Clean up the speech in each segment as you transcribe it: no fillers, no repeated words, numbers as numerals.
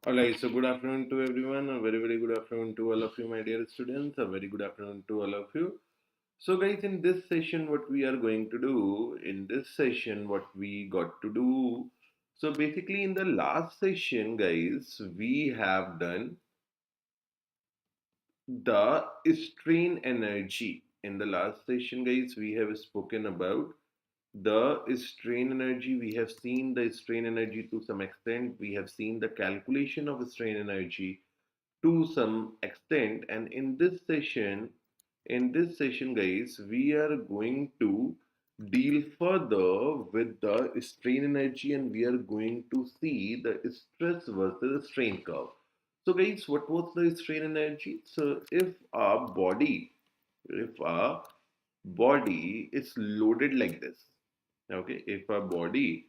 Alright, so good afternoon to everyone. A very good afternoon to all of you, my dear students. A very good afternoon to all of you. So, guys, in this session, what we are going to do, what we got to do. So, basically, in the last session, guys, we have done the strain energy. In the last session, guys, we have spoken about the strain energy. We have seen the strain energy to some extent. We have seen the calculation of strain energy to some extent, and in this session guys, we are going to deal further with the strain energy, and we are going to see the stress versus strain curve. So guys, what was the strain energy? So if our body is loaded like this, okay, if our body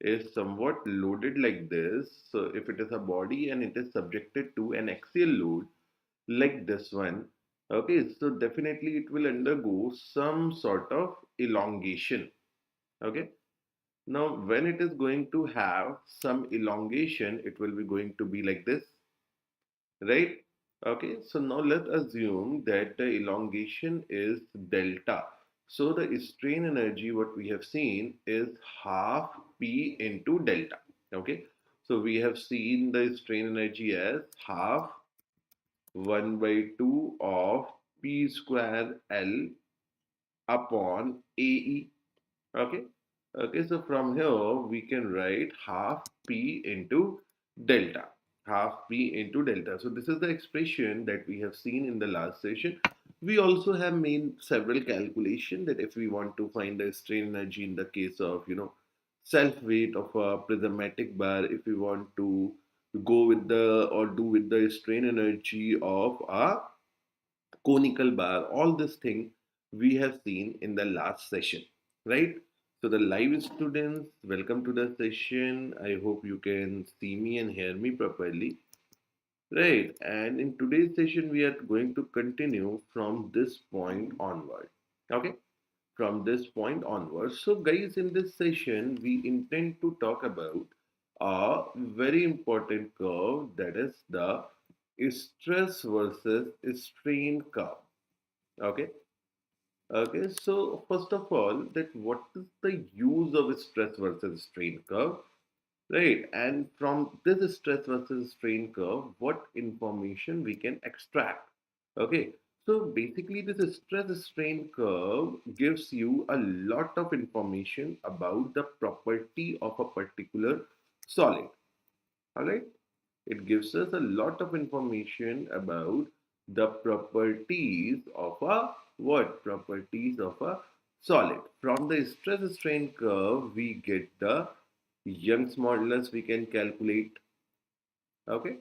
is somewhat loaded like this, so if it is a body and it is subjected to an axial load like this one, okay, so definitely it will undergo some sort of elongation. Okay, now when it is going to have some elongation, it will be going to be like this, right? Okay, so now let's assume that the elongation is delta. So the strain energy, what we have seen is half P into delta. Okay, so we have seen the strain energy as half 1 by 2 of P square L upon AE. Okay, okay, so from here we can write half P into delta, half P into delta. So this is the expression that we have seen in the last session. We also have made several calculations that if we want to find the strain energy in the case of, self weight of a prismatic bar, if we want to go with the or do with the strain energy of a conical bar, all this thing we have seen in the last session, right? So the live students, welcome to the session. I hope you can see me and hear me properly, right? And in today's session we are going to continue from this point onward. Okay, from this point onwards. So guys, in this session we intend to talk about a very important curve, that is the stress versus strain curve. Okay. Okay. So first of all, that what is the use of stress versus strain curve, right? And from this stress versus strain curve, what information we can extract? Okay. So basically, this stress strain curve gives you a lot of information about the property of a particular solid. All right. It gives us a lot of information about the properties of a what? Properties of a solid. From the stress strain curve, we get the Young's modulus we can calculate. Okay.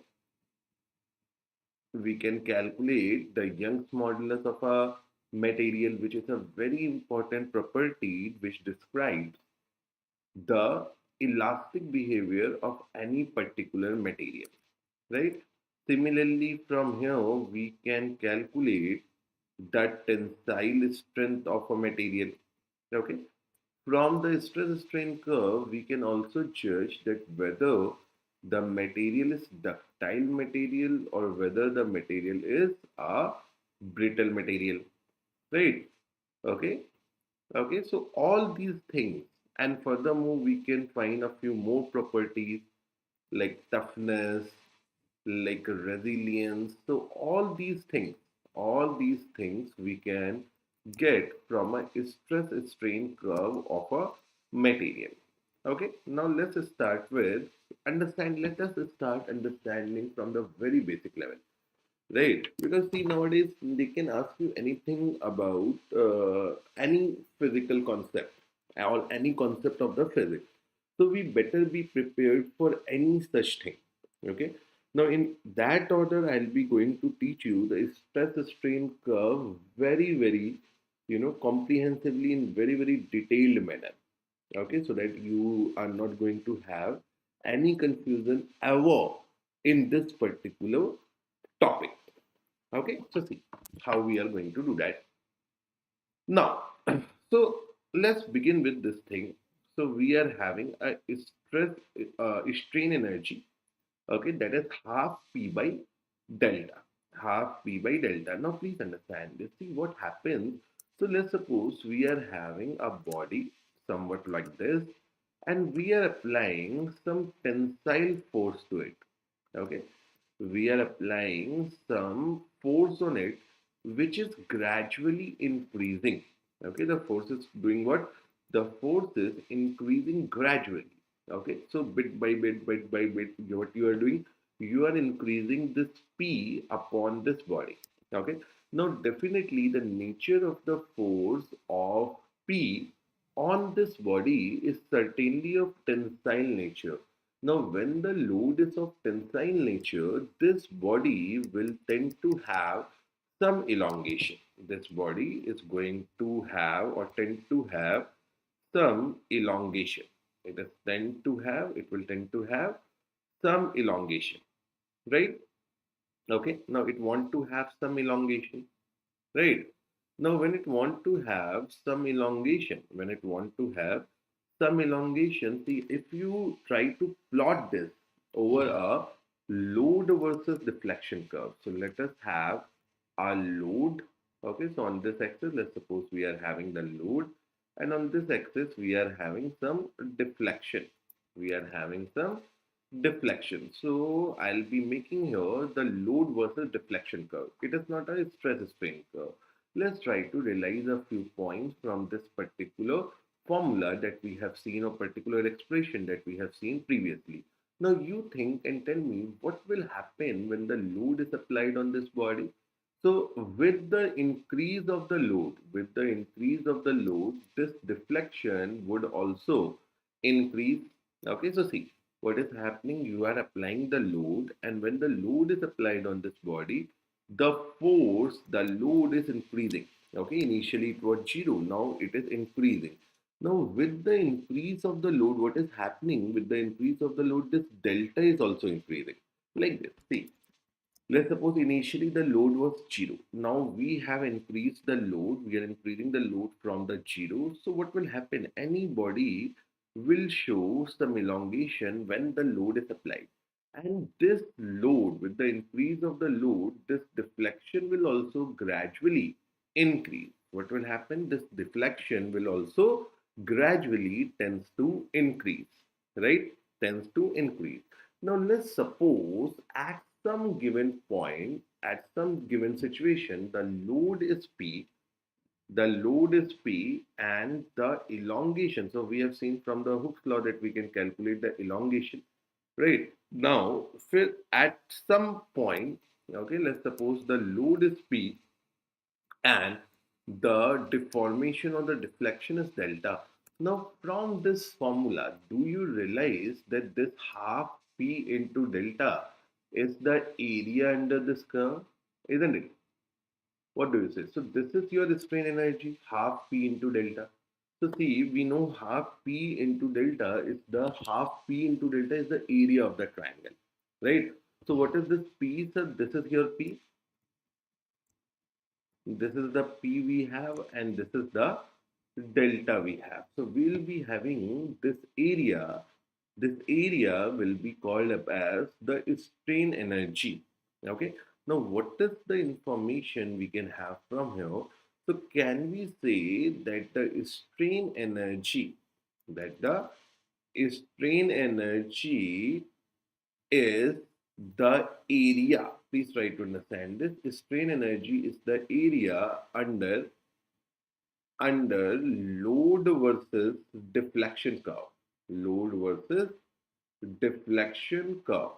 We can calculate the Young's modulus of a material, which is a very important property which describes the elastic behavior of any particular material, right? Similarly, from here we can calculate the tensile strength of a material. Okay. From the stress strain curve, we can also judge that whether the material is ductile material or whether the material is a brittle material, right? Okay. Okay, so all these things, and furthermore, we can find a few more properties like toughness, like resilience. So all these things we can get from a stress strain curve of a material. Okay, now let us start understanding from the very basic level. Right, because see, nowadays they can ask you anything about any physical concept or any concept of the physics. So we better be prepared for any such thing. Okay. Now in that order, I'll be going to teach you the stress strain curve very, comprehensively in very detailed manner. Okay, so that you are not going to have any confusion ever in this particular topic. Okay, so see how we are going to do that. Now, so let's begin with this thing. So we are having a stress strain energy. Okay, that is half P by delta. Half P by delta. Now please understand this. See what happens. So let's suppose we are having a body somewhat like this, and we are applying some tensile force to it. Okay, we are applying some force on it, which is gradually increasing. Okay, the force is doing what? The force is increasing gradually. Okay, so bit by bit, what you are doing, you are increasing this P upon this body. Okay, now definitely the nature of the force of P on this body is certainly of tensile nature. Now, when the load is of tensile nature, this body will tend to have some elongation. This body is going to have or tend to have some elongation. It will tend to have some elongation, right? Okay, now it want to have some elongation, right? Now, when it want to have some elongation, see, if you try to plot this over a load versus deflection curve. So let us have our load. Okay, so on this axis, let's suppose we are having the load, and on this axis, we are having some deflection. We are having some deflection. So I'll be making here the load versus deflection curve. It is not a stress strain curve. Let's try to realize a few points from this particular formula that we have seen, or particular expression that we have seen previously. Now you think and tell me what will happen when the load is applied on this body. So with the increase of the load, this deflection would also increase. Okay, so see what is happening. You are applying the load, and when the load is applied on this body, the load is increasing. Okay, initially it was 0, now it is increasing. Now with the increase of the load, what is happening with the increase of the load, this delta is also increasing like this. See, let's suppose initially the load was 0. Now we have increased the load. We are increasing the load from the 0. So what will happen? Any body will show some elongation when the load is applied. And this load, with the increase of the load, this deflection will also gradually increase. What will happen? This deflection will also gradually tends to increase, right? Tends to increase. Now let's suppose at some given point, at some given situation, the load is P and the elongation. So we have seen from the Hooke's law that we can calculate the elongation, right? Now, at some point, okay, let's suppose the load is P and the deformation or the deflection is delta. Now, from this formula, do you realize that this half P into delta is the area under this curve, isn't it? What do you say? So this is your strain energy, half P into delta. So see, we know half P into delta is the area of the triangle, right? So what is this P, sir? This is your P. This is the P we have, and this is the delta we have. So we'll be having this area. This area will be called up as the strain energy. Okay. Now, what is the information we can have from here? So, can we say that the strain energy is the area? Please try to understand this. Strain energy is the area under load versus deflection curve. Load versus deflection curve.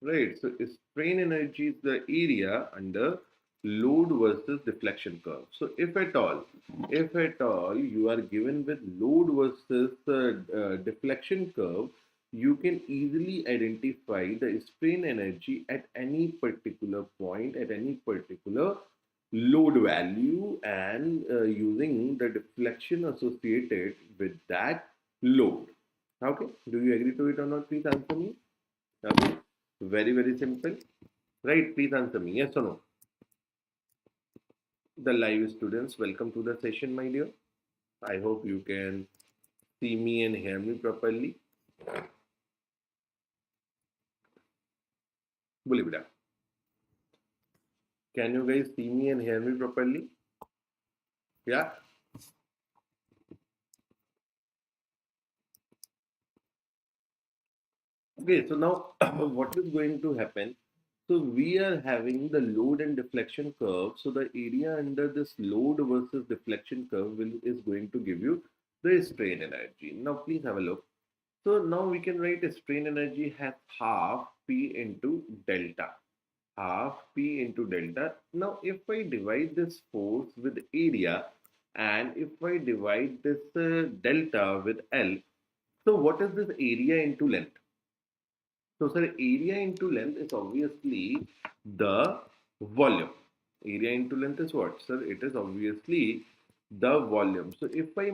Right. So strain energy is the area under load versus deflection curve. So if at all you are given with load versus deflection curve, you can easily identify the strain energy at any particular point, at any particular load value, and using the deflection associated with that load. Okay, do you agree to it or not? Please answer me. Okay, very simple, right? Please answer me, yes or no. The live students, welcome to the session, my dear. I hope you can see me and hear me properly. बोलिए बेटा. Can you guys see me and hear me properly? Yeah. Okay, so now what is going to happen? So we are having the load and deflection curve. So the area under this load versus deflection curve is going to give you the strain energy. Now please have a look. So now we can write a strain energy has half P into delta. Half P into delta. Now if I divide this force with area and if I divide this delta with L, so what is this area into length? So, sir, area into length is obviously the volume. Area into length is what, sir? It is obviously the volume. So, if I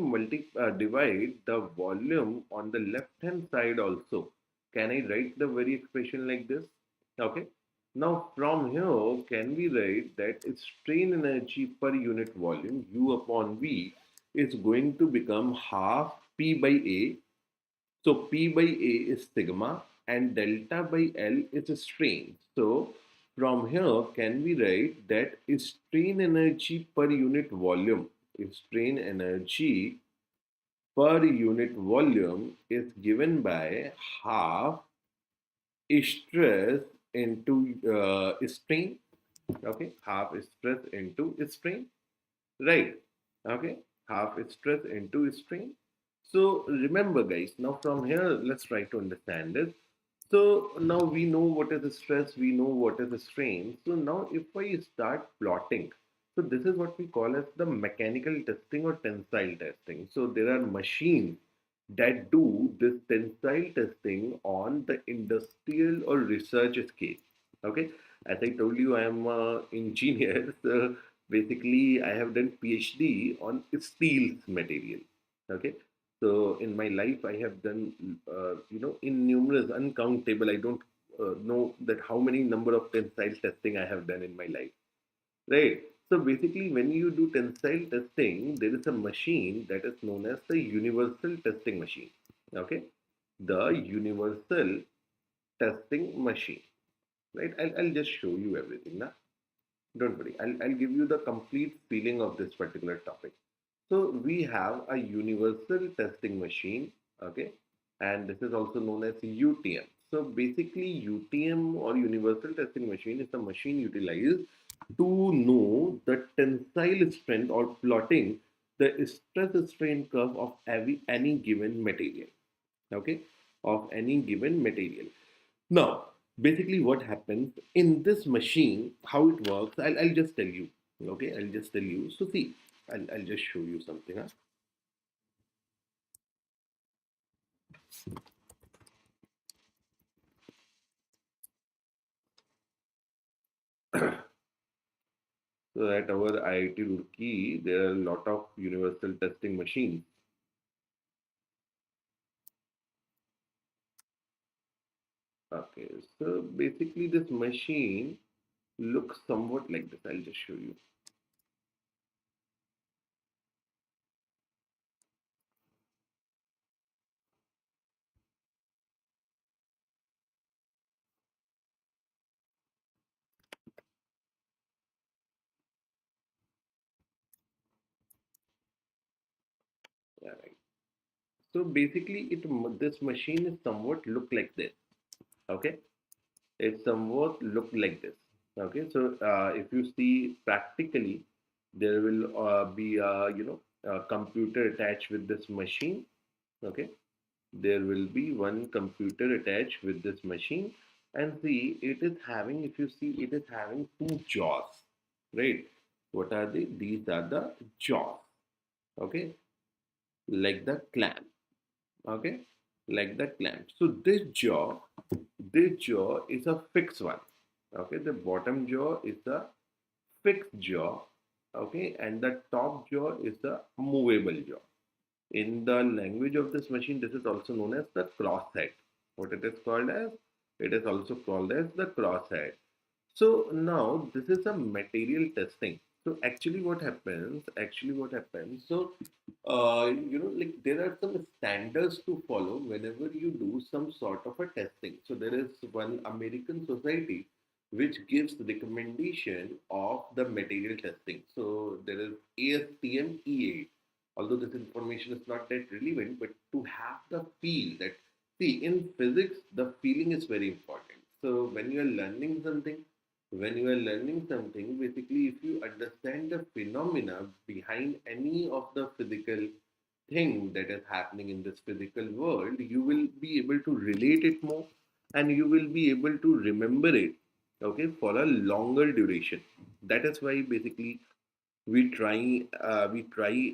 divide the volume on the left hand side also, can I write the very expression like this? Okay. Now, from here, can we write that strain energy per unit volume, U upon V, is going to become half P by A. So P by A is sigma and delta by L is a strain. So from here, can we write that strain energy per unit volume, strain energy per unit volume is given by half stress into strain. Okay, half stress into strain. Right. Okay. Half stress into strain. So remember, guys, now from here, let's try to understand this. So now we know what is the stress, we know what is the strain. So now if I start plotting, so this is what we call as the mechanical testing or tensile testing. So there are machines that do this tensile testing on the industrial or research scale. Okay. As I told you, I am an engineer. So basically, I have done PhD on steel material. Okay. So in my life, I have done, innumerable, uncountable. I don't know that how many number of tensile testing I have done in my life. Right. So basically, when you do tensile testing, there is a machine that is known as the universal testing machine. Okay. The universal testing machine. Right. I'll just show you everything now. Don't worry. I'll give you the complete feeling of this particular topic. So we have a universal testing machine, okay, and this is also known as UTM. So basically, UTM or universal testing machine is a machine utilized to know the tensile strength or plotting the stress strain curve of any given material, okay, of any given material. Now, basically, what happens in this machine, how it works, I'll just tell you. Okay, I'll just tell you. So, see, I'll just show you something. Huh? So, at our IIT Roorkee, there are a lot of universal testing machines. Okay, so basically, this machine looks somewhat like this. I'll just show you. Yeah, right. So basically, this machine is somewhat look like this. Okay, it somewhat look like this. Okay, so if you see practically, there will be a computer attached with this machine. Okay, there will be one computer attached with this machine, and see it is having, if you see, it is having two jaws, right? What are they? These are the jaws. Okay, like the clamp. Okay, like the clamp. So this jaw is a fixed one. Okay, the bottom jaw is the fixed jaw. Okay, and the top jaw is the movable jaw. In the language of this machine, this is also known as the crosshead. What it is called as? It is also called as the crosshead. So now this is a material testing. So actually what happens, so like there are some standards to follow whenever you do some sort of a testing. So there is one American society which gives recommendation of the material testing. So there is ASTM E8. Although this information is not that relevant, but to have the feel that, see, in physics, the feeling is very important. So when you are learning something, basically, if you understand the phenomena behind any of the physical thing that is happening in this physical world, you will be able to relate it more, and you will be able to remember it, okay, for a longer duration. That is why basically we try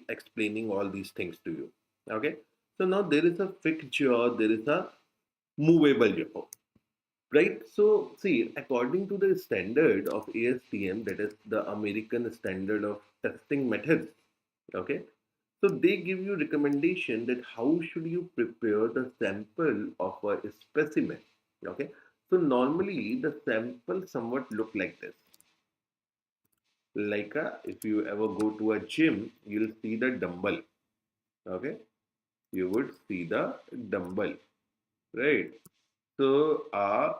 explaining all these things to you. Okay, so now there is a fixed jaw, there is a movable jaw, right? So see, according to the standard of ASTM, that is the American Standard of Testing Methods, okay, so they give you recommendation that how should you prepare the sample of a specimen. Okay, so normally the sample somewhat look like this. Like if you ever go to a gym, you'll see the dumbbell. Okay, you would see the dumbbell, right? So a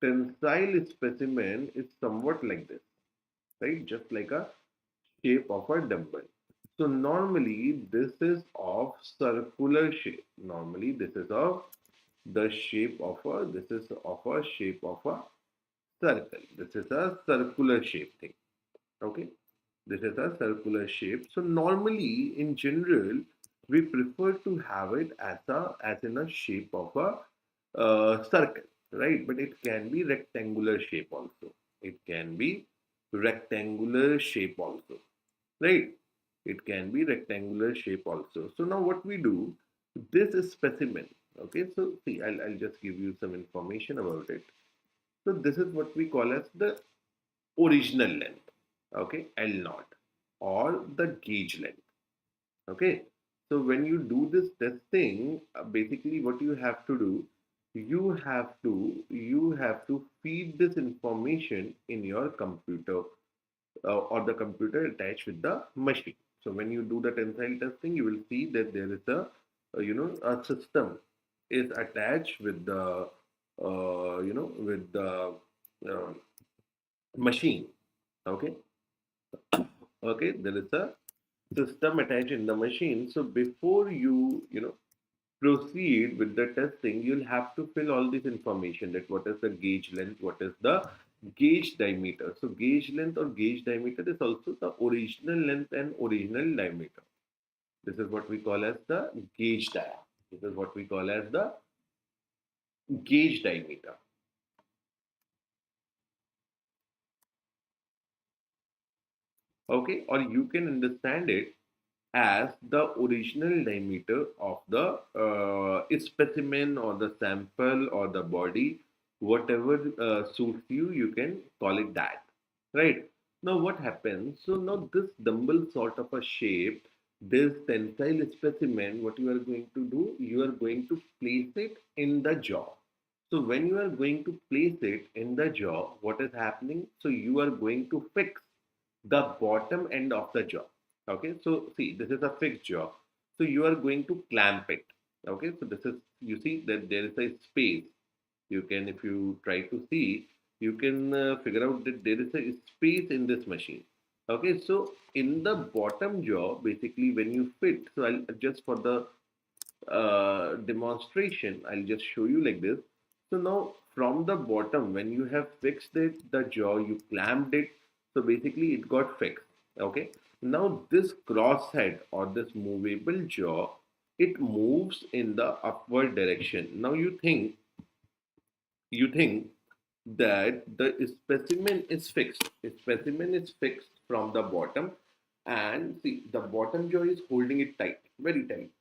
tensile specimen is somewhat like this, right? Just like a shape of a dumbbell. So normally this is of circular shape. Normally this is of the shape of a this is of a shape of a circle. This is a circular shape thing. Okay. This is a circular shape. So normally in general we prefer to have it as in a shape of a circle, right? But it can be rectangular shape also. It can be rectangular shape also, right? It can be rectangular shape also. So now what we do, this is specimen. Okay, so see, I'll just give you some information about it. So this is what we call as the original length, okay, L naught, or the gauge length. Okay, so when you do this testing, basically what you have to do, you have to feed this information in your computer, or the computer attached with the machine. So when you do the tensile testing, you will see that there is a system is attached with the uh, machine. Okay, okay, there is a system attached in the machine. So before you proceed with the testing, you'll have to fill all this information, that what is the gauge length, what is the gauge diameter. So gauge length or gauge diameter is also the original length and original diameter. This is what we call as the gauge dia. This is what we call as the gauge diameter. Okay, or you can understand it as the original diameter of the specimen or the sample or the body, whatever suits you, you can call it that, right? Now what happens? So now this dumbbell sort of a shape, this tensile specimen, what you are going to do, you are going to place it in the jaw. So when you are going to place it in the jaw, what is happening? So you are going to fix the bottom end of the jaw. Okay, so see, this is a fixed jaw. So you are going to clamp it. Okay, so this is, you see that there is a space. You can, if you try to see, you can figure out that there is a space in this machine. Okay, so in the bottom jaw, basically when you fit, so I'll just for the demonstration, I'll just show you like this. So now from the bottom, when you have fixed it, the jaw, you clamped it. So basically it got fixed. Okay. Now this crosshead or this movable jaw, it moves in the upward direction. Now you think that the specimen is fixed. The specimen is fixed from the bottom, and see the bottom jaw is holding it tight, very tight.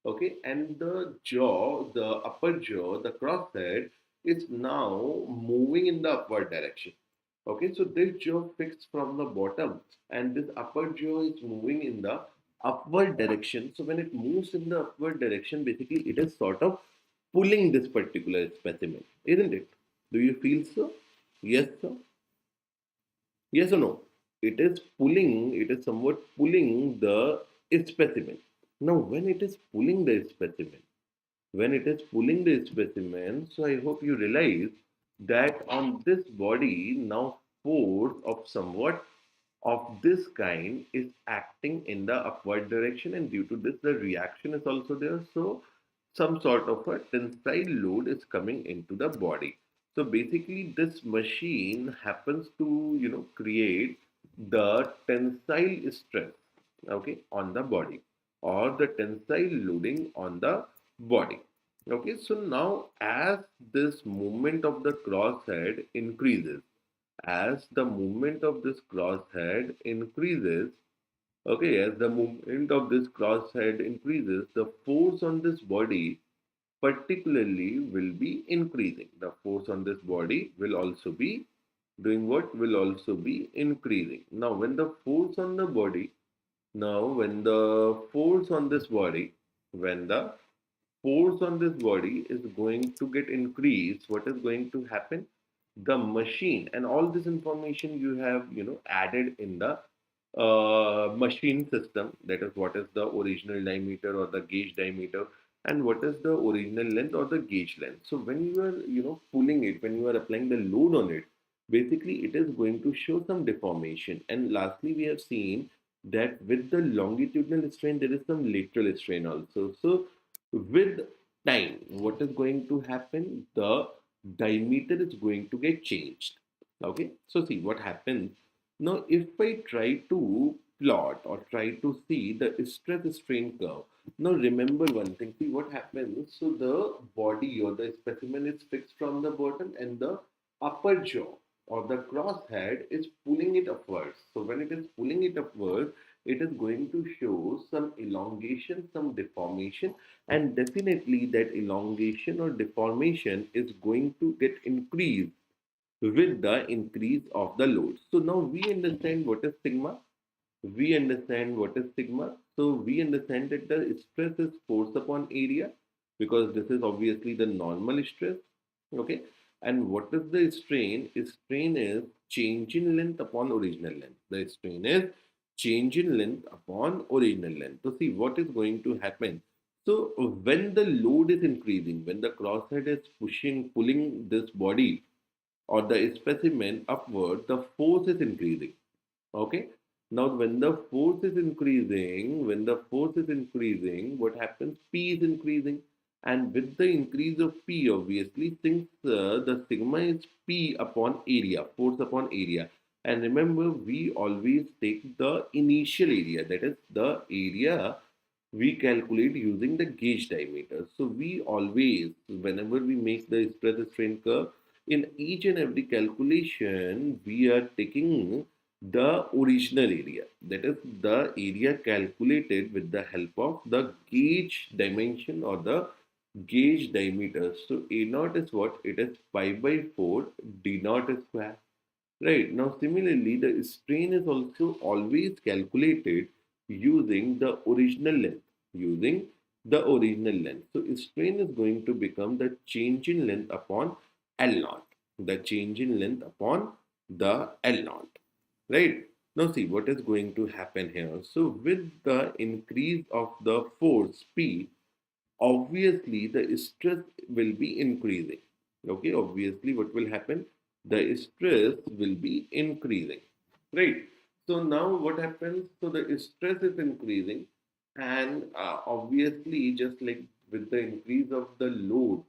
Okay, and the jaw, the upper jaw, the crosshead is now moving in the upward direction. Okay, so this jaw fixed from the bottom, and this upper jaw is moving in the upward direction. So when it moves in the upward direction, basically it is sort of pulling this particular specimen, isn't it? Do you feel so? Yes, sir. Yes or no? It is pulling, it is somewhat pulling the specimen. Now, when it is pulling the specimen, so I hope you realize that on this body now force of somewhat of this kind is acting in the upward direction, and due to this the reaction is also there. So some sort of a tensile load is coming into the body. So basically this machine happens to create the tensile stress, okay, on the body, or the tensile loading on the body. Okay, so now as this movement of the crosshead increases, as the movement of this crosshead increases, okay, as the movement of this crosshead increases, the force on this body particularly will be increasing. The force on this body will also be doing what? Will also be increasing. Now, when the force on the body, when the force on this body, when the force on this body is going to get increased, what is going to happen? The machine, and all this information you have added in the machine system, that is what is the original diameter or the gauge diameter, and what is the original length or the gauge length. So when you are pulling it, when you are applying the load on it, basically it is going to show some deformation. And lastly, we have seen that with the longitudinal strain there is some lateral strain also. So with time, what is going to happen? The diameter is going to get changed. Okay, so see what happens now. If I try to plot or try to see the stress strain curve, now remember one thing. See what happens. So the body or the specimen is fixed from the bottom, and the upper jaw or the crosshead is pulling it upwards. So when it is pulling it upwards, it is going to show some elongation, some deformation, and definitely that elongation or deformation is going to get increased with the increase of the load. So now we understand what is sigma. We understand what is sigma. So we understand that the stress is force upon area, because this is obviously the normal stress. Okay. And what is the strain? Strain is change in length upon original length. The strain is change in length upon original length. So see what is going to happen. So when the load is increasing, when the crosshead is pulling this body or the specimen upward, the force is increasing. Okay. Now, when the force is increasing, what happens? P is increasing. And with the increase of P, obviously, since the sigma is P upon area, force upon area. And remember, we always take the initial area, that is the area we calculate using the gauge diameter. So we always, whenever we make the stress strain curve, in each and every calculation, we are taking the original area, that is the area calculated with the help of the gauge dimension or the gauge diameter. So A naught is what? It is pi by 4 D naught square. Right. Now, similarly, the strain is also always calculated using the original length. Using the original length. So, strain is going to become the change in length upon L naught. The change in length upon the L naught. Right. Now, see what is going to happen here. So, with the increase of the force P, obviously the stress will be increasing. Okay, obviously what will happen? The stress will be increasing, right? So now what happens? So the stress is increasing, and obviously just like with the increase of the load,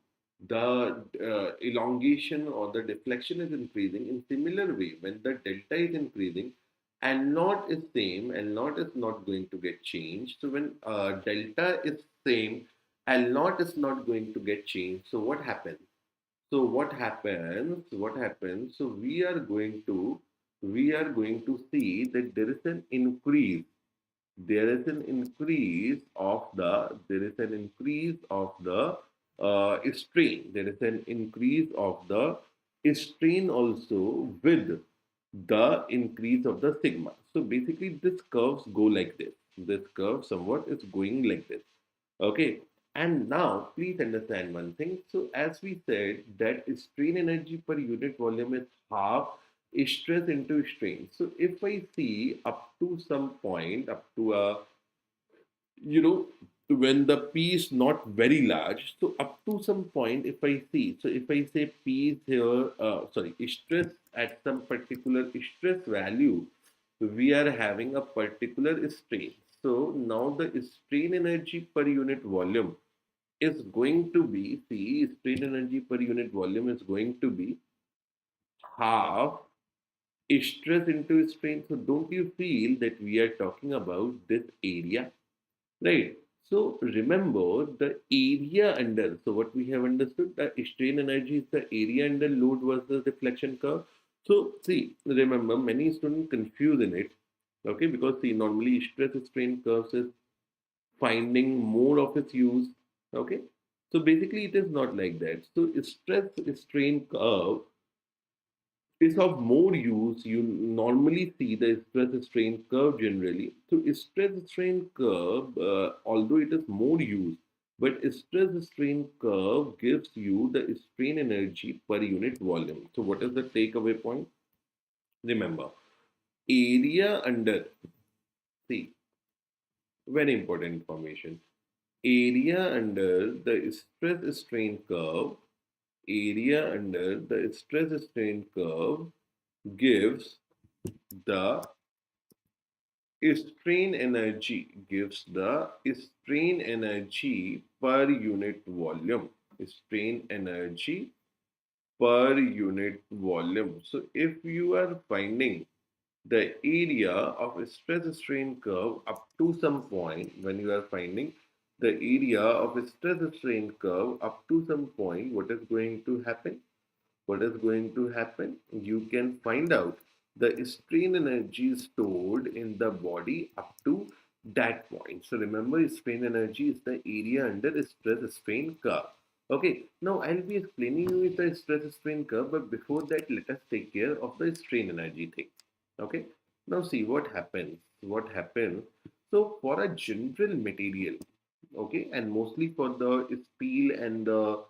the elongation or the deflection is increasing. In similar way, when the delta is increasing, and naught is same, and naught is not going to get changed. So when delta is same, L naught is not going to get changed. So what happens? So what happens? What happens? So we are going to see that there is an increase. There is an increase of the strain. There is an increase of the strain also with the increase of the sigma. So basically, this curves go like this. This curve somewhat is going like this. Okay. And now, please understand one thing. So, as we said, that strain energy per unit volume is half stress into strain. So, if I see up to some point, up to a, you know, when the P is not very large. So up to some point, if I see, so if I say P is here, sorry, stress at some particular stress value, we are having a particular strain. So now the strain energy per unit volume is going to be, see, strain energy per unit volume is going to be half stress into strain. So don't you feel that we are talking about this area? Right. So remember the area under. So what we have understood, the strain energy is the area under load versus deflection curve. So see, remember many students confuse in it. Okay, because see, normally stress strain curves is finding more of its use. Okay, so basically it is not like that. So stress strain curve is of more use. You normally see the stress strain curve generally. So stress strain curve, although it is more used, but stress strain curve gives you the strain energy per unit volume. So what is the takeaway point? Remember, area under, see, very important information. Area under the stress strain curve, area under the stress strain curve gives the strain energy, gives the strain energy per unit volume. Strain energy per unit volume. So if you are finding the area of a stress strain curve up to some point, when you are finding the area of a stress strain curve up to some point, what is going to happen? What is going to happen? You can find out the strain energy stored in the body up to that point. So remember, strain energy is the area under the stress strain curve. Okay, now I'll be explaining you the stress strain curve, but before that, let us take care of the strain energy thing. Okay, now see what happens. What happens? So for a general material, okay, and mostly for the steel and the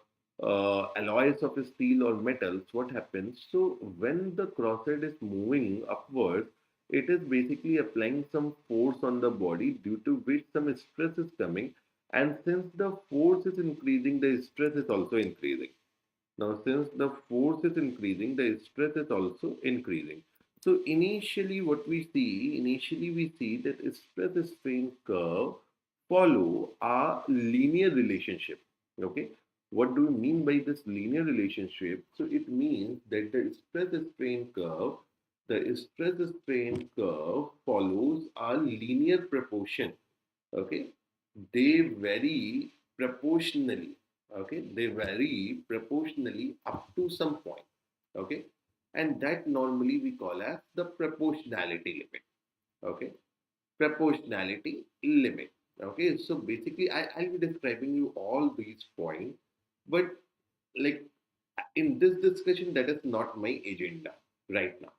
alloys of steel or metals, what happens? So when the crosshead is moving upwards, it is basically applying some force on the body due to which some stress is coming. And since the force is increasing, the stress is also increasing. Now, since the force is increasing, the stress is also increasing. So initially we see that stress strain curve follow a linear relationship. Okay, what do we mean by this linear relationship? So it means that the stress strain curve follows a linear proportion. Okay, they vary proportionally. Okay, they vary proportionally up to some point. Okay, and that normally we call as the proportionality limit. Okay, proportionality limit. Okay, so basically I'll be describing you all these points, but like in this discussion, that is not my agenda right now.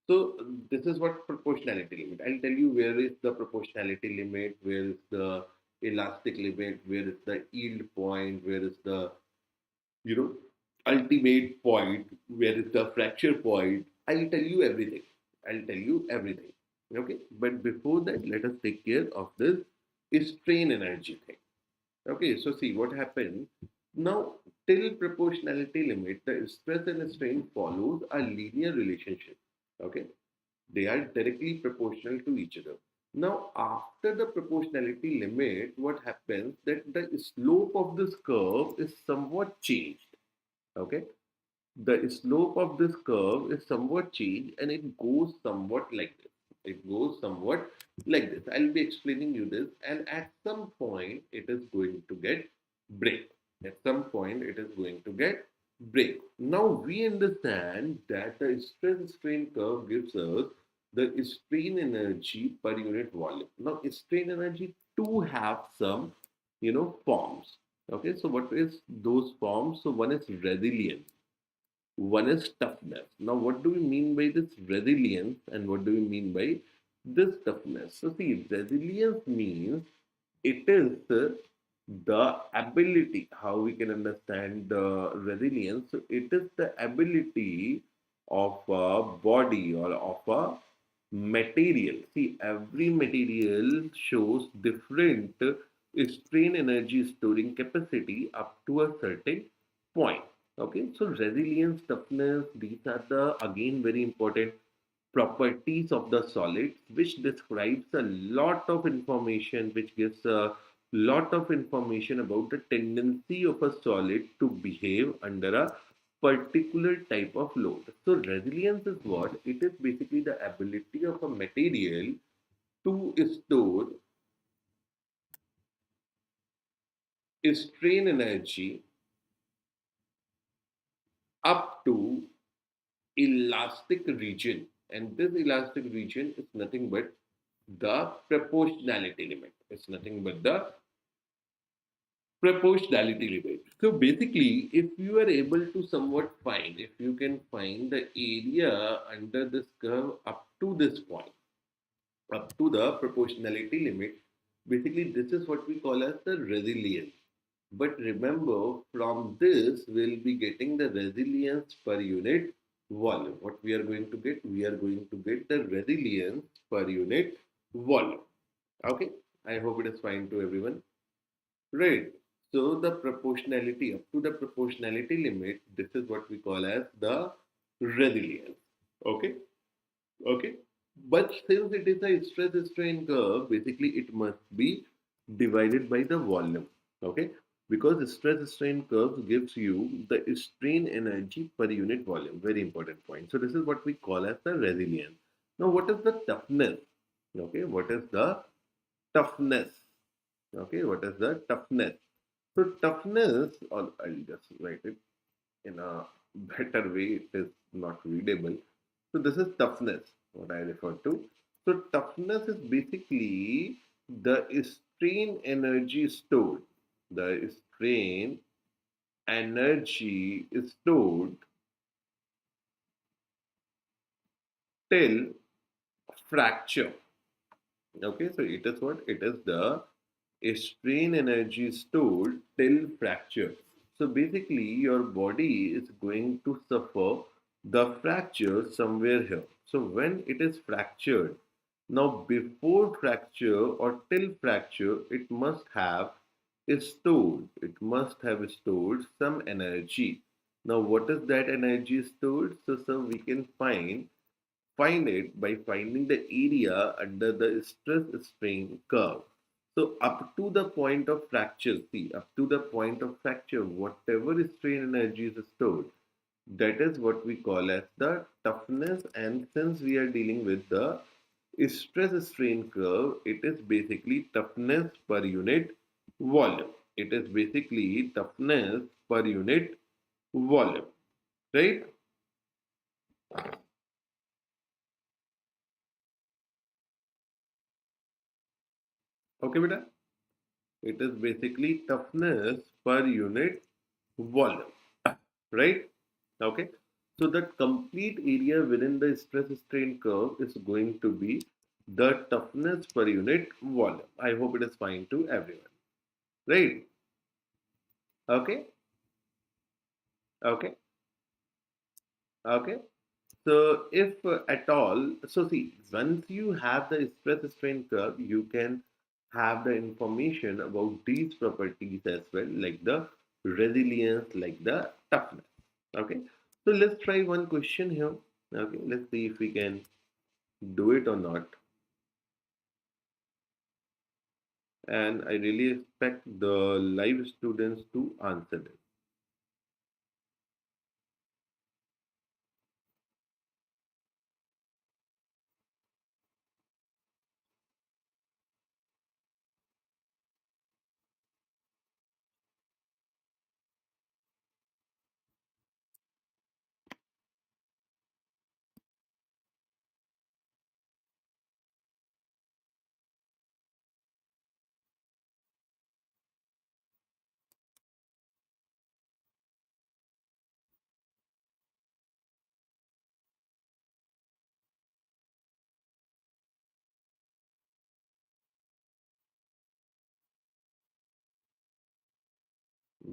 So this is what proportionality limit. I'll tell you where is the proportionality limit, where is the elastic limit, where is the yield point, where is the you know ultimate point, where is the fracture point. I'll tell you everything. I'll tell you everything. Okay, but before that, let us take care of this strain energy thing. Okay, so see what happened. Now, till proportionality limit, the stress and strain follows a linear relationship. Okay, they are directly proportional to each other. Now, after the proportionality limit, what happens that the slope of this curve is somewhat changed. Okay, the slope of this curve is somewhat changed and it goes somewhat like this. It goes somewhat like this. I'll be explaining you this, and at some point it is going to get break. At some point it is going to get break. Now we understand that the stress strain curve gives us the strain energy per unit volume. Now strain energy do have some forms. Okay, so what is those forms? So one is resilience, one is toughness. Now, what do we mean by this resilience and what do we mean by this toughness? So, see, resilience means it is the ability, how we can understand the resilience. So, it is the ability of a body or of a material. See, every material shows different strain energy storing capacity up to a certain point. Okay, so resilience, toughness, these are the again very important properties of the solid, which describes a lot of information, which gives a lot of information about the tendency of a solid to behave under a particular type of load. So resilience is what? It is basically the ability of a material to store strain energy up to elastic region, and this elastic region is nothing but the proportionality limit. It's nothing but the proportionality limit. So basically, if you are able to somewhat find, if you can find the area under this curve up to this point, up to the proportionality limit, basically this is what we call as the resilience. But remember, from this, we'll be getting the resilience per unit volume. What we are going to get? We are going to get the resilience per unit volume. Okay, I hope it is fine to everyone. Right. So the proportionality, up to the proportionality limit, this is what we call as the resilience. Okay. Okay. But since it is a stress strain curve, basically it must be divided by the volume. Okay. Because stress strain curve gives you the strain energy per unit volume. Very important point. So this is what we call as the resilience. Now, what is the toughness? Okay. What is the toughness? Okay. What is the toughness? So toughness, or I'll just write it in a better way, it is not readable. So this is toughness, what I refer to. So toughness is basically the strain energy stored. The strain energy is stored till fracture. Okay, so it is what? It is the strain energy stored till fracture. So basically, your body is going to suffer the fracture somewhere here. So when it is fractured, now before fracture or till fracture, it must have stored some energy. Now, what is that energy stored? So we can find it by finding the area under the stress strain curve. So up to the point of fracture, see, up to the point of fracture, whatever strain energy is stored, that is what we call as the toughness. And since we are dealing with the stress strain curve, it is basically toughness per unit volume. It is basically toughness per unit volume, right? Okay, beta. It is basically toughness per unit volume, right? Okay. So the complete area within the stress strain curve is going to be the toughness per unit volume. I hope it is fine to everyone, right? Okay. Okay. Okay. So if at all, so see, once you have the stress strain curve, you can have the information about these properties as well, like the resilience, like the toughness. Okay. So let's try one question here. Okay. Let's see if we can do it or not. And I really expect the live students to answer this.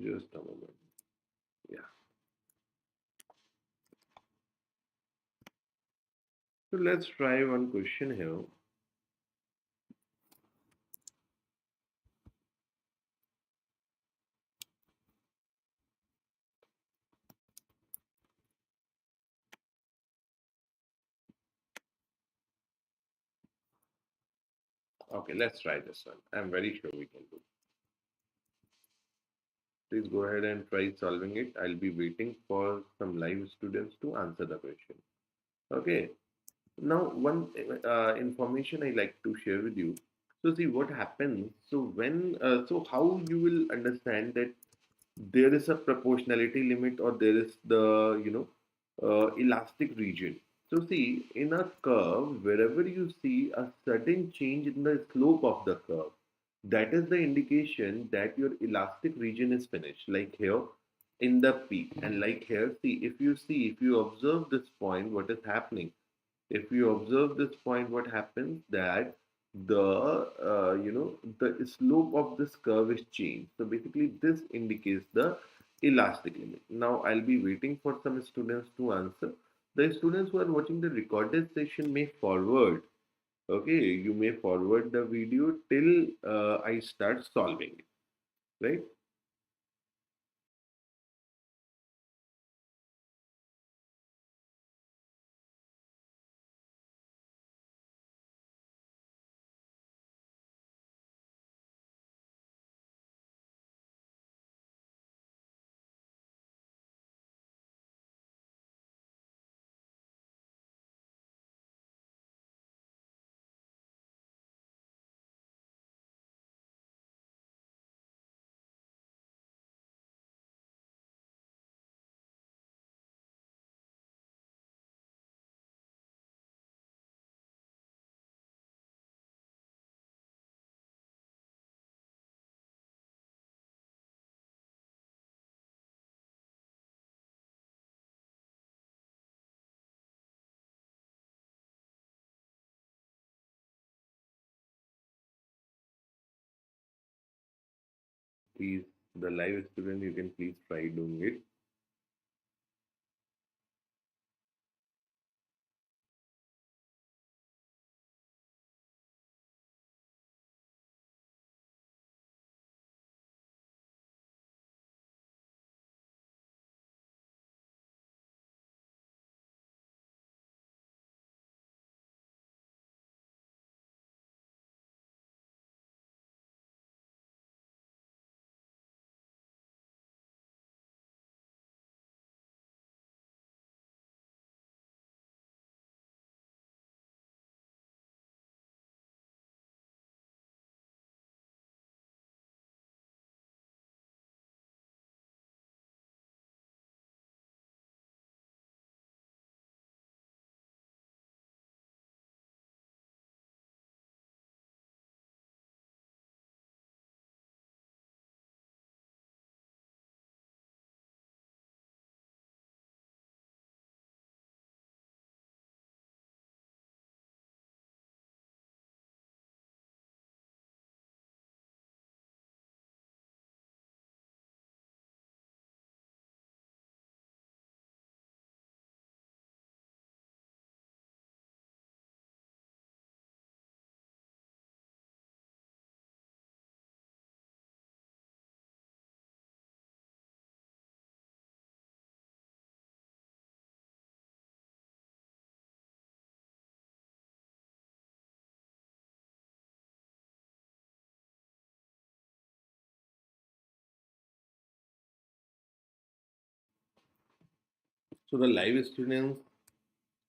Just a moment. Yeah. So let's try one question here. Okay, let's try this one. I'm very sure we can do. Please go ahead and try solving it. I'll be waiting for some live students to answer the question. Okay. Now, one information I like to share with you. So, see what happens. So how you will understand that there is a proportionality limit or there is the elastic region. So see, in a curve, wherever you see a sudden change in the slope of the curve, that is the indication that your elastic region is finished. Like here in the peak, and like here, if you observe this point, what is happening? If you observe this point, what happens that the slope of this curve is changed. So basically, this indicates the elastic limit. Now I'll be waiting for some students to answer. The students who are watching the recorded session may forward. Okay, you may forward the video till I start solving it, right? Please, the live student, you can please try doing it. So the live students,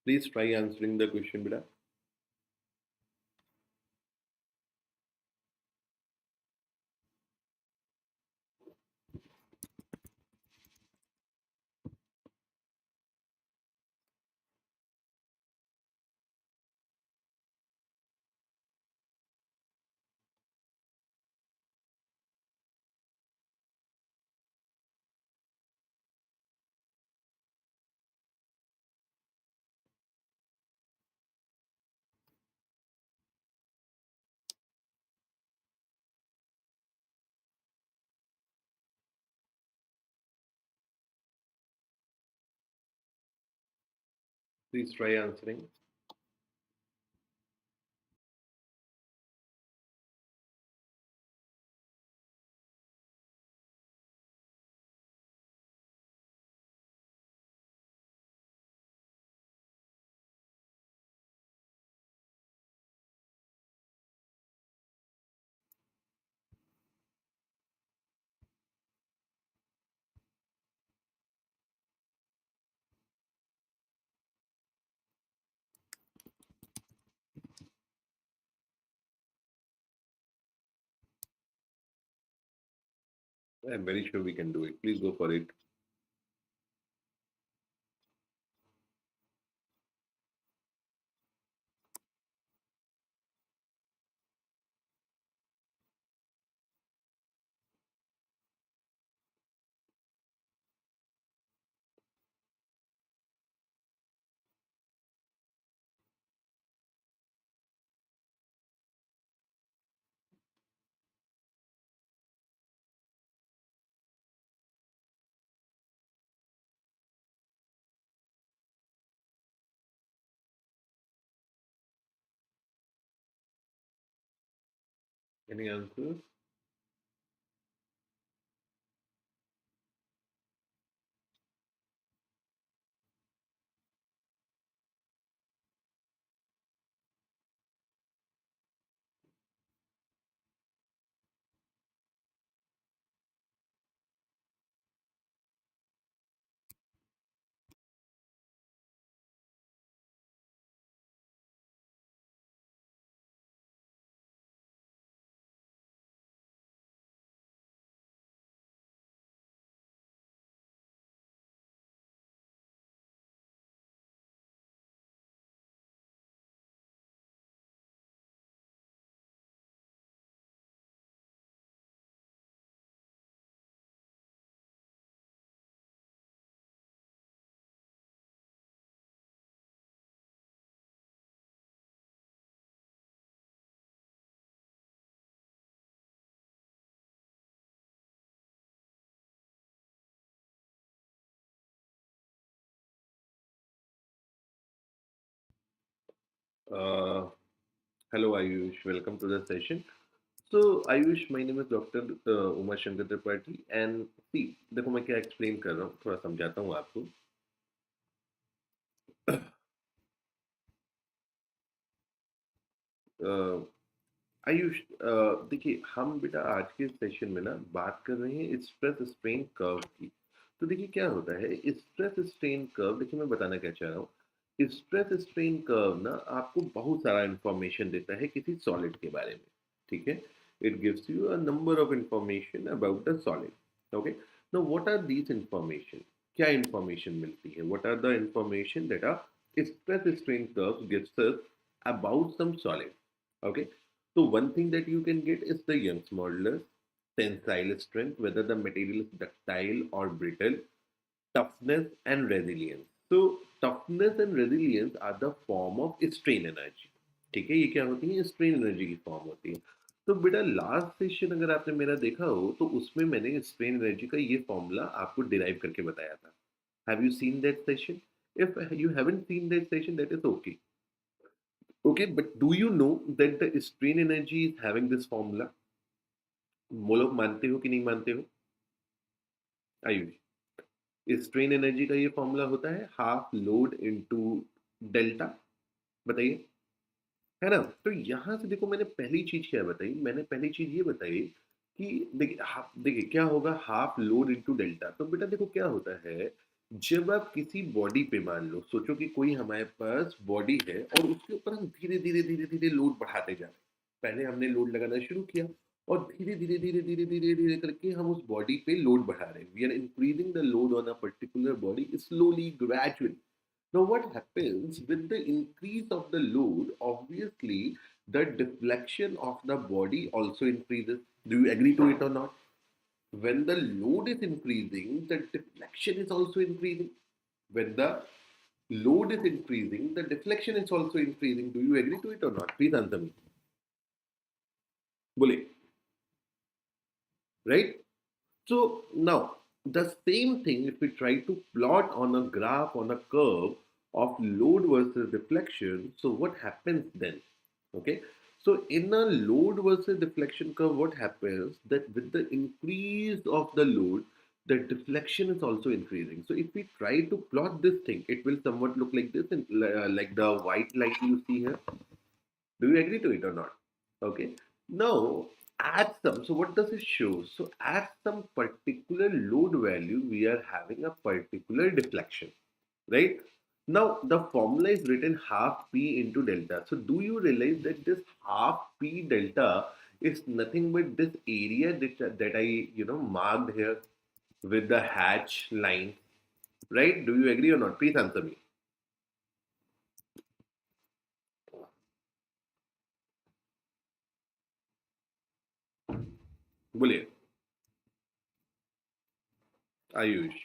please try answering the question, beta. Please try answering. I'm very sure we can do it. Please go for it. Any answers? Uh, Hello, Ayush. Welcome to the session. So, Ayush, my name is Dr. Uma Shankar Tripathi, and see, देखो मैं क्या explain कर रहा हूँ, थोड़ा समझाता हूँ आपको. Uh, आयुष, देखिए हम बेटा आज के सेशन में ना बात कर रहे हैं स्ट्रेस स्ट्रेन कर्व की. तो देखिए क्या होता है स्ट्रेस स्ट्रेन कर्व. देखिए मैं बताना क्या चाह रहा हूँ. स्ट्रेस स्ट्रेन कर्व ना आपको बहुत सारा इंफॉर्मेशन देता है किसी सॉलिड के बारे में. ठीक है. It gives you a number of information about the solid. Okay. Now what are these information. क्या इंफॉर्मेशन मिलती है. What are the information that are stress strain curve gives us about some solid. Okay. So one thing that you can get is the Young's modulus, tensile strength, whether the material is ductile or brittle, toughness and resilience. So toughness and resilience are the form of strain energy. ठीक है. ये क्या होती है. Strain energy की form होती है. तो बेटा लास्ट सेशन अगर आपने मेरा देखा हो तो उसमें मैंने स्ट्रेन एनर्जी का ये फॉर्मूला आपको डिराइव करके बताया था. Have you seen that session. If you haven't seen that session that is okay. Okay, but do you know that the strain energy is having this formula? वो लोग मानते हो कि नहीं मानते हो. आयुष, स्ट्रेन एनर्जी का ये फॉर्मूला होता है हाफ लोड इनटू डेल्टा. बताइए. है ना. तो यहाँ से देखो मैंने पहली चीज क्या बताई. मैंने पहली चीज ये बताई कि देखिए क्या होगा हाफ लोड इनटू डेल्टा. तो बेटा देखो क्या होता है जब आप किसी बॉडी पे मान लो सोचो कि कोई हमारे पास बॉडी है और उसके ऊपर हम धीरे धीरे धीरे धीरे लोड बढ़ाते जा रहे हैं. पहले हमने लोड लगाना शुरू किया और धीरे धीरे धीरे धीरे धीरे धीरे करके हम उस बॉडी पे लोड बढ़ा रहे हैं. We are increasing the load on a particular body slowly gradually. Now, what happens with the increase of the load? Obviously, the deflection of the body also increases. Do you agree to it or not? When the load is increasing, the deflection is also increasing. When the load is increasing, the deflection is also increasing. Do you agree to it or not? Please answer me. Bully. Right? So now the same thing if we try to plot on a graph on a curve of load versus deflection, so what happens then? Okay, so in a load versus deflection curve, what happens that with the increase of the load, the deflection is also increasing. So if we try to plot this thing, it will somewhat look like this, and like the white line you see here. Do you agree to it or not? Okay. Now, at some, so what does it show? So at some particular load value, we are having a particular deflection, right? Now, the formula is written half P into delta. So do you realize that this half P delta is nothing but this area that I marked here with the hatch line, right? Do you agree or not? Please answer me. बोलिए Ayush.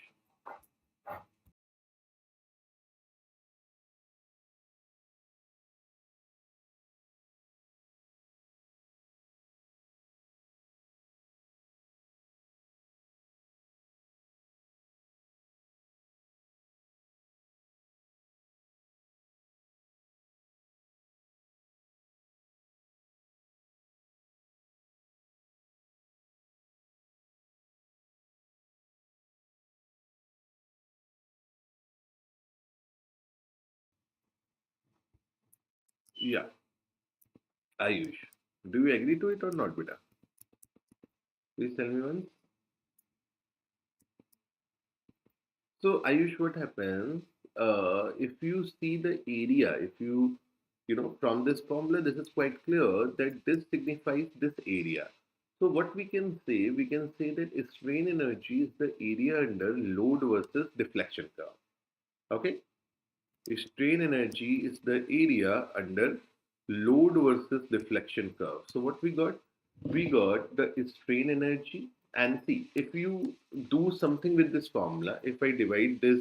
Yeah, Ayush, do you agree to it or not, beta? Please tell me once. So, Ayush, what happens if you see the area, if from this formula, this is quite clear that this signifies this area. So, what we can say? We can say that strain energy is the area under load versus deflection curve. Okay? Strain energy is the area under load versus deflection curve. So what we got? We got the strain energy. And see, if you do something with this formula, if I divide this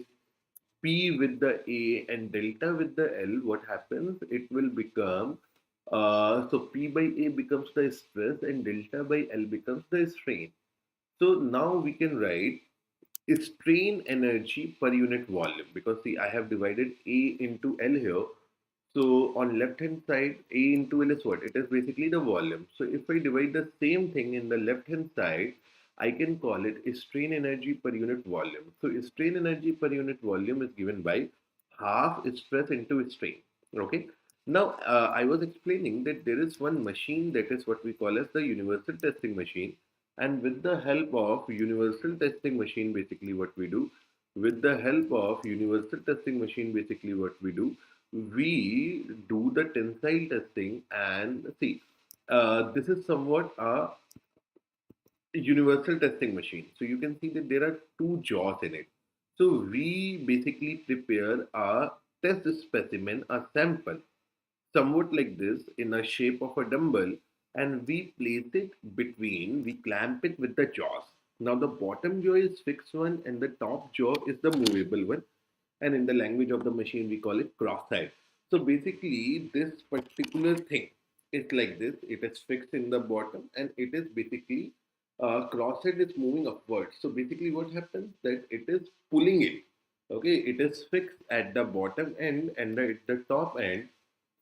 P with the A and delta with the L, what happens? It will become, so P by A becomes the stress and delta by L becomes the strain. So now we can write strain energy per unit volume, because see, I have divided A into L here. So on left hand side, A into L is what? It is basically the volume. So if I divide the same thing in the left hand side, I can call it strain energy per unit volume. So strain energy per unit volume is given by half stress into strain. Okay. Now I was explaining that there is one machine that is what we call as the universal testing machine, and with the help of universal testing machine, basically what we do, with the help of universal testing machine, basically what we do the tensile testing. And see, this is somewhat a universal testing machine. So you can see that there are two jaws in it. So we basically prepare a test specimen, a sample, somewhat like this in a shape of a dumbbell, and we place it between, we clamp it with the jaws. Now the bottom jaw is fixed one and the top jaw is the movable one, and in the language of the machine we call it cross-head. So basically this particular thing is like this, it is fixed in the bottom and it is basically cross-head is moving upwards. So basically what happens that it is pulling it. Okay, it is fixed at the bottom end and at the top end.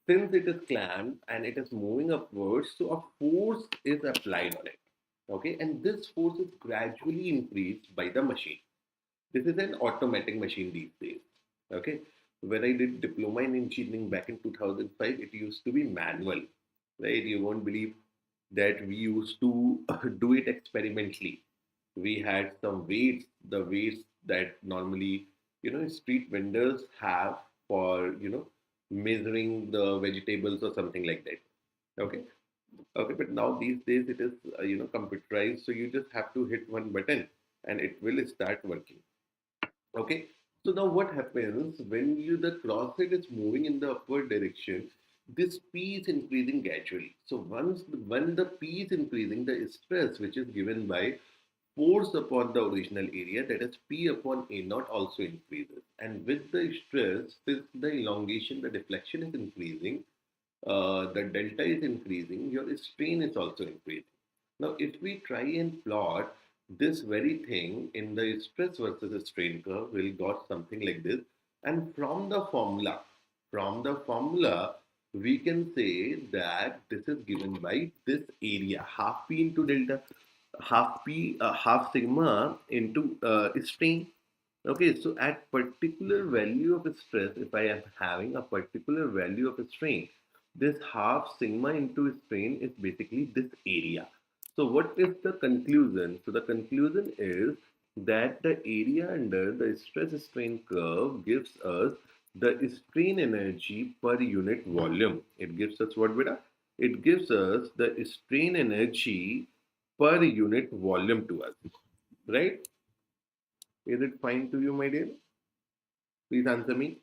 Since it is clamped and it is moving upwards, so a force is applied on it. Okay, and this force is gradually increased by the machine. This is an automatic machine these days. Okay, when I did diploma in engineering back in 2005, it used to be manual, right? You won't believe that we used to do it experimentally. We had some weights, the weights that normally, street vendors have for, measuring the vegetables or something like that. Okay. Okay. But now these days it is, computerized. So you just have to hit one button and it will start working. Okay. So now what happens when the crosshead is moving in the upward direction, this P is increasing gradually. So when the P is increasing, the stress which is given by force upon the original area, that is P upon A naught, also increases. And with the stress, since the elongation, the deflection is increasing, the delta is increasing, your strain is also increasing. Now, if we try and plot this very thing in the stress versus strain curve, we'll got something like this. And from the formula, we can say that this is given by this area, half P into delta, half sigma into strain. Okay, so at particular value of stress, if I am having a particular value of strain, this half sigma into strain is basically this area. So what is the conclusion? So the conclusion is that the area under the stress strain curve gives us the strain energy per unit volume. It gives us what, beta? it gives us the strain energy per unit volume to us, right? Is it fine to you, my dear? Please answer me.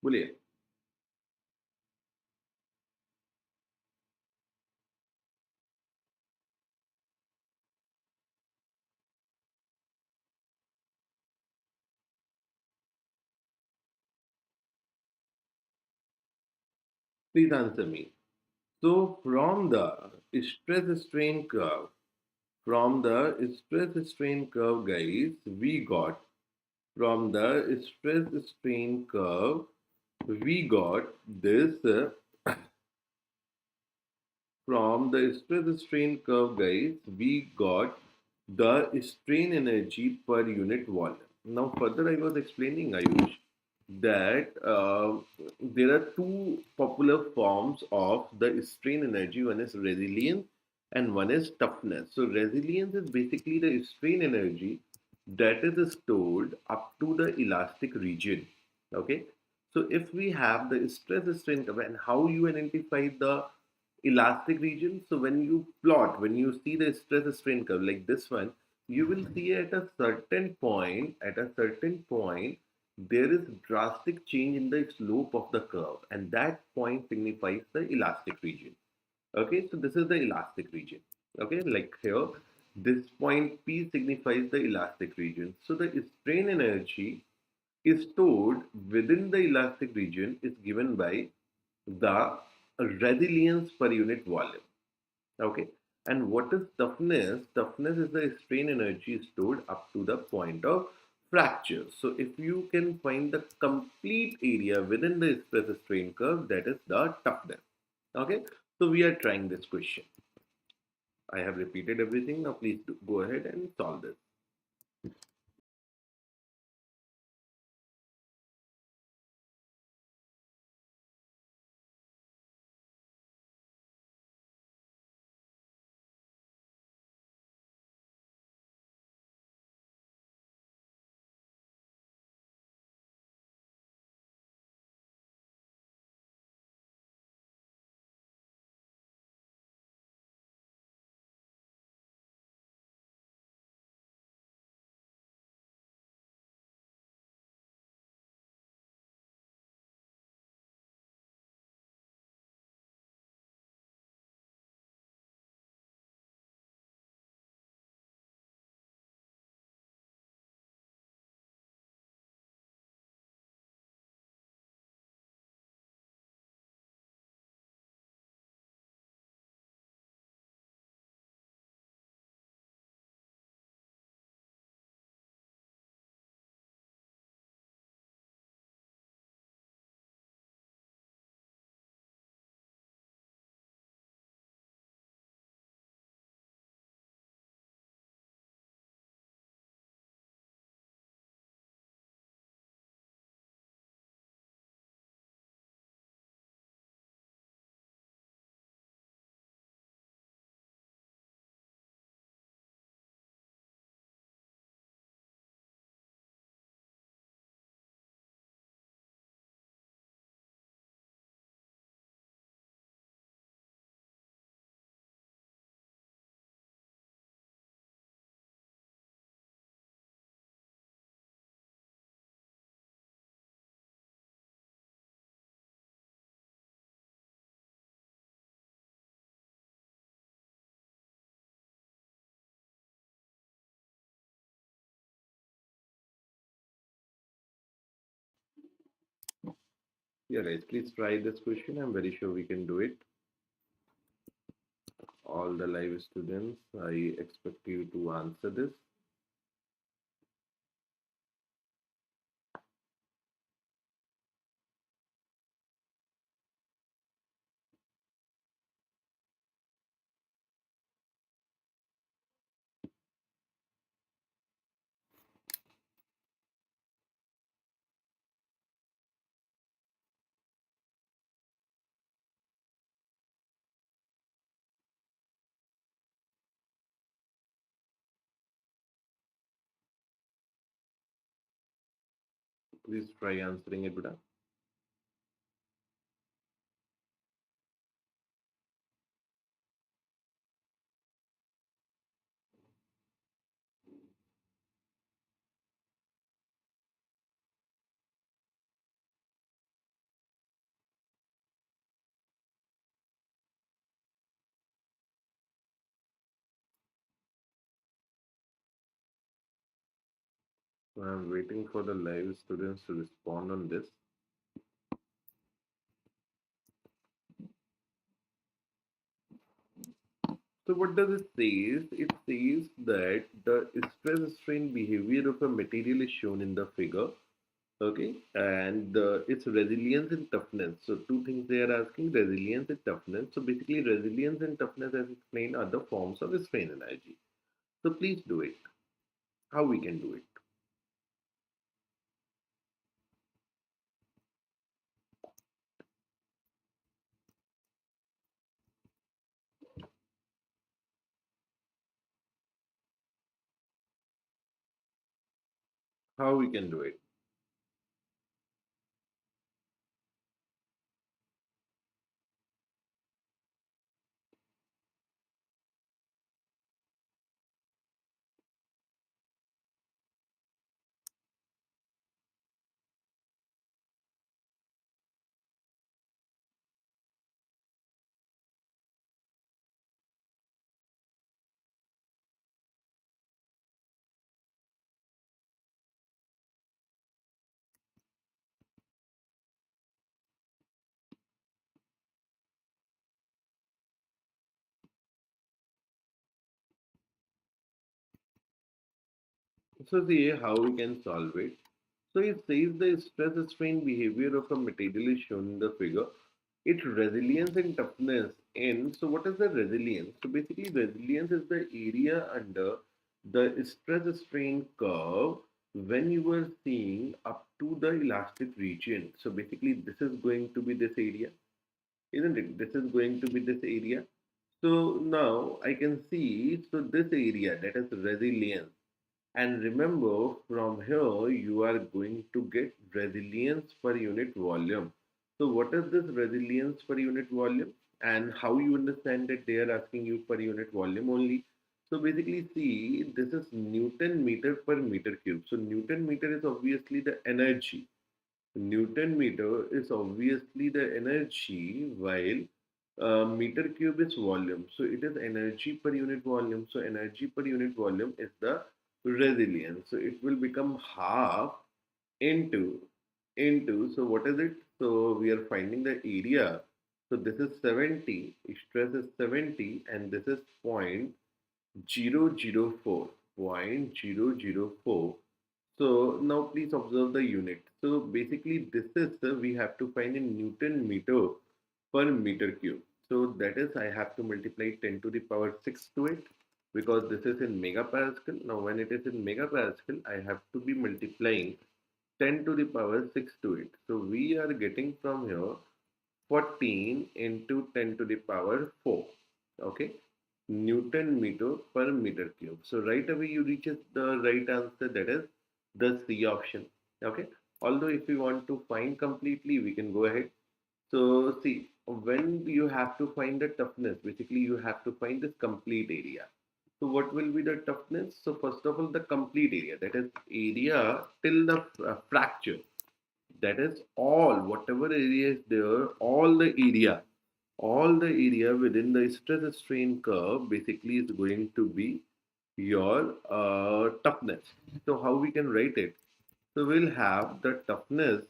बोलिए. Please answer me. So from the stress strain curve, guys, we got from the stress strain curve, we got this from the stress strain curve, guys, we got the strain energy per unit volume. Now, further, I was explaining, Ayush, that there are two popular forms of the strain energy. One is resilience and one is toughness. So, resilience is basically the strain energy that is stored up to the elastic region. Okay. So, if we have the stress strain curve, and how you identify the elastic region. So when you see the stress strain curve like this one, you will see at a certain point, there is drastic change in the slope of the curve, and that point signifies the elastic region. Okay, so this is the elastic region. Okay, like here, this point P signifies the elastic region. So the strain energy is stored within the elastic region is given by the resilience per unit volume. Okay. And what is toughness? Toughness is the strain energy stored up to the point of fracture. So if you can find the complete area within the stress strain curve, that is the toughness. Okay. So we are trying this question. I have repeated everything. Now please go ahead and solve this. Yeah, guys, please try this question. I'm very sure we can do it. All the live students, I expect you to answer this. Please try answering it, Buddha. I'm waiting for the live students to respond on this. So what does it say? It says that the stress strain behavior of a material is shown in the figure. Okay, and its resilience and toughness. So two things they are asking: resilience and toughness. So basically, resilience and toughness, as explained, are the forms of strain energy. So please do it. How we can do it? How we can do it? So see how we can solve it. So it says the stress strain behavior of a material is shown in the figure. Its resilience and toughness in. So what is the resilience? So basically resilience is the area under the stress strain curve when you were seeing up to the elastic region. So basically this is going to be this area, isn't it? This is going to be this area. So now I can see, so this area, that is resilience. And remember, from here you are going to get resilience per unit volume. So what is this resilience per unit volume, and how you understand that they are asking you per unit volume only? So basically, see, this is Newton meter per meter cube. So Newton meter is obviously the energy. Newton meter is obviously the energy, while meter cube is volume. So it is energy per unit volume. So energy per unit volume is the resilience. So it will become half into so what is it? So we are finding the area. So this is 70. Stress is 70, and this is 0.004. 0.004. So now please observe the unit. So basically this is we have to find in Newton meter per meter cube. So that is I have to multiply 10 to the power 6 to it, because this is in megapascal. Now when it is in megapascal, I have to be multiplying 10 to the power 6 to it. So we are getting from here 14 into 10 to the power 4. Okay. Newton meter per meter cube. So right away you reaches the right answer, that is the C option. Okay. Although if you want to find completely, we can go ahead. So see, when you have to find the toughness, basically you have to find this complete area. So what will be the toughness? So first of all, the complete area, that is area till the fracture. That is all, whatever area is there, all the area within the stress strain curve basically is going to be your toughness. So how we can write it? So we will have the toughness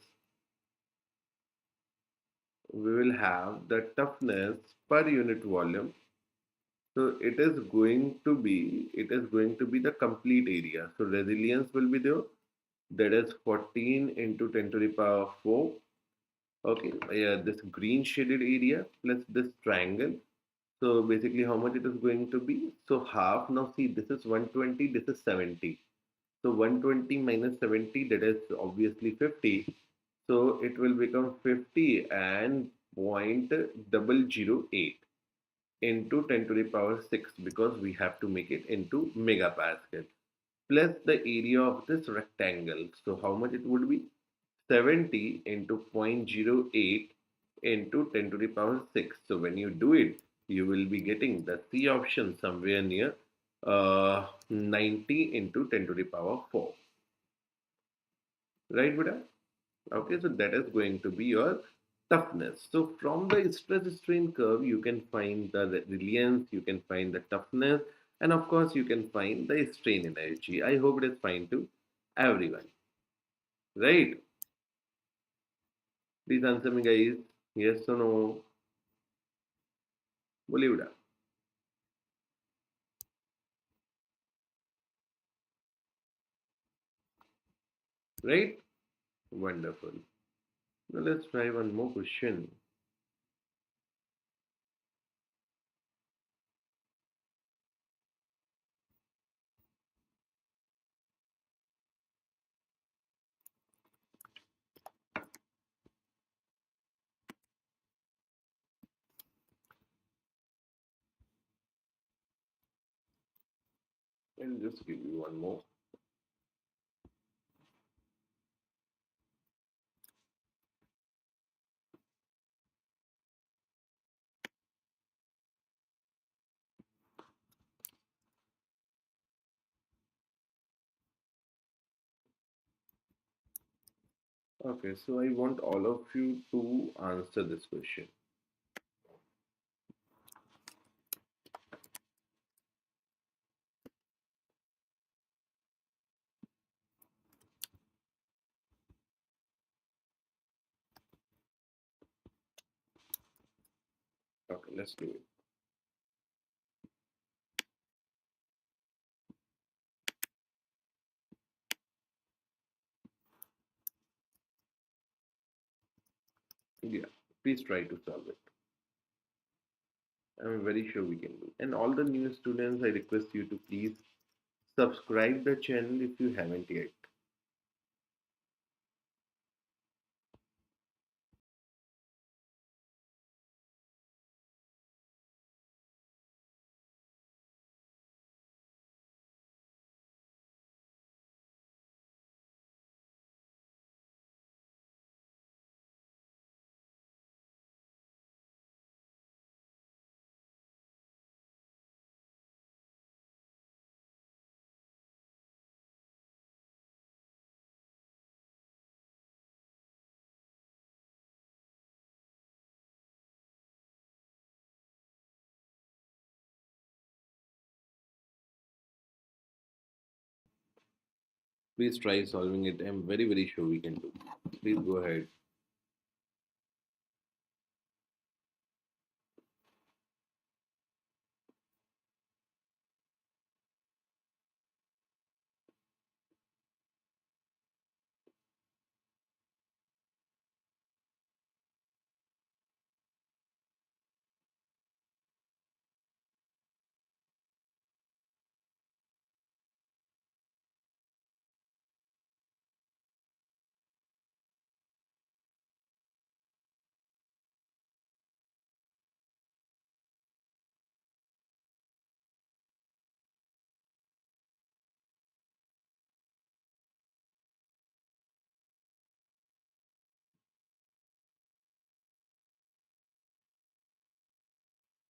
per unit volume. So it is going to be the complete area. So resilience will be there. That is 14 into 10 to the power 4. Okay, yeah, this green shaded area plus this triangle. So basically how much it is going to be? So half. Now see, this is 120, this is 70. So 120 minus 70, that is obviously 50. So it will become 50 and 0.008 into 10 to the power 6, because we have to make it into megapascal, plus the area of this rectangle. So how much it would be? 70 into 0.08 into 10 to the power 6. So when you do it, you will be getting the C option somewhere near 90 into 10 to the power 4. Right, Buddha? Okay, so that is going to be your toughness. So from the stress strain curve, you can find the resilience, you can find the toughness, and of course, you can find the strain energy. I hope it is fine too. Everyone. Right? Please answer me, guys. Yes or no? Bollywood. Right? Wonderful. Now let's try one more question. I'll just give you one more. Okay, so I want all of you to answer this question. Okay, let's do it. Yeah, please try to solve it. I'm very sure we can do. And all the new students, I request you to please subscribe the channel if you haven't yet. Please try solving it. I'm very, very sure we can do. Please go ahead.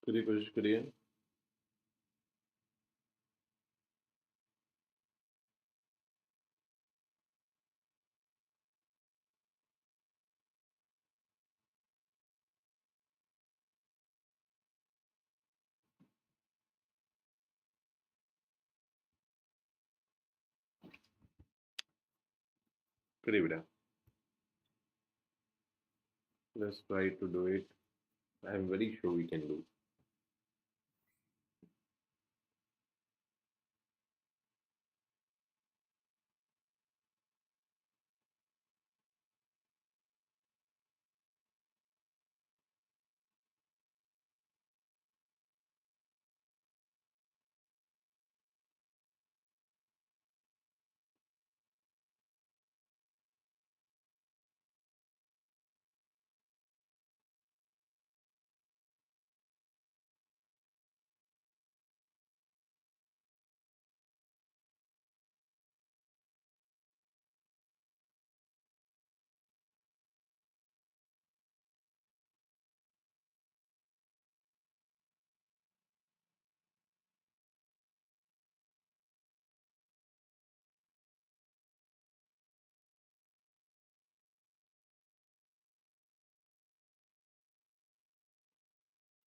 करिए कोशिश करिए करिए बेटा. Let's try to do it. I'm very sure we can do.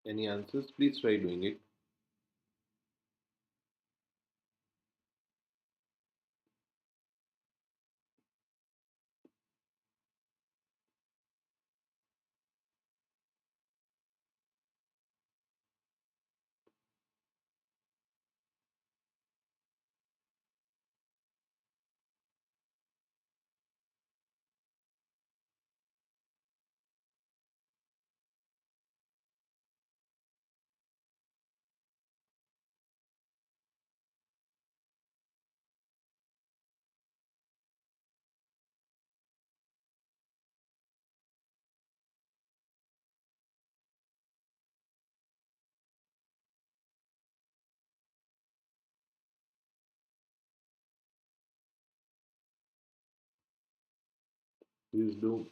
Any answers? Please try doing it. Please do.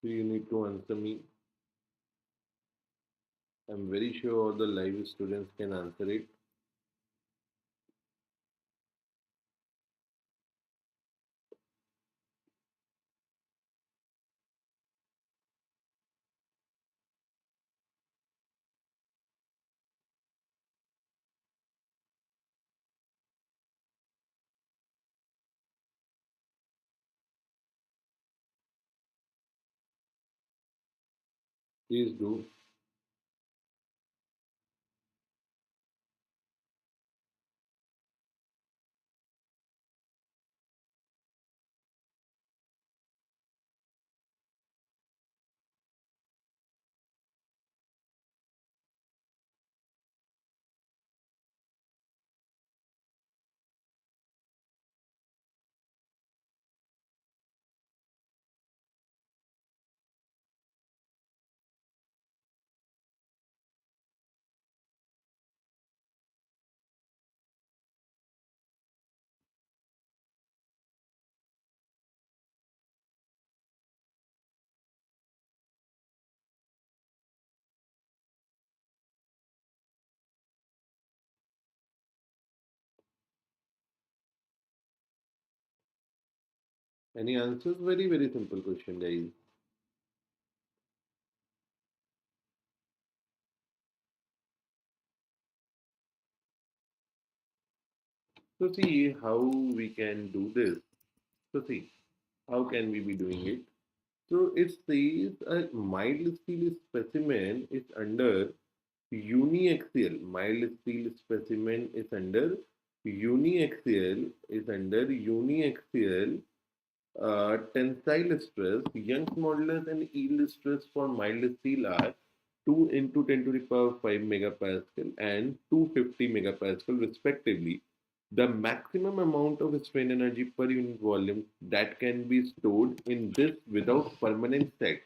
So you need to answer me. I'm very sure the live students can answer it. Please do. Any answers? Very, very simple question, guys. So see how we can do this. So see, how can we be doing it? So it says a mild steel specimen is under uniaxial. Mild steel specimen is under uniaxial tensile stress. Young's modulus and yield stress for mild steel are 2 into 10 to the power 5 megapascal and 250 megapascal respectively. The maximum amount of strain energy per unit volume that can be stored in this without permanent set.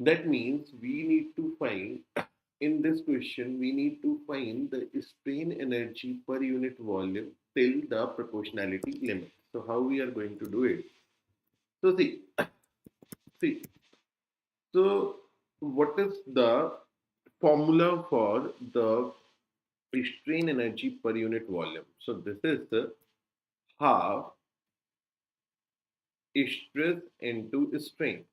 That means we need to find, in this question, we need to find the strain energy per unit volume till the proportionality limit. So how we are going to do it? So see, so what is the formula for the strain energy per unit volume? So this is the half stress into strain.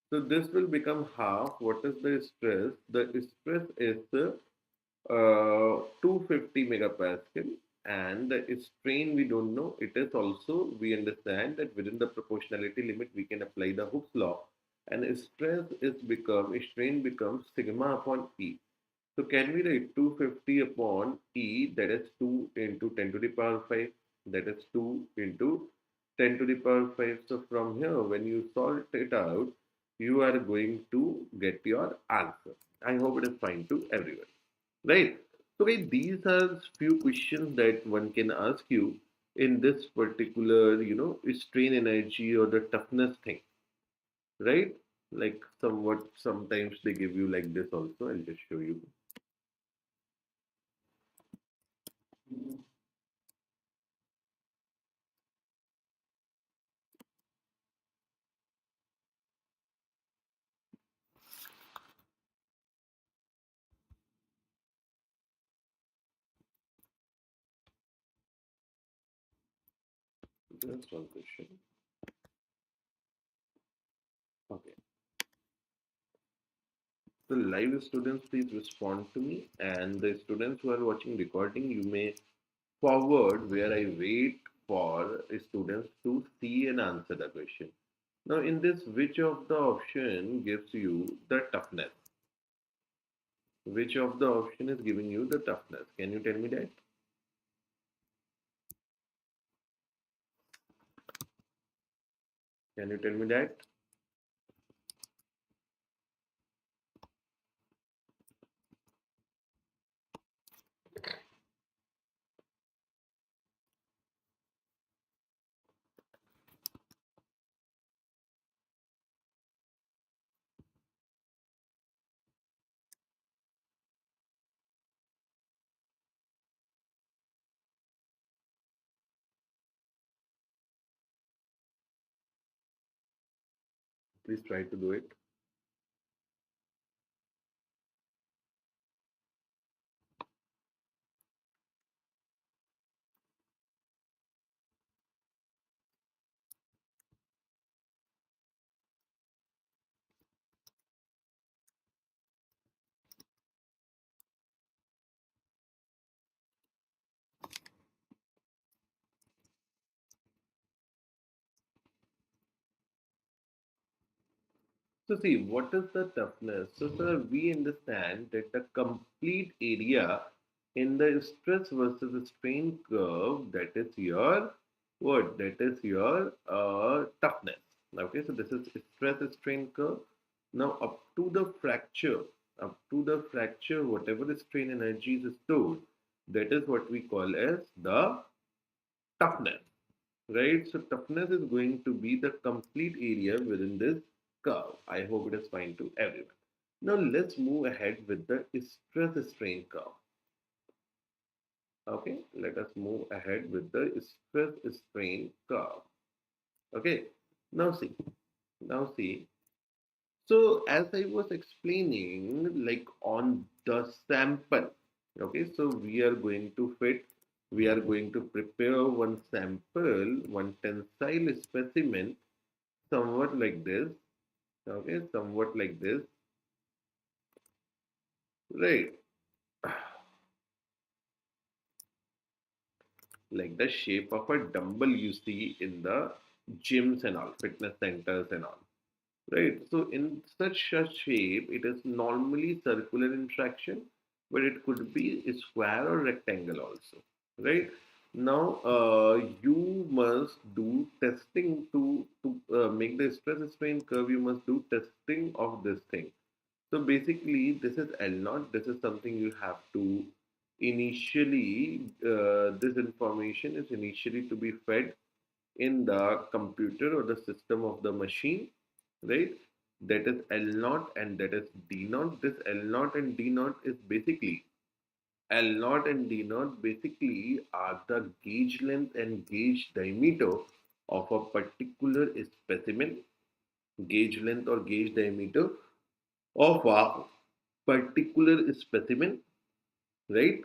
So this will become half. What is the stress? The stress is 250 megapascal, and the strain we don't know. It is also, we understand that within the proportionality limit we can apply the Hooke's law, and strain becomes sigma upon E. So can we write 250 upon E, that is 2 into 10 to the power 5, that is 2 into 10 to the power 5. So from here, when you solve it out, you are going to get your answer. I hope it is fine to everyone. Right. So guys, these are few questions that one can ask you in this particular, strain energy or the toughness thing. Right? Like somewhat sometimes they give you like this also. I'll just show you. Just one question. Okay. The live students, please respond to me. And the students who are watching recording, you may forward where I wait for students to see and answer the question. Now, in this, which of the option gives you the toughness? Which of the option is giving you the toughness? Can you tell me that? Can you tell me that? Please try to do it. So see, what is the toughness? So sir, we understand that the complete area in the stress versus strain curve, that is your what? That is your toughness. Okay, so this is stress strain curve. Now up to the fracture, whatever the strain energy is stored, that is what we call as the toughness, right? So toughness is going to be the complete area within this curve. I hope it is fine to everyone. Now let's move ahead with the stress strain curve. Okay, let us move ahead with the stress strain curve. Okay, now see, now see. So as I was explaining, like on the sample, okay, so we are going to prepare one sample, one tensile specimen, somewhat like this, okay, somewhat like this, right, like the shape of a dumbbell you see in the gyms and all, fitness centers and all. Right. So in such a shape, it is normally circular in fraction, but it could be a square or rectangle also. Right. Now, you must do testing to make the stress strain curve. You must do testing of this thing. So basically, this is L naught. This is something you have to initially. This information is initially to be fed in the computer or the system of the machine, right? That is L naught and that is D naught. This L naught and D naught is basically L naught and D naught basically are the gauge length and gauge diameter of a particular specimen, gauge length or gauge diameter of a particular specimen, right?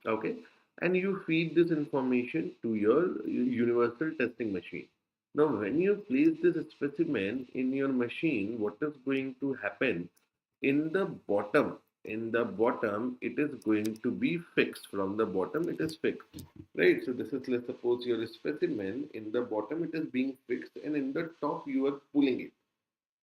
Okay, and you feed this information to your universal testing machine. Now when you place this specimen in your machine, what is going to happen? In the bottom, it is going to be fixed. From the bottom it is fixed, right? So this is, let's suppose, your specimen. In the bottom it is being fixed, and in the top you are pulling it,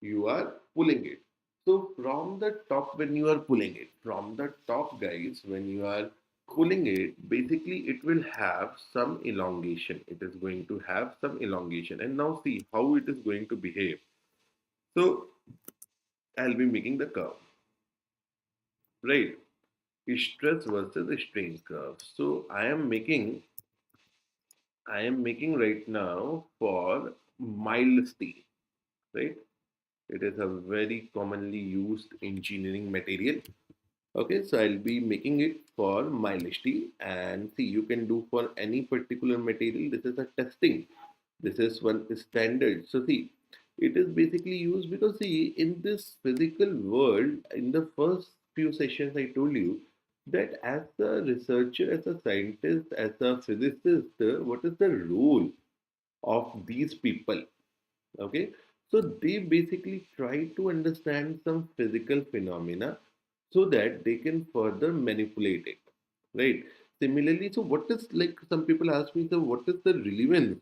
you are pulling it. So from the top, when you are pulling it, from the top, guys, when you are pulling it, basically it will have some elongation. It is going to have some elongation. And now see how it is going to behave. So I'll be making the curve, right? Stress versus strain curve. So I am making right now for mild steel, right? It is a very commonly used engineering material. Okay, so I'll be making it for mild steel, and see, you can do for any particular material. This is a testing. This is one standard. So see, it is basically used because see, in this physical world, in the first few sessions, I told you that as a researcher, as a scientist, as a physicist, what is the role of these people? Okay, so they basically try to understand some physical phenomena so that they can further manipulate it, right? Similarly, so what is, like, some people ask me, so what is the relevance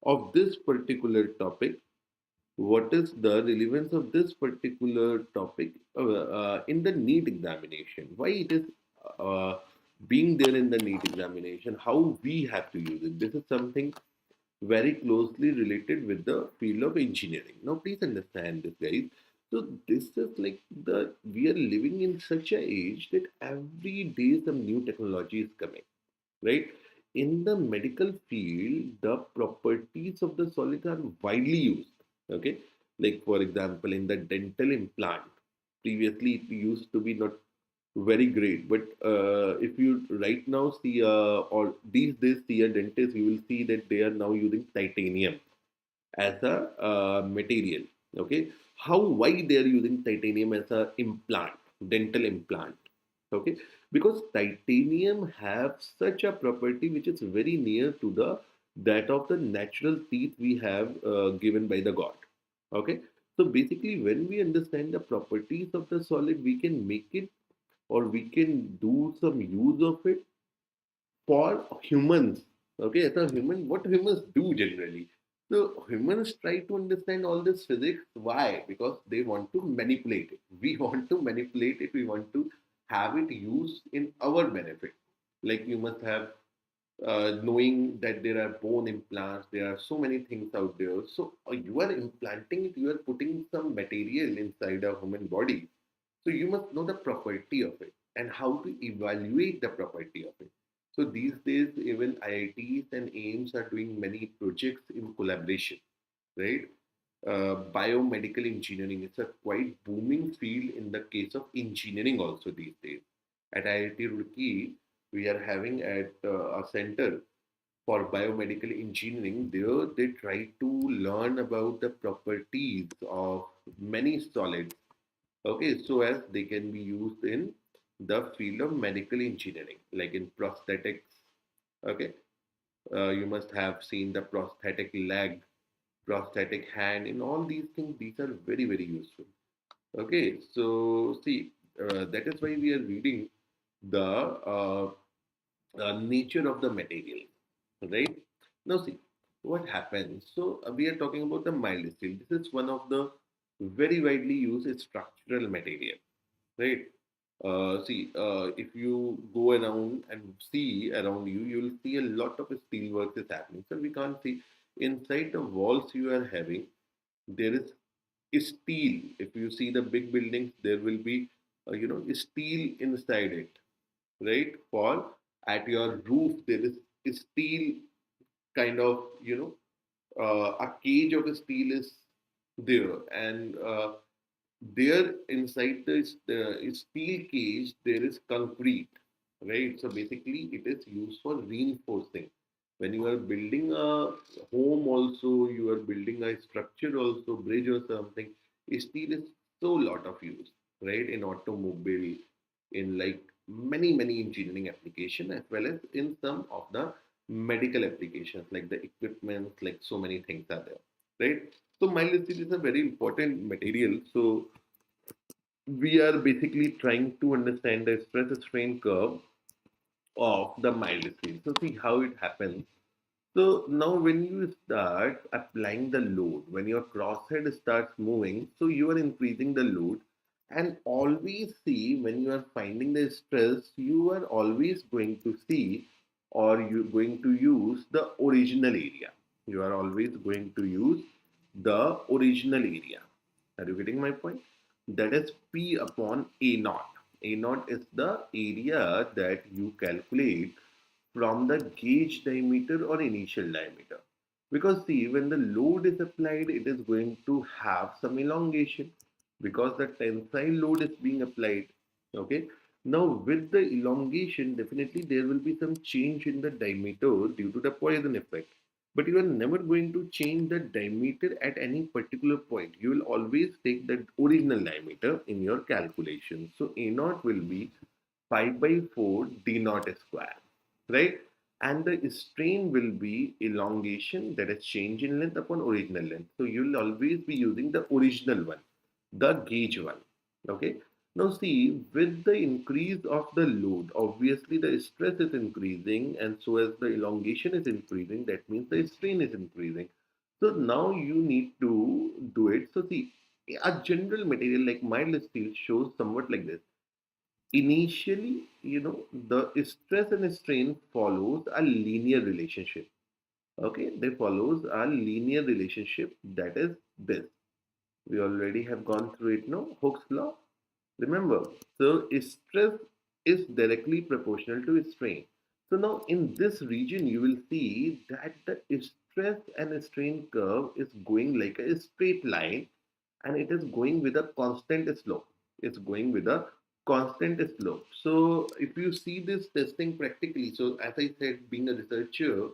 of this particular topic? What is the relevance of this particular topic in the NEET examination? Why it is uh, being there in the NEET examination? How we have to use it? This is something very closely related with the field of engineering. Now, please understand this, guys. So, this is like we are living in such a age that every day some new technology is coming, right? In the medical field, the properties of the solid are widely used. Okay, like for example, in the dental implant, previously it used to be not very great, but if you right now see or these days see a dentist, you will see that they are now using titanium as a material. Okay, why they are using titanium as a implant, dental implant? Okay, because titanium have such a property which is very near to the that of the natural teeth we have given by the god. Okay, so basically when we understand the properties of the solid, we can make it, or we can do some use of it for humans. Okay, as a human, what humans do generally. So humans try to understand all this physics. Why? Because they want to manipulate it. We want to manipulate it. We want to have it used in our benefit. Like you must have knowing that there are bone implants, there are so many things out there. So you are implanting it, you are putting some material inside a human body. So you must know the property of it and how to evaluate the property of it. So these days, even IITs and AIMS are doing many projects in collaboration, right? Biomedical engineering is a quite booming field in the case of engineering also these days. At IIT Roorkee, we are having at a center for biomedical engineering. There, they try to learn about the properties of many solids, okay, so as they can be used in the field of medical engineering, like in prosthetics. Okay, you must have seen the prosthetic leg, prosthetic hand. In all these things, these are very very useful. Okay, so see, that is why we are reading the nature of the material, right? Now, see what happens. So, we are talking about the mild steel. This is one of the very widely used structural material, right? If you go around and see around you, you will see a lot of steel work is happening. So, we can't see inside the walls you are having, there is steel. If you see the big buildings, there will be, steel inside it, right? For at your roof, there is steel kind of, a cage of steel is there, and there inside the steel cage there is concrete, right? So basically, it is used for reinforcing. When you are building a home, also you are building a structure, also bridge or something. Steel is so lot of use, right? In automobile, in like many engineering application, as well as in some of the medical applications, like the equipment, like so many things are there, right? So mild steel is a very important material. So we are basically trying to understand the stress strain curve of the mild steel. So see how it happens. So now when you start applying the load, when your crosshead starts moving, so you are increasing the load, and always see when you are finding the stress, you are always going to see, or you're going to use the original area. You are always going to use the original area. Are you getting my point? That is P upon A naught. A naught is the area that you calculate from the gauge diameter or initial diameter. Because see, when the load is applied, it is going to have some elongation because the tensile load is being applied. Okay. Now, with the elongation, definitely there will be some change in the diameter due to the Poisson effect. But you are never going to change the diameter at any particular point. You will always take the original diameter in your calculation. So A naught will be pi by 4 d naught square, right? And the strain will be elongation, that is change in length upon original length. So you will always be using the original one, the gauge one. Okay. Now see, with the increase of the load, obviously the stress is increasing, and so as the elongation is increasing, that means the strain is increasing. So now you need to do it. So see, a general material like mild steel shows somewhat like this. Initially, the stress and strain follows a linear relationship. Okay, they follows a linear relationship, that is this. We already have gone through it, no? Hooke's law. Remember, so stress is directly proportional to strain. So now in this region, you will see that the stress and strain curve is going like a straight line, and it is going with a constant slope. It's going with a constant slope. So if you see this testing practically, so as I said, being a researcher,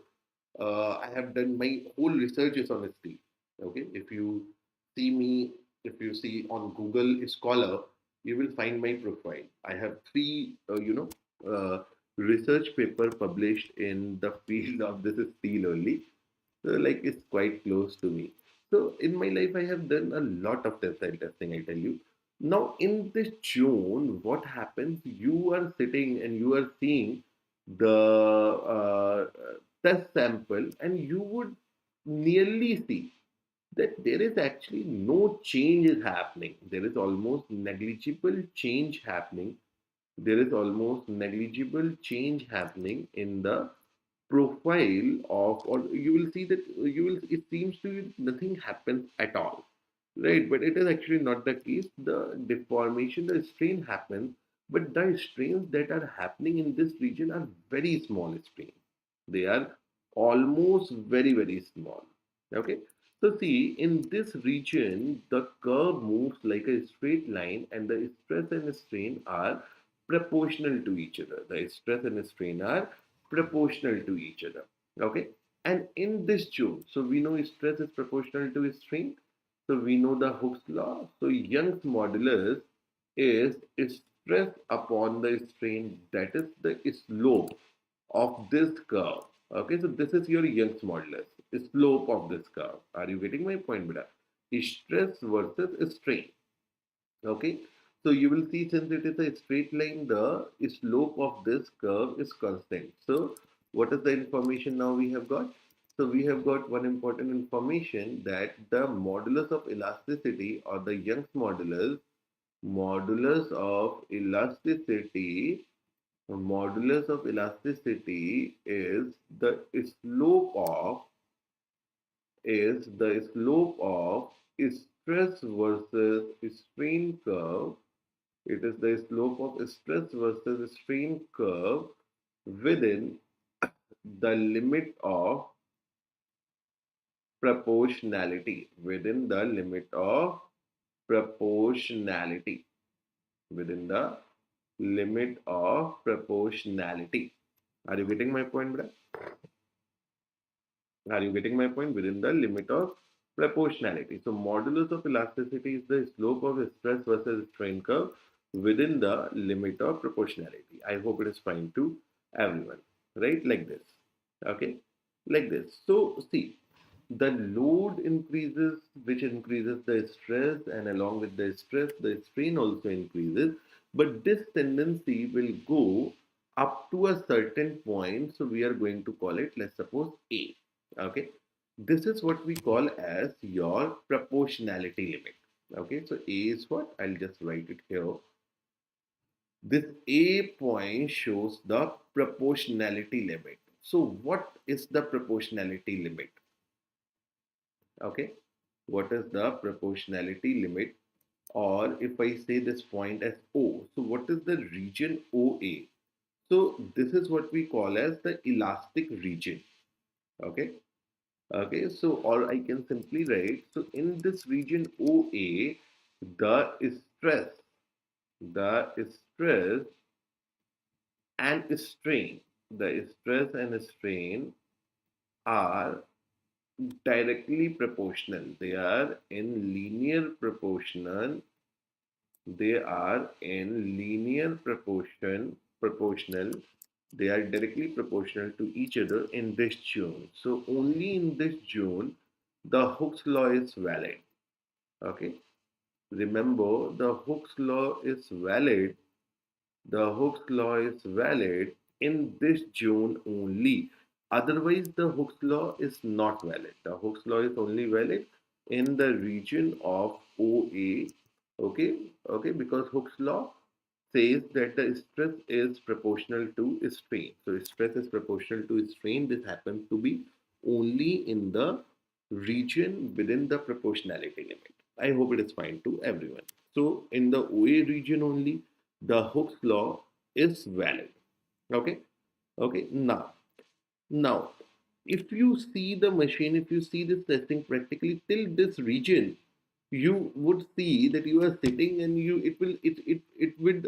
I have done my whole research is on steel. Okay, if you see me, if you see on Google Scholar, you will find my profile. I have three, research paper published in the field of this steel only. So like it's quite close to me. So in my life, I have done a lot of tensile testing, I tell you. Now in this June, what happens? You are sitting and you are seeing the test sample, and you would nearly see that there is actually no change is happening. There is almost negligible change happening. There is almost negligible change happening in the profile of, or you will see that you will, it seems to you nothing happens at all, right? But it is actually not the case. The deformation, the strain happens, but the strains that are happening in this region are very small strains. They are almost very small. Okay, so see, in this region the curve moves like a straight line, and the stress and strain are proportional to each other. The stress and strain are proportional to each other. Okay, and in this zone, so we know stress is proportional to strain. So we know the Hooke's law. So Young's modulus is stress upon the strain, that is the slope of this curve. Okay, so this is your Young's modulus, slope of this curve. Are you getting my point, beta? Stress versus strain. Okay, so you will see, since it is a straight line, the slope of this curve is constant. So what is the information now we have got? So we have got one important information, that the modulus of elasticity, or the Young's modulus of elasticity is the slope of, stress versus strain curve. It is the slope of stress versus strain curve within the limit of proportionality. Within the limit of proportionality. Within the limit of proportionality. Are you getting my point, brother? Are you getting my point? Within the limit of proportionality. So modulus of elasticity is the slope of stress versus strain curve within the limit of proportionality. I hope it is fine to everyone, right? Like this. Okay, like this. So see, the load increases, which increases the stress, and along with the stress, the strain also increases. But this tendency will go up to a certain point. So we are going to call it, let's suppose, A. Okay, this is what we call as your proportionality limit. Okay, so A is what? I'll just write it here. This A point shows the proportionality limit. So what is the proportionality limit? Okay, what is the proportionality limit? Or if I say this point as O, so what is the region OA? So this is what we call as the elastic region. Okay, okay, so, or I can simply write, so in this region OA, the stress, the stress and strain, the stress and strain are directly proportional. They are in linear proportional. They are in linear proportional. They are directly proportional to each other in this zone. So only in this zone, the Hooke's law is valid. Okay. Remember, the Hooke's law is valid. The Hooke's law is valid in this zone only. Otherwise, the Hooke's law is not valid. The Hooke's law is only valid in the region of OA. Okay, okay, because Hooke's law says that the stress is proportional to strain. So stress is proportional to strain. This happens to be only in the region within the proportionality limit. I hope it is fine to everyone. So in the OA region only, the Hooke's law is valid. Okay, okay. Now, if you see the machine, if you see this testing practically till this region, you would see that you are sitting, and it would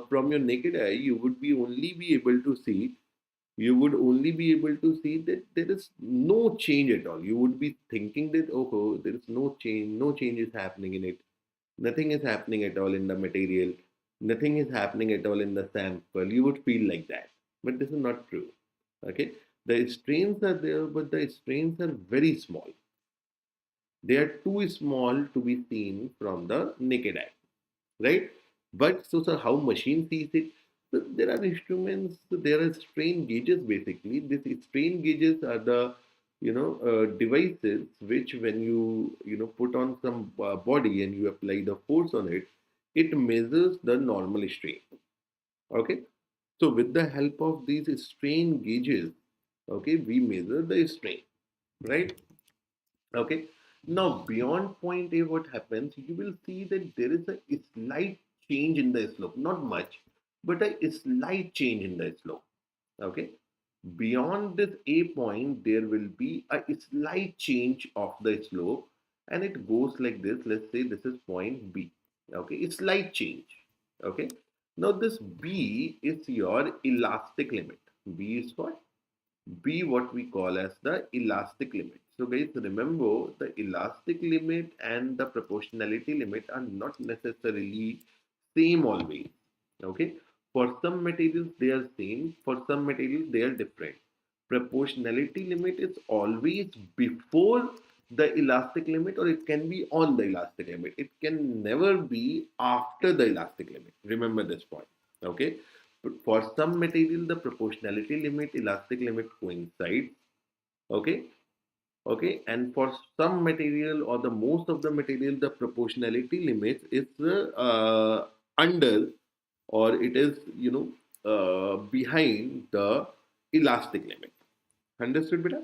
from your naked eye you would be only be able to see you would only be able to see that there is no change at all. You would be thinking that, oh, there is no change is happening in it. Nothing is happening at all in the material. Nothing is happening at all in the sample. You would feel like that. But this is not true. Okay. The strains are there, but the strains are very small. They are too small to be seen from the naked eye, right? But so, sir, how machine sees it? So there are instruments, so there are strain gauges basically. These strain gauges are the devices which when you put on some body and you apply the force on it, it measures the normal strain. Okay, so with the help of these strain gauges, okay, we measure the strain, right? Okay. Now, beyond point A, what happens? You will see that there is a slight change in the slope. Not much, but a slight change in the slope. Okay. Beyond this A point, there will be a slight change of the slope, and it goes like this. Let's say this is point B. Okay. It's slight change. Okay. Now, this B is your elastic limit. B is what? Be what we call as the elastic limit. So guys, remember the elastic limit and the proportionality limit are not necessarily same always. Okay. For some materials they are same, for some materials they are different. Proportionality limit is always before the elastic limit, or it can be on the elastic limit. It can never be after the elastic limit. Remember this point. Okay. But for some material, the proportionality limit, elastic limit coincides. Okay. Okay. And for some material or the most of the material, the proportionality limit is under, or it is, behind the elastic limit. Understood, beta?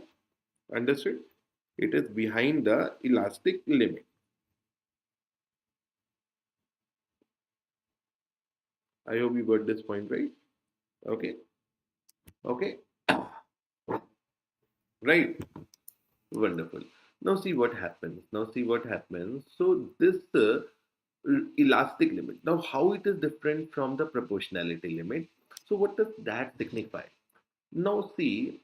Understood? It is behind the elastic limit. I hope you got this point right. Okay. Okay. Right. Wonderful. Now see what happens. Now see what happens. So this elastic limit. Now how it is different from the proportionality limit. So what does that signify? Now see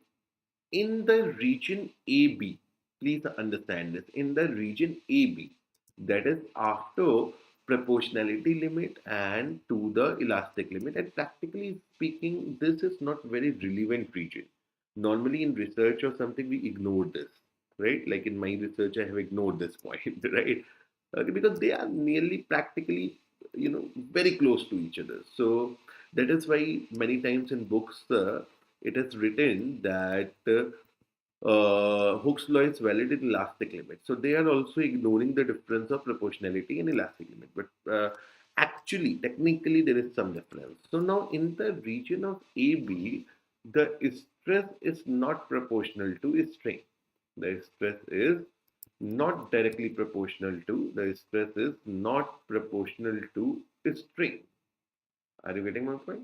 in the region AB. Please understand this. In the region AB, that is after proportionality limit and to the elastic limit. And practically speaking, this is not very relevant region. Normally in research or something, we ignore this, right? Like in my research, I have ignored this point, right? Okay, because they are nearly practically, very close to each other. So that is why many times in books, it is written that Hooke's law is valid in elastic limit. So they are also ignoring the difference of proportionality and elastic limit. But actually, technically, there is some difference. So now in the region of AB, the stress is not proportional to strain. The stress is not directly proportional to, the stress is not proportional to strain. Are you getting my point?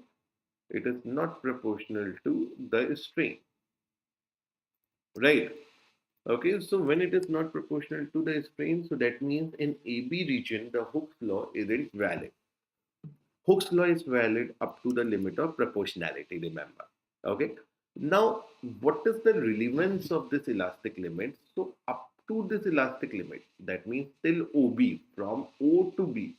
It is not proportional to the strain. Right. Okay, so when it is not proportional to the strain, so that means in AB region, the Hooke's law isn't valid. Hooke's law is valid up to the limit of proportionality, remember. Okay, now what is the relevance of this elastic limit? So up to this elastic limit, that means till OB, from O to B.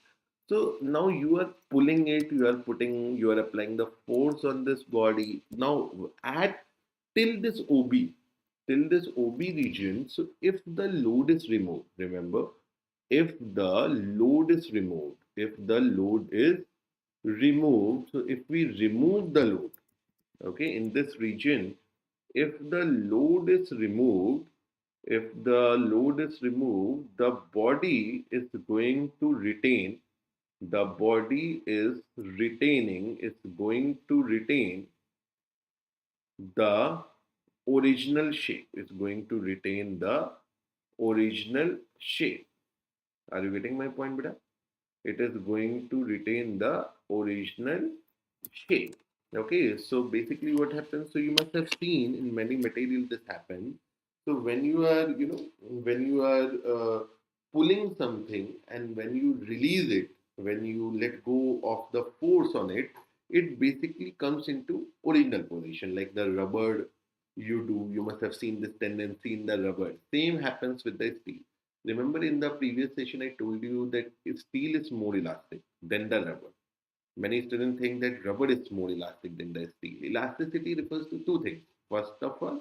So now you are pulling it, you are applying the force on this body. Now at till this OB, till this OB region, so if the load is removed, remember, if the load is removed, if the load is removed, so if we remove the load, okay, in this region, if the load is removed, if the load is removed, the body is going to retain, the body is retaining, is going to retain the original shape, is going to retain the original shape. Are you getting my point, beta? It is going to retain the original shape. Okay, so basically what happens, so you must have seen in many materials this happens. So when you are, when you are pulling something and when you release it, when you let go of the force on it, it basically comes into original position. Like the rubber you must have seen this tendency in the rubber. Same happens with the steel. Remember in the previous session, I told you that steel is more elastic than the rubber. Many students think that rubber is more elastic than the steel. Elasticity refers to two things. First of all,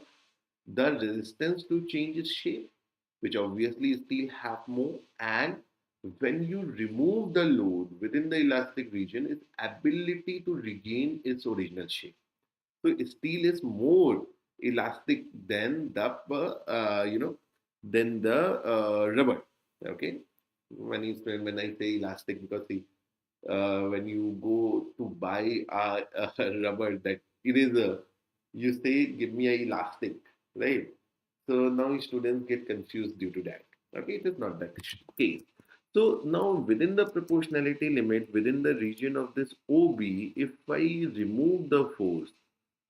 the resistance to change its shape, which obviously steel have more, and when you remove the load within the elastic region, its ability to regain its original shape. So steel is more elastic than the than the rubber. Okay, when I say elastic, because see, when you go to buy a rubber that eraser, you say, give me a elastic, right? So now students get confused due to that. Okay, it is not that case. So now within the proportionality limit, within the region of this OB, if I remove the force,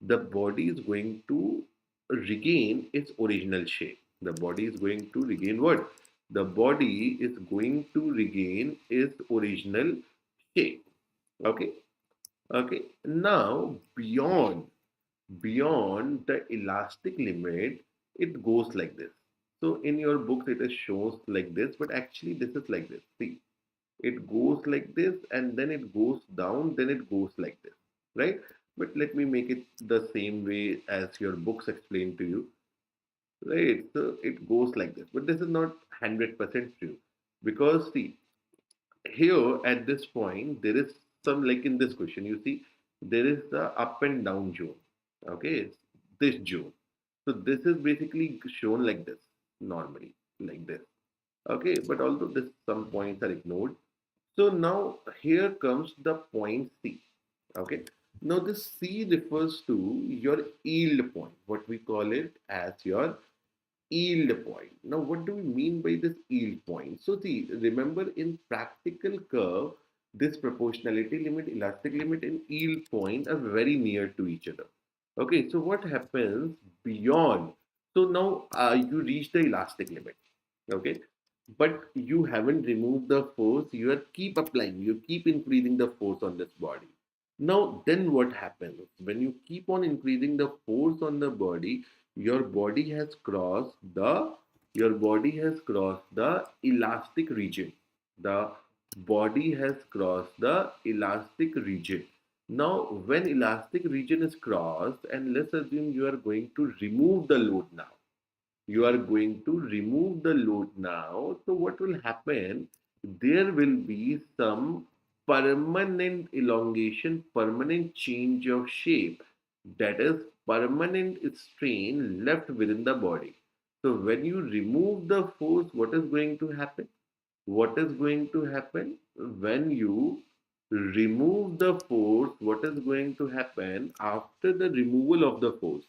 the body is going to regain its original shape. The body is going to regain what? The body is going to regain its original shape. Okay. Okay. Now beyond the elastic limit, it goes like this. So in your books it is shows like this, but actually this is like this. See, it goes like this and then it goes down, then it goes like this, right? But let me make it the same way as your books explain to you, right? So it goes like this, but this is not 100% true, because see, here at this point there is some, like in this question you see there is the up and down zone. Okay, it's this zone. So this is basically shown like this, normally like this. Okay, but although this some points are ignored. So now here comes the point C. Okay, now this C refers to your yield point, what we call it as your yield point. Now, what do we mean by this yield point? So, see, remember in practical curve, this proportionality limit, elastic limit, and yield point are very near to each other. Okay, so what happens beyond? So now you reach the elastic limit. Okay, but you haven't removed the force. You are keep applying. You keep increasing the force on this body. Now, then what happens when you keep on increasing the force on the body? Your body has crossed the elastic region. The body has crossed the elastic region. Now, when elastic region is crossed, and let's assume you are going to remove the load now. You are going to remove the load now. So what will happen? There will be some permanent elongation, permanent change of shape, that is permanent strain left within the body. So when you remove the force, what is going to happen? What is going to happen when you remove the force? What is going to happen after the removal of the force?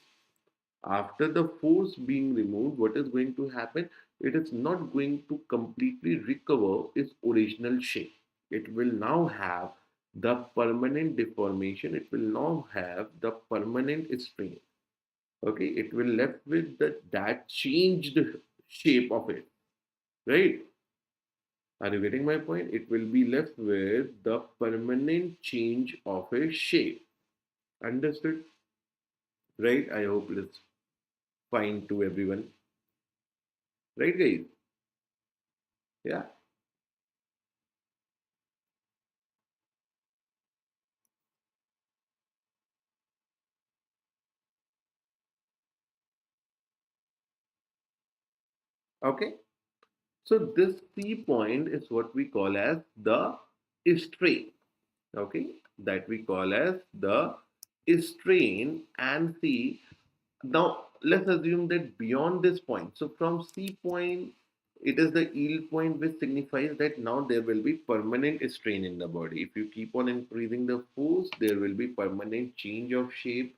After the force being removed, what is going to happen? It is not going to completely recover its original shape. It will now have the permanent deformation. It will now have the permanent strain. Okay, it will left with that changed shape of it, right? Are you getting my point? It will be left with the permanent change of a shape. Understood? Right? I hope it's fine to everyone. Right, guys? Yeah. Okay. So this C point is what we call as the strain. Okay, that we call as the strain. And C, now let's assume that beyond this point, so from C point, it is the yield point, which signifies that now there will be permanent strain in the body. If you keep on increasing the force, there will be permanent change of shape.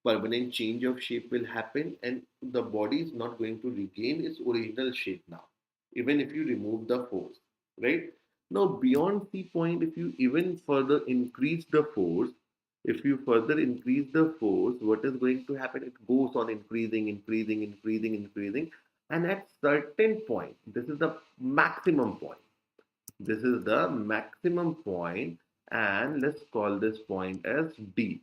Permanent change of shape will happen, and the body is not going to regain its original shape now, even if you remove the force, right? Now, beyond C point, if you even further increase the force, if you further increase the force, what is going to happen? It goes on increasing, increasing, increasing, increasing. And at certain point, this is the maximum point. This is the maximum point. and let's call this point as D.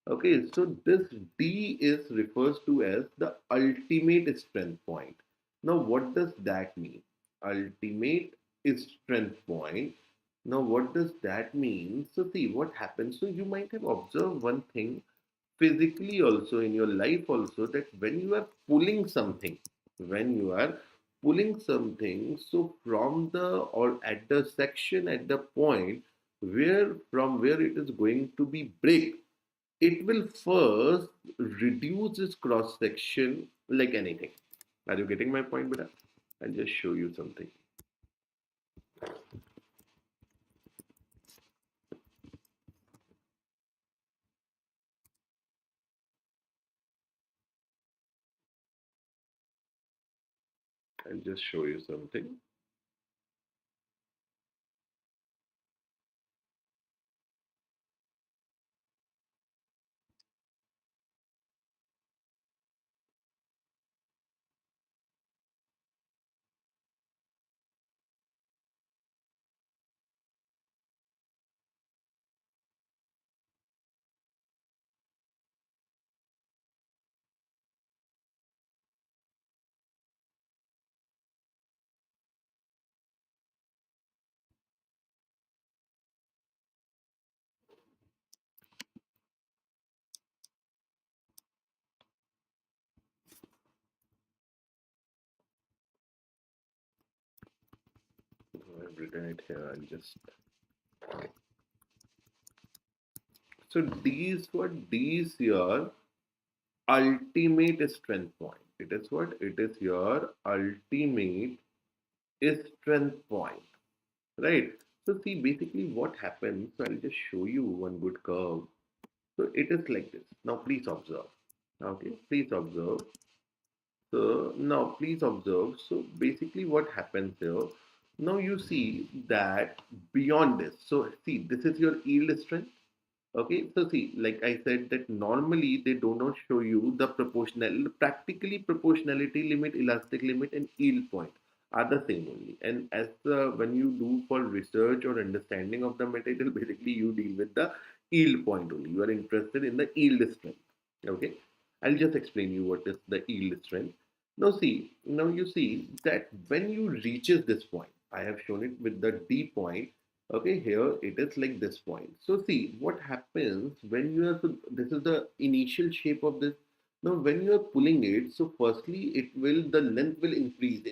Okay, so this D is refers to as the ultimate strength point. Now, what does that mean? Ultimate is strength point. Now, what does that mean? So, see what happens. So, you might have observed one thing physically also in your life also, that when you are pulling something, when you are pulling something, so from the or at the section at the point where from where it is going to be break, it will first reduce its cross section like anything. Are you getting my point, beta? I'll just show you something. I'll just show you something. I've written it here. I'll just so these what these here ultimate strength point. It is what? It is your ultimate strength point, right? So see, basically what happens, so I'll just show you one good curve. So it is like this. Now please observe. Okay, please observe. So now please observe. So basically what happens here, now you see that beyond this, so see, this is your yield strength. Okay, so see, like I said, that normally they do not show you the proportional, practically proportionality limit, elastic limit, and yield point are the same only. And as when you do for research or understanding of the material, basically you deal with the yield point only. You are interested in the yield strength. Okay, I'll just explain you what is the yield strength. Now see, now you see that when you reaches this point, I have shown it with the D point. Okay, here it is like this point. So see what happens when you are, so this is the initial shape of this. Now when you are pulling it, so firstly it will, the length will increase.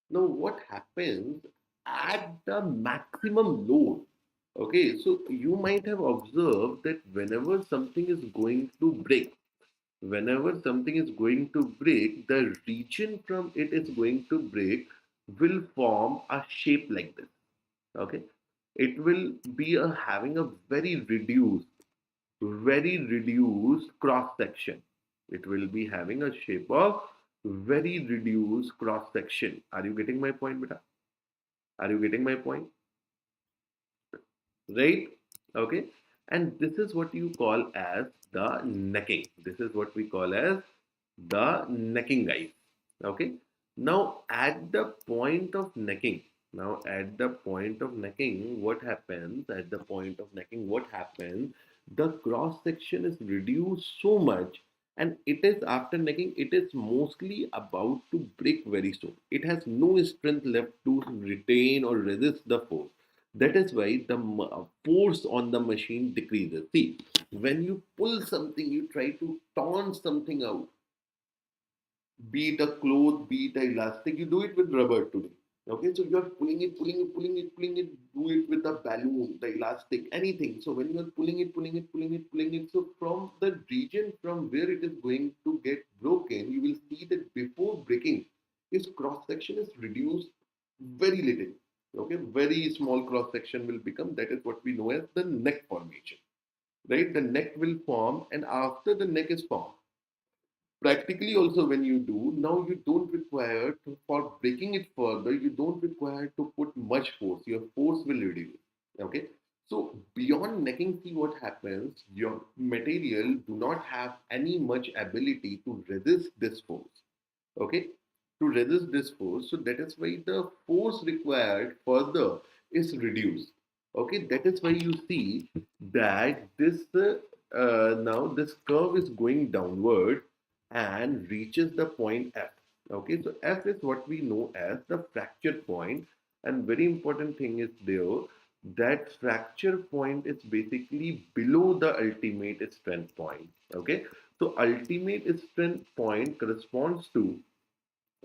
Now what happens at the maximum load? Okay, so you might have observed that whenever something is going to break, whenever something is going to break, the region from it is going to break will form a shape like this. Okay, it will be having a very reduced cross section. It will be having a shape of very reduced cross section. Are you getting my point, beta? Are you getting my point? Right? Okay, and this is what you call as the necking. This is what we call as the necking, guys. Okay, now at the point of necking, what happens at the point of necking, what happens, the cross section is reduced so much, and it is after necking, it is mostly about to break very soon. It has no strength left to retain or resist the force. That is why the force on the machine decreases. See, when you pull something, you try to torn something out, be it a cloth, be it a elastic, you do it with rubber today. Okay, so you're pulling it, do it with the balloon, the elastic, anything. So when you're pulling it, so from the region from where it is going to get broken, you will see that before breaking, its cross section is reduced very little. Okay, very small cross section will become, that is what we know as the neck formation. Right, the neck will form, and after the neck is formed, practically also when you do, now you don't require to, for breaking it further, you don't require to put much force, your force will reduce. Okay, so beyond necking, see what happens, your material do not have any much ability to resist this force. Okay, to resist this force, so that is why the force required further is reduced. Okay, that is why you see that this now this curve is going downward and reaches the point F. Okay, so F is what we know as the fracture point, and very important thing is there that fracture point is basically below the ultimate strength point. Okay, so ultimate strength point corresponds to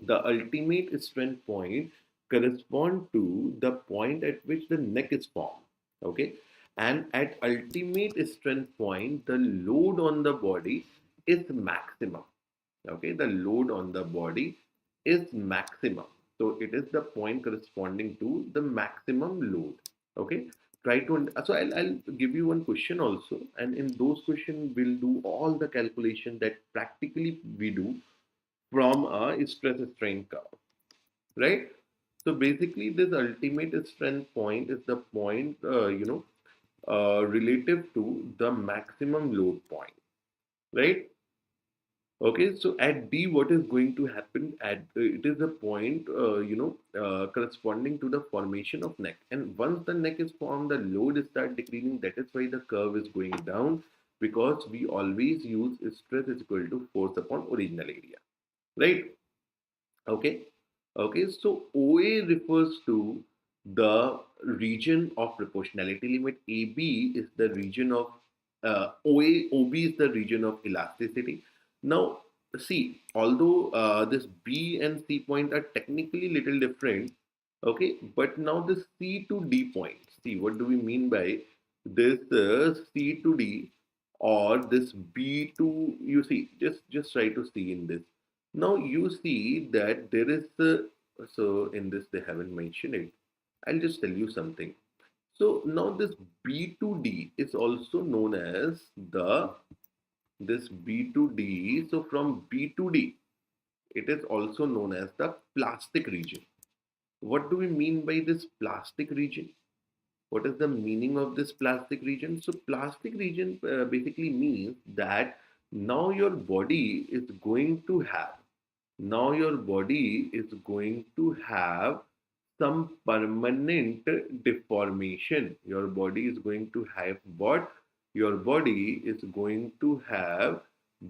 the ultimate strength point correspond to the point at which the neck is formed. Okay, and at ultimate strength point, the load on the body is maximum. Okay, the load on the body is maximum. So it is the point corresponding to the maximum load. Okay, try to so I'll give you one question also, and in those questions we'll do all the calculation that practically we do from a stress strain curve, right? So basically, this ultimate strength point is the point, relative to the maximum load point, right? Okay, so at D, what is going to happen? At it is a point, corresponding to the formation of neck. And once the neck is formed, the load start decreasing. That is why the curve is going down, because we always use stress is equal to force upon original area, right? Okay. Okay. So OA refers to the region of proportionality limit. AB is the region of OA. OB is the region of elasticity. Now, see, although this B and C point are technically little different, okay, but now the C to D point. See, what do we mean by this C to D or this B to? You see, just try to see in this. Now you see that there is so in this they haven't mentioned it. I'll just tell you something. So now this B to D is also known as the this B to D. So from B to D, it is also known as the plastic region. What do we mean by this plastic region? What is the meaning of this plastic region? So plastic region basically means that now your body is going to have now your body is going to have some permanent deformation. Your body is going to have what? Your body is going to have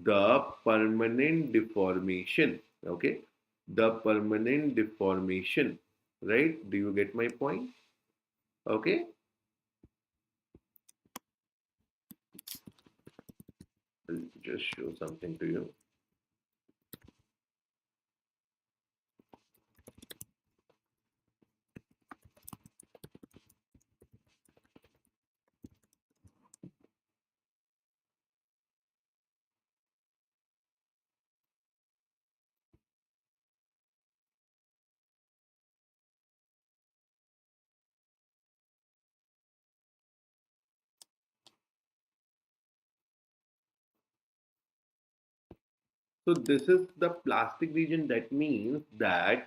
the permanent deformation. Okay, the permanent deformation, right? Do you get my point? Okay, I'll just show something to you. So this is the plastic region. That means that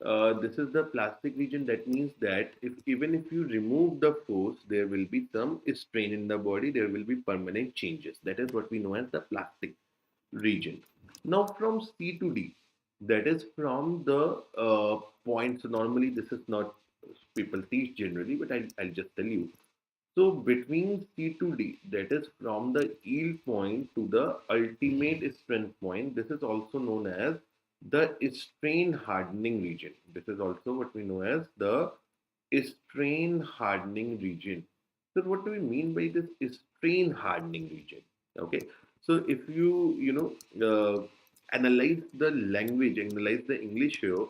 this is the plastic region. That means that if even if you remove the force, there will be some strain in the body. There will be permanent changes. That is what we know as the plastic region. Now from C to D, that is from the point. So normally this is not people teach generally, but I'll just tell you. So between C to D, that is from the yield point to the ultimate strength point, this is also known as the strain hardening region. This is also what we know as the strain hardening region. So what do we mean by this strain hardening region? Okay. So if analyze the language, analyze the English here.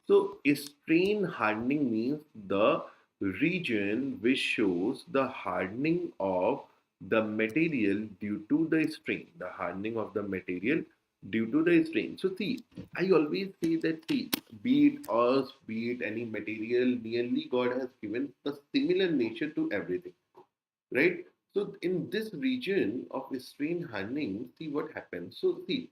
So strain hardening means the region which shows the hardening of the material due to the strain, the hardening of the material due to the strain. So see, I always say that see, be it us, be it any material, nearly God has given a similar nature to everything, right? So in this region of strain hardening, see what happens. So see,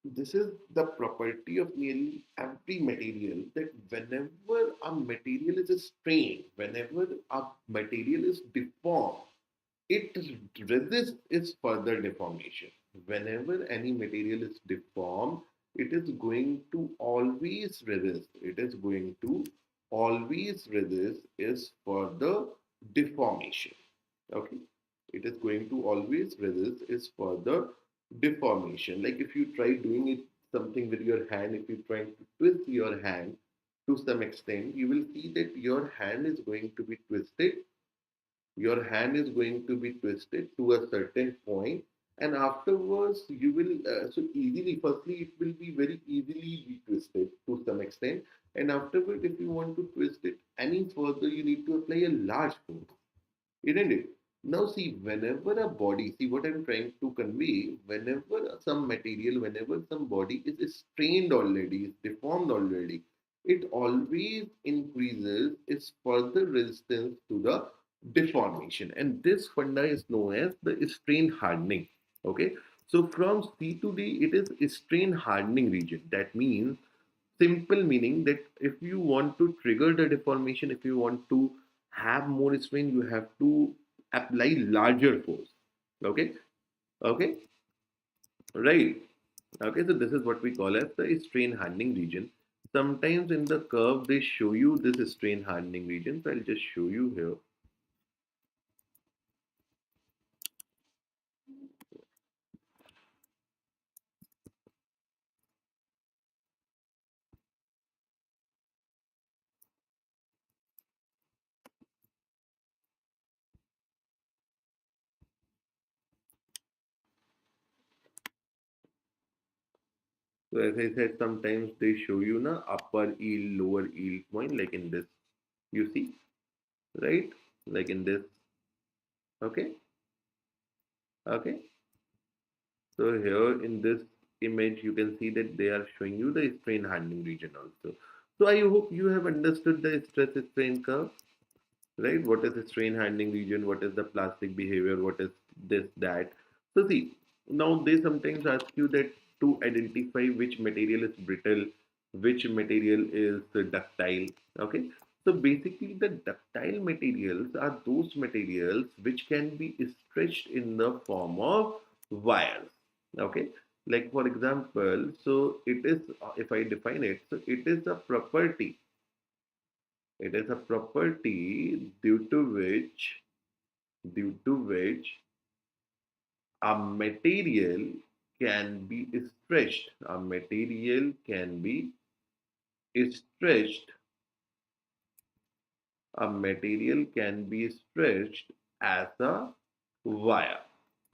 this is the property of nearly every material that whenever a material is strained, whenever a material is deformed, it resists its further deformation. Whenever any material is deformed, it is going to always resist. It is going to always resist is for the deformation. Okay, it is going to always resist is for the deformation. Like if you try doing it something with your hand, if you try to twist your hand to some extent, you will see that your hand is going to be twisted. Your hand is going to be twisted to a certain point, and afterwards you will so easily, firstly it will be very easily be twisted to some extent, and afterward if you want to twist it any further you need to apply a large force, isn't it? Now see, whenever a body, see what I'm trying to convey, whenever some material, whenever some body is strained already, is deformed already, it always increases its further resistance to the deformation. And this funda is known as the strain hardening. Okay. So from C to D, it is a strain hardening region. That means simple meaning that if you want to trigger the deformation, if you want to have more strain, you have to apply larger force. Okay, okay, right. Okay, so this is what we call as the strain hardening region. Sometimes in the curve they show you this strain hardening region. So I'll just show you here. So as I said, sometimes they show you na upper yield, lower yield point, like in this. You see, right? Like in this. Okay, okay. So here in this image, you can see that they are showing you the strain handling region also. So I hope you have understood the stress strain curve, right? What is the strain handling region? What is the plastic behavior? What is this, that? So see, now they sometimes ask you that to identify which material is brittle, which material is ductile. Okay. So basically the ductile materials are those materials which can be stretched in the form of wires. Okay. Like for example, so it is, if I define it, so it is a property, it is a property due to which a material can be stretched. A material can be stretched. A material can be stretched as a wire.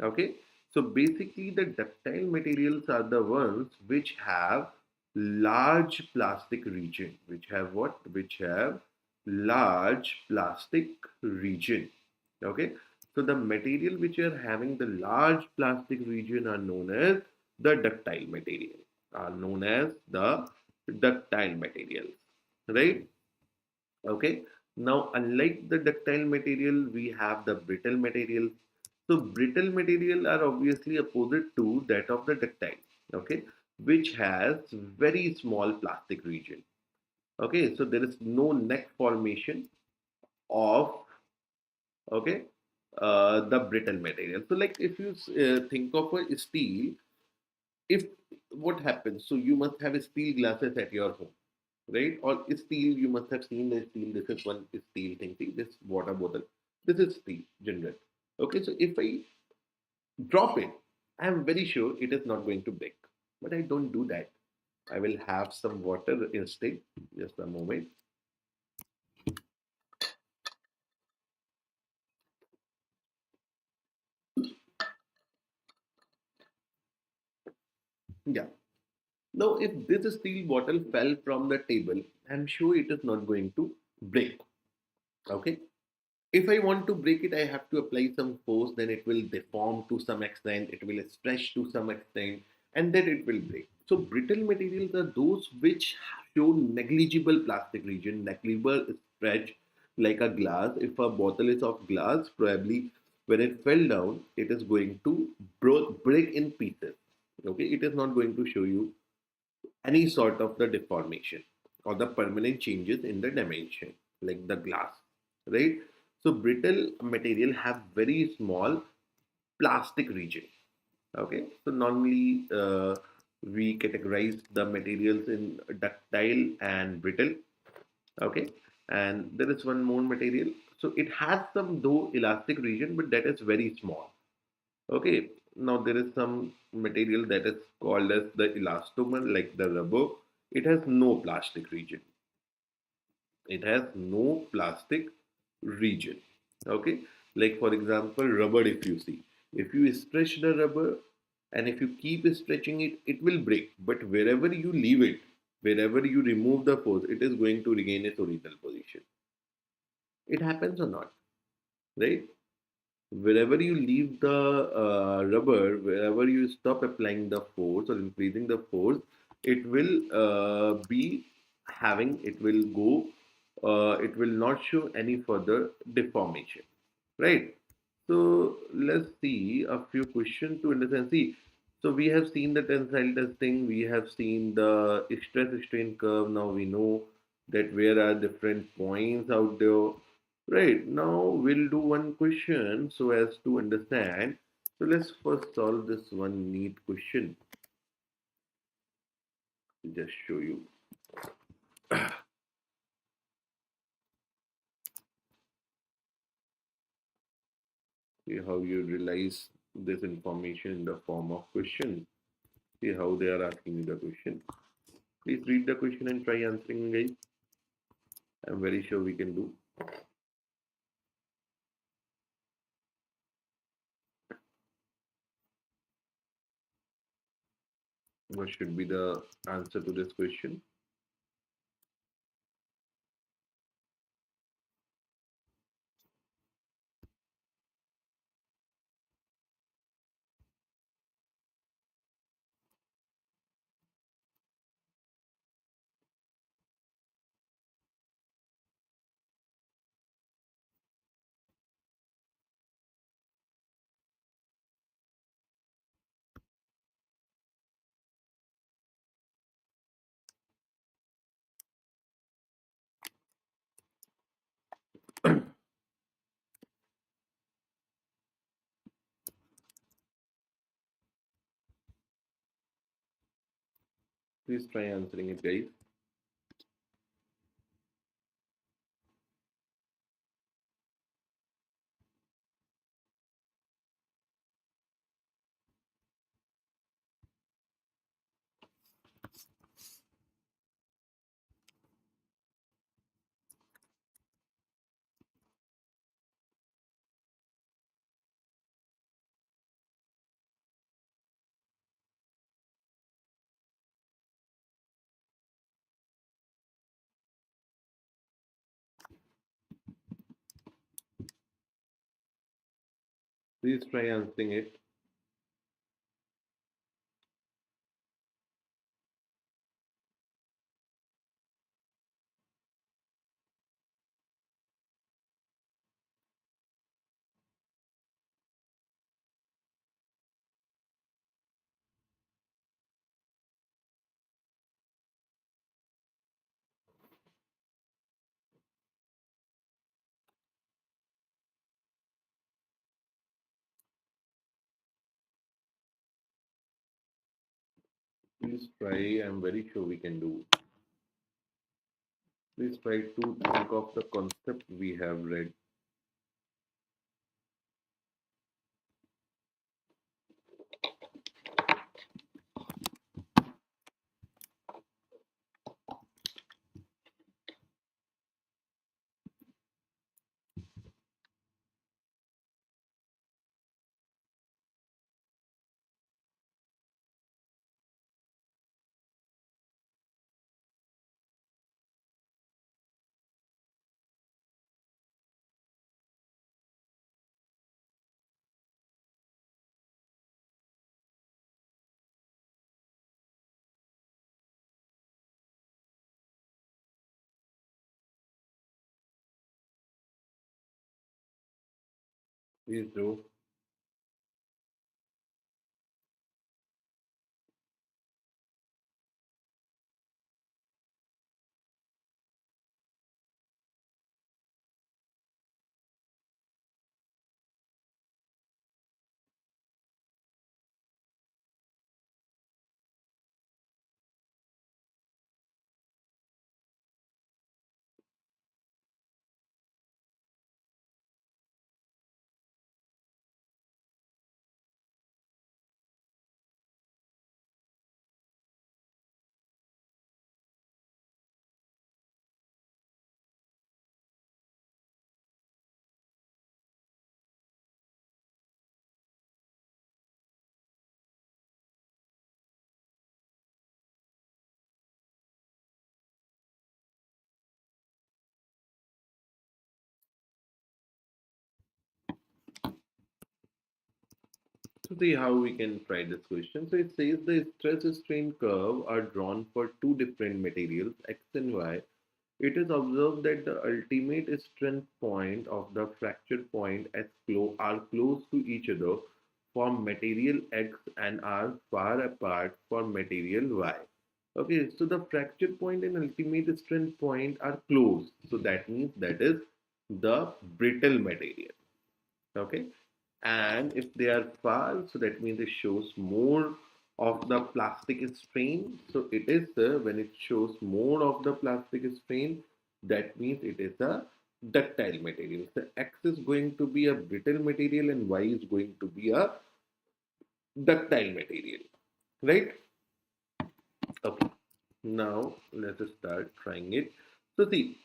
Okay. So basically the ductile materials are the ones which have large plastic region. Which have what? Which have large plastic region. Okay. So the material which are having the large plastic region are known as the ductile material. Are known as the ductile materials. Right? Okay. Now, unlike the ductile material, we have the brittle material. So, brittle material are obviously opposite to that of the ductile. Okay, which has very small plastic region. Okay, so there is no neck formation of, okay, the brittle material. So, like if you think of a steel, if what happens, so you must have steel glasses at your home, right? Or steel, you must have seen the steel. This is one steel thing. See, this water bottle. This is steel, general. Okay, so if I drop it, I am very sure it is not going to break. But I don't do that. I will have some water instead. Just a moment. Yeah. Now, if this steel bottle fell from the table, I'm sure it is not going to break. Okay. If I want to break it, I have to apply some force, then it will deform to some extent, it will stretch to some extent, and then it will break. So, brittle materials are those which show negligible plastic region, negligible stretch, like a glass. If a bottle is of glass, probably when it fell down, it is going to break in pieces. Okay, it is not going to show you any sort of the deformation or the permanent changes in the dimension like the glass, right? So brittle material have very small plastic region. Okay, so normally we categorize the materials in ductile and brittle. Okay, And there is one more material. So it has some though elastic region, but that is very small. Okay. Now there is some material that is called as the elastomer, like the rubber. It has no plastic region. It has no plastic region. Okay. Like for example, rubber, if you see, if you stretch the rubber and if you keep stretching it, it will break. But wherever you leave it, wherever you remove the force, it is going to regain its original position. It happens or not, right? Wherever you leave the rubber, wherever you stop applying the force or increasing the force, it will be having, it will not show any further deformation, right? So let's see a few questions to understand. See, so we have seen the tensile testing, we have seen the stress strain curve. Now we know that where are different points out there. Right, now we'll do one question so as to understand. So let's first solve this one neat question. Just show you. See how you realize this information in the form of question. See how they are asking you the question. Please read the question and try answering, guys. I'm very sure we can do. What should be the answer to this question? Please try answering it, guys. Please try answering it. Please try. I'm very sure we can do. Please try to think of the concept we have read. Please do. So see how we can try this question. So it says the stress strain curve are drawn for two different materials, X and Y. It is observed that the ultimate strength point of the fracture point are close to each other for material X and are far apart for material Y. Okay, so the fracture point and ultimate strength point are close. So that means that is the brittle material. Okay, and if they are far, so that means it shows more of the plastic strain. So it is when it shows more of the plastic strain, that means it is a ductile material. So X is going to be a brittle material and Y is going to be a ductile material, right? Okay, now let us start trying it. So see,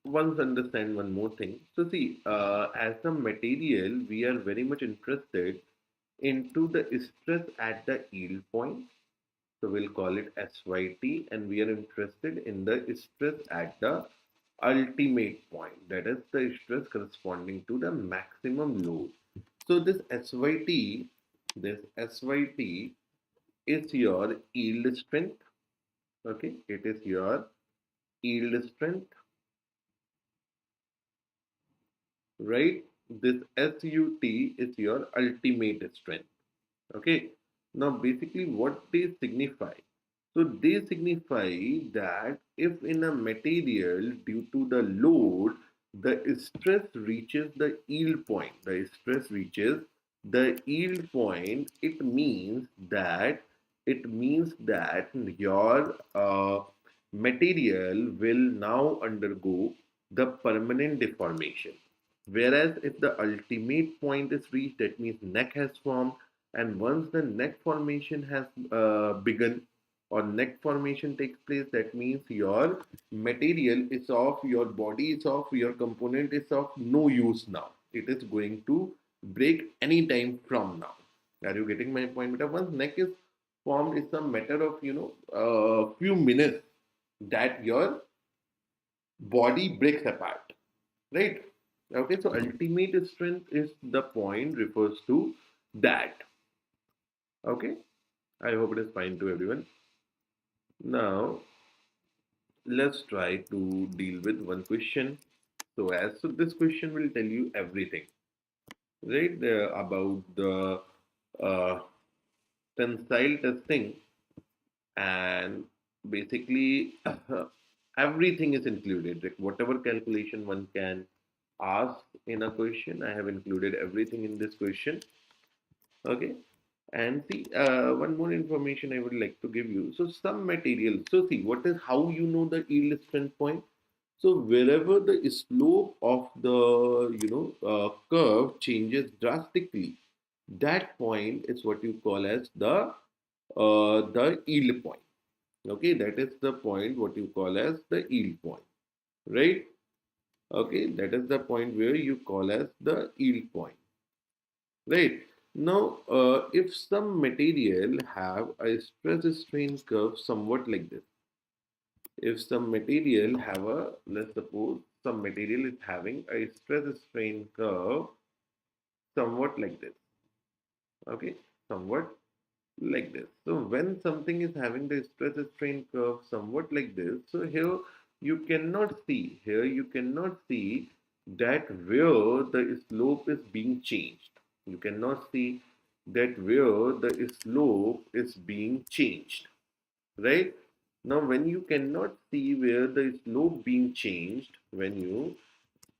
once understand one more thing. So see, as a material, we are very much interested into the stress at the yield point. So we'll call it SYT, and we are interested in the stress at the ultimate point. That is the stress corresponding to the maximum load. So this SYT is your yield strength. Okay, it is your yield strength, right? This SUT is your ultimate strength. Okay, now basically what they signify. So they signify that if in a material due to the load, the stress reaches the yield point, it means that your material will now undergo the permanent deformation. Whereas if the ultimate point is reached, that means neck has formed, and once the neck formation has begun or neck formation takes place, that means your material is of, your body is of, your component is of no use now. It is going to break any time from now. Are you getting my point? But once neck is formed, it's a matter of a few minutes that your body breaks apart, right? Okay, so ultimate strength is the point refers to that. Okay, I hope it is fine to everyone. Now let's try to deal with one question. So this question will tell you everything, right? About the uh, tensile testing, and basically everything is included. Like whatever calculation one can ask in a question, I have included everything in this question. Okay, and see, one more information I would like to give you. So some material. So see, what is how you know the yield strength point? So wherever the slope of the curve changes drastically, that point is what you call as the yield point. Okay, that is the point what you call as the yield point, right? Okay, that is the point where you call as the yield point, right? Now, if some material have a stress strain curve somewhat like this, if some material have a, let's suppose some material is having a stress strain curve somewhat like this, okay, somewhat like this. So when something is having the stress strain curve somewhat like this, so here you cannot see that where the slope is being changed. You cannot see that where the slope is being changed, right? Now when you cannot see where the slope being changed, when you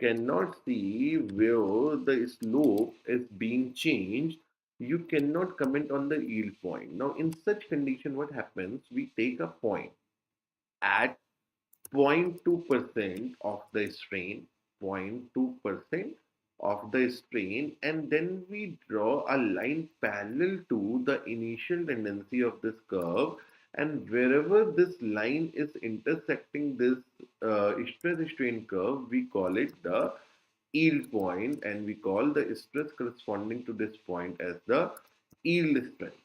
cannot see where the slope is being changed, you cannot comment on the yield point. Now, in such condition, what happens? We take a point at 0.2% of the strain, 0.2% of the strain, and then we draw a line parallel to the initial tendency of this curve. And wherever this line is intersecting this stress strain curve, we call it the yield point, and we call the stress corresponding to this point as the yield strength.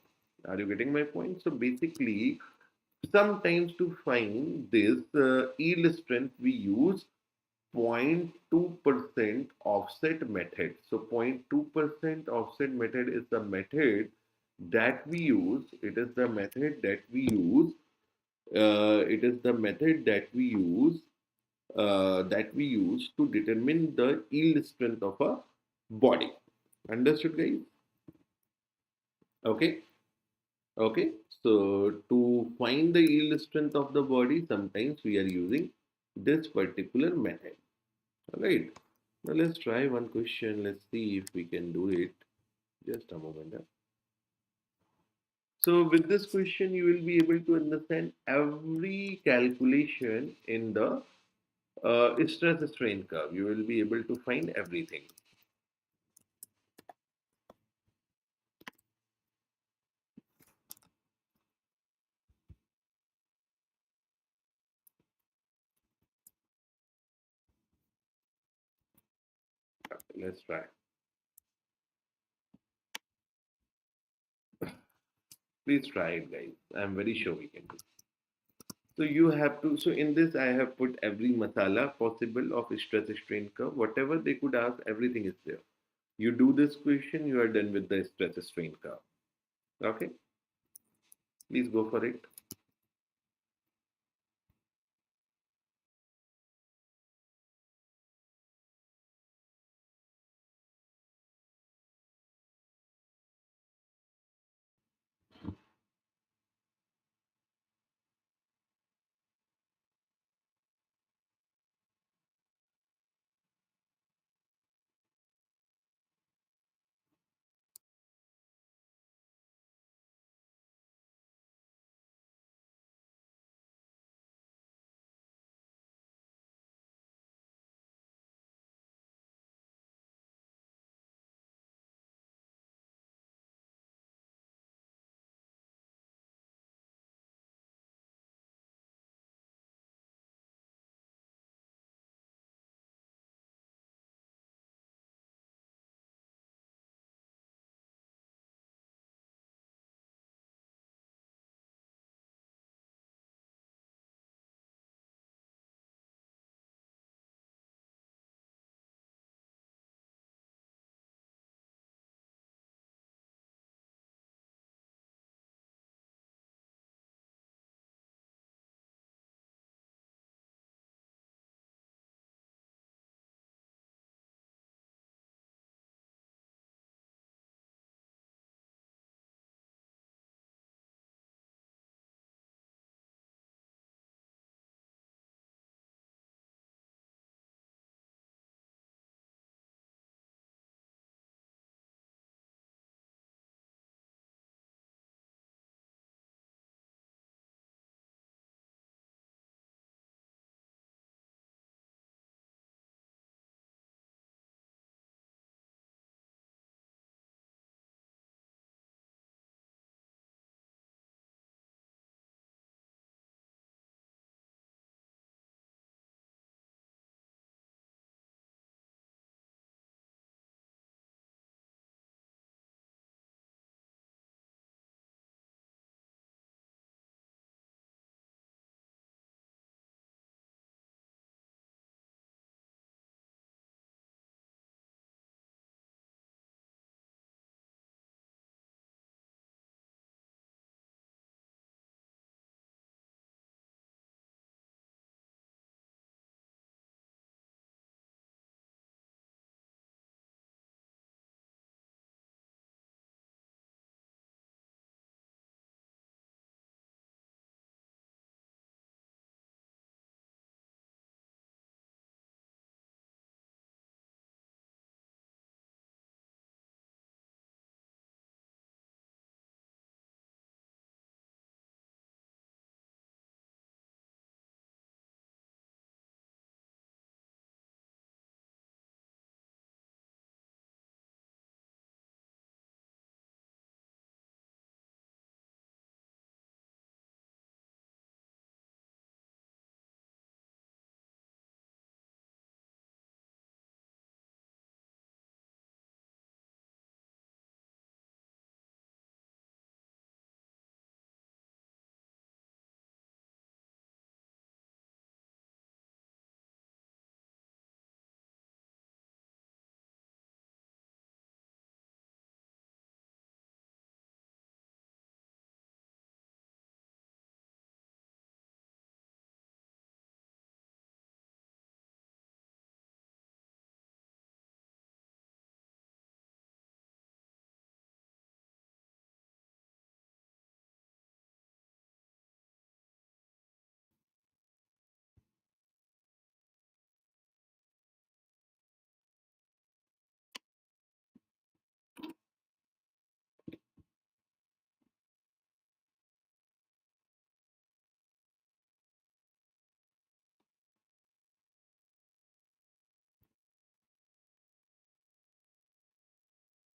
Are you getting my point? So basically, sometimes to find this yield strength, we use 0.2% offset method. So 0.2% offset method is the method that we use, it is the method that we use, it is the method that we use to determine the yield strength of a body. Understood, guys? Okay. Okay. So to find the yield strength of the body, sometimes we are using this particular method. All right. Now let's try one question. Let's see if we can do it. Just a moment. So with this question, you will be able to understand every calculation in the stress strain curve. You will be able to find everything. Let's try. Please try it, guys. I'm very sure we can do. So you have to. So in this, I have put every masala possible of stress strain curve. Whatever they could ask, everything is there. You do this question, you are done with the stress strain curve. Okay, please go for it.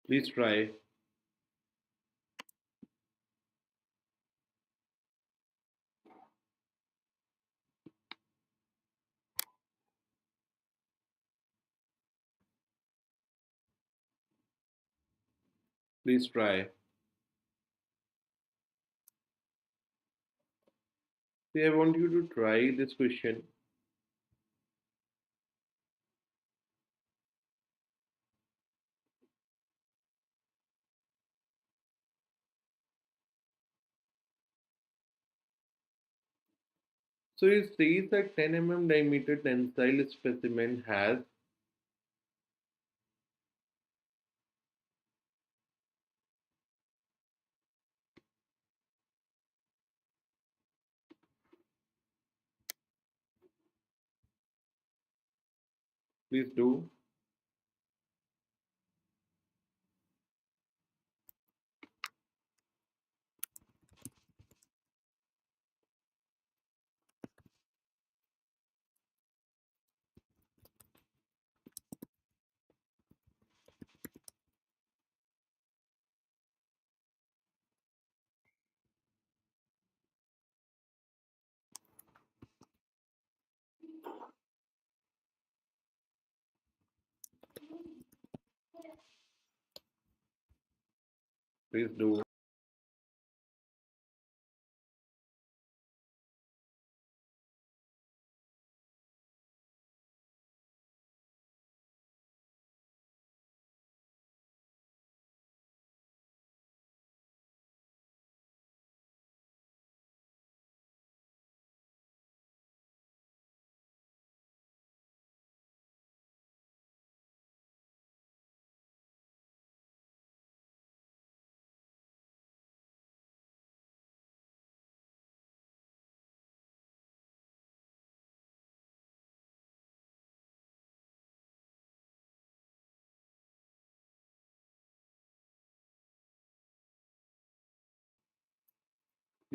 Please try. Please try. See, I want you to try this question. So it says that 10 diameter tensile specimen has, please do. Please do.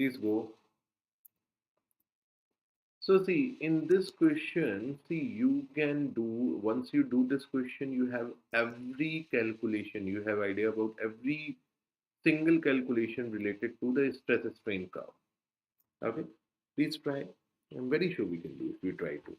Please go. So see, in this question, see, you can do, once you do this question, you have every calculation, you have idea about every single calculation related to the stress strain curve. Okay, please try. I'm very sure we can do if we try to.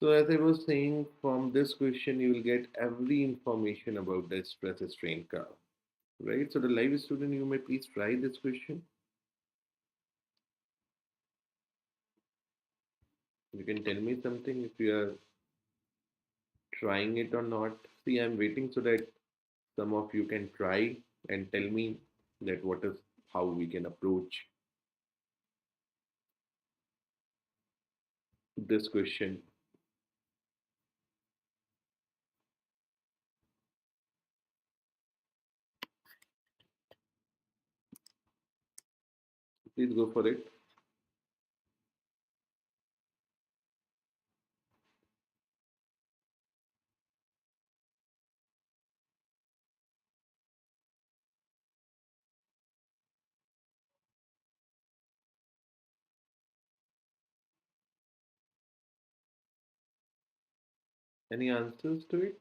So as I was saying, from this question, you will get every information about the stress strain curve, right? So the live student, you may please try this question. You can tell me something if you are trying it or not. See, I'm waiting so that some of you can try and tell me that what is how we can approach this question. Please go for it. Any answers to it?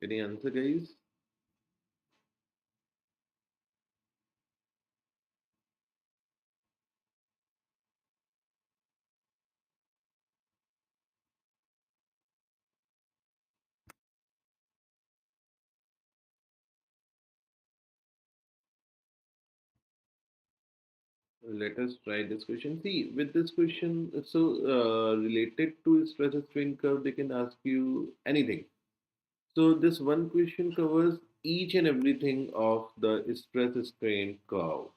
Any answer, guys? Let us try this question. See, with this question, so related to stress strain curve, they can ask you anything. So this one question covers each and everything of the stress strain curve,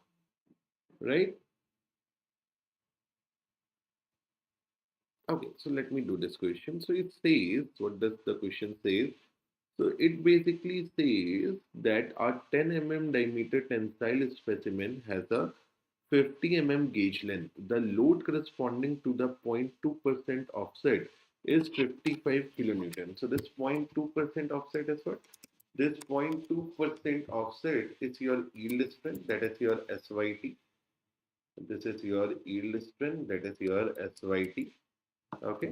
right? Okay, so let me do this question. So it says, what does the question say? So it basically says that our 10 mm diameter tensile specimen has a 50 mm gauge length. The load corresponding to the 0.2% offset is 55 kilonewton. So this 0.2% offset is what? This 0.2% offset is your yield strength, that is your SYT. This is your yield strength, that is your SYT. Okay.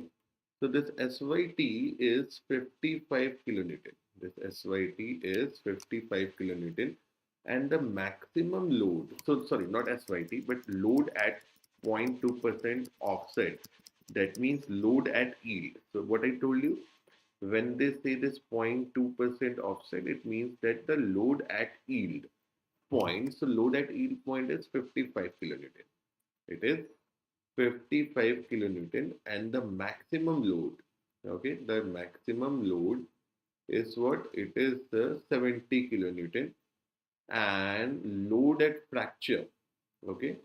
So this SYT is 55 kilonewton. This SYT is 55 kilonewton, and the maximum load, so sorry, not SYT, but load at 0.2% offset. That means load at yield. So what I told you, when they say this 0.2% offset, it means that the load at yield point, so load at yield point is 55 kilonewton. It is 55 kilonewton, and the maximum load, okay, the maximum load is what? It is 70 kilonewton, and load at fracture, okay,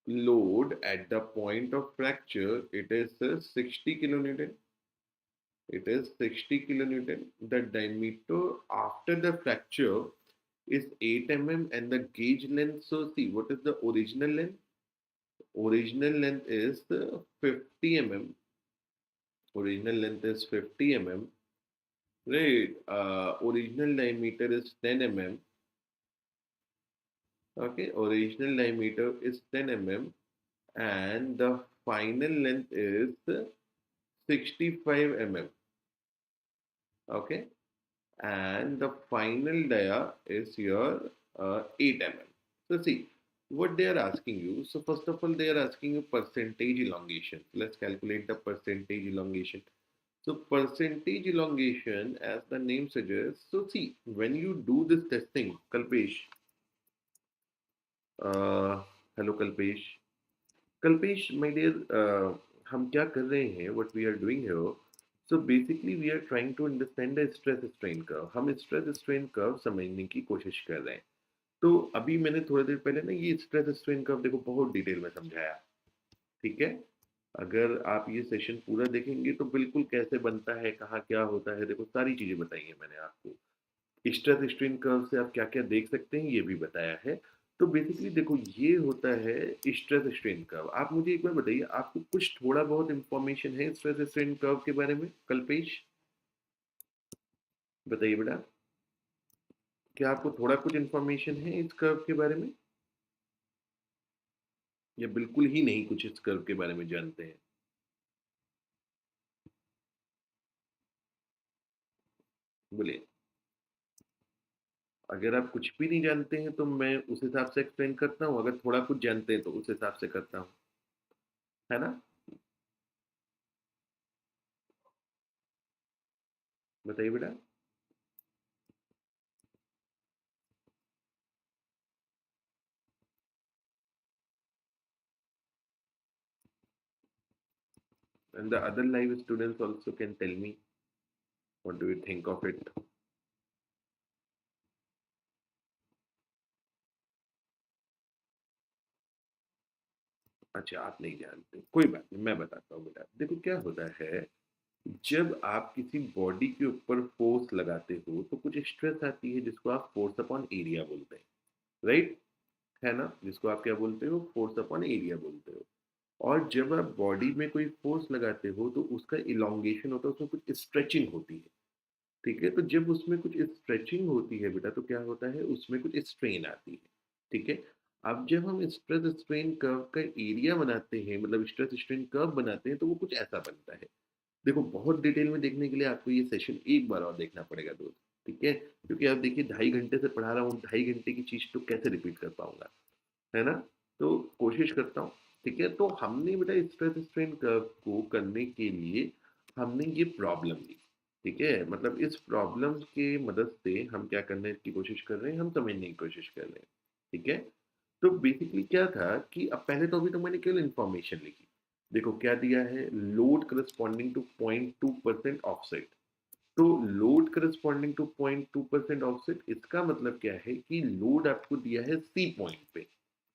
load at the point of fracture, it is 60 kilonewton. It is 60 kilonewton. The diameter after the fracture is 8 mm, and the gauge length, so see, what is the original length? Original length is 50 mm. Original length is 50 mm. Right. Original diameter is 10 mm. Okay. Original diameter is 10 mm, and the final length is 65 mm. Okay. And the final dia is your 8 mm. So see what they are asking you. So first of all, they are asking you percentage elongation. Let's calculate the percentage elongation. So percentage elongation, as the name suggests. So see, when you do this testing, Kalpesh, hello Kalpesh, Kalpesh, my dear, हम क्या कर रहे हैं? What we are doing here? So basically, we are trying to understand the stress strain curve. हम stress strain curve समझने की कोशिश कर रहे हैं. तो अभी मैंने थोड़ी देर पहले ना ये स्ट्रेस स्ट्रेन कर्व देखो बहुत डिटेल में समझाया, ठीक है? अगर आप ये सेशन पूरा देखेंगे तो बिल्कुल कैसे बनता है, कहाँ क्या होता है, देखो सारी चीजें बताई है मैंने आपको। स्ट्रेस स्ट्रेन कर्व से आप क्या क्या देख सकते हैं ये भी बताया है। तो बेसिकली देखो ये होता है स्ट्रेस स्ट्रेन कर्व। आप मुझे एक बार बताइए, आपको कुछ थोड़ा बहुत इंफॉर्मेशन है स्ट्रेस स्ट्रेन कर्व के बारे में? कल्पेश बताइए बेटा, क्या आपको थोड़ा कुछ इंफॉर्मेशन है इस कर्व के बारे में, या बिल्कुल ही नहीं कुछ इस कर्व के बारे में जानते हैं? बोलिए। अगर आप कुछ भी नहीं जानते हैं तो मैं उस हिसाब से एक्सप्लेन करता हूँ, अगर थोड़ा कुछ जानते हैं तो उस हिसाब से करता हूँ, है ना? बताइए बेटा। And the other live students also can tell me what do you think of it. अच्छा, आप नहीं जानते, कोई बात नहीं, मैं बताता हूँ बेटा। देखो क्या होता है, जब आप किसी बॉडी के ऊपर फोर्स लगाते हो तो कुछ स्ट्रेस आती है जिसको आप फोर्स अपॉन एरिया बोलते हैं, राइट? है ना? जिसको आप क्या बोलते हो? फोर्स अपॉन एरिया बोलते हो। और जब आप बॉडी में कोई फोर्स लगाते हो तो उसका इलोंगेशन होता है, उसमें कुछ स्ट्रेचिंग होती है, ठीक है? तो जब उसमें कुछ स्ट्रेचिंग होती है बेटा तो क्या होता है, उसमें कुछ स्ट्रेन आती है, ठीक है? अब जब हम स्ट्रेस स्ट्रेन कर्व का एरिया बनाते हैं, मतलब स्ट्रेस स्ट्रेन कर्व बनाते हैं, तो वो कुछ ऐसा बनता है। देखो बहुत डिटेल में देखने के लिए आपको ये सेशन एक बार और देखना पड़ेगा दोस्त, ठीक है? क्योंकि आप देखिए 2.5 घंटे से पढ़ा रहा हूँ, 2.5 घंटे की चीज तो कैसे रिपीट कर पाऊंगा, है ना? तो कोशिश करता हूँ, ठीक है? तो हमने बेटा स्ट्रेस स्ट्रेन कर्व को करने के लिए हमने ये प्रॉब्लम ली, ठीक है? मतलब इस प्रॉब्लम के मदद से हम क्या करने की कोशिश कर रहे हैं, हम समझने की कोशिश कर रहे हैं, ठीक है? तो बेसिकली क्या था कि अब पहले तो अभी तो मैंने केवल इन्फॉर्मेशन लिखी। देखो क्या दिया है, लोड करस्पॉन्डिंग टू 0.2% ऑफसेट। तो लोड करस्पॉन्डिंग टू 0.2% ऑफसेट, इसका मतलब क्या है कि लोड आपको दिया है सी पॉइंट पे।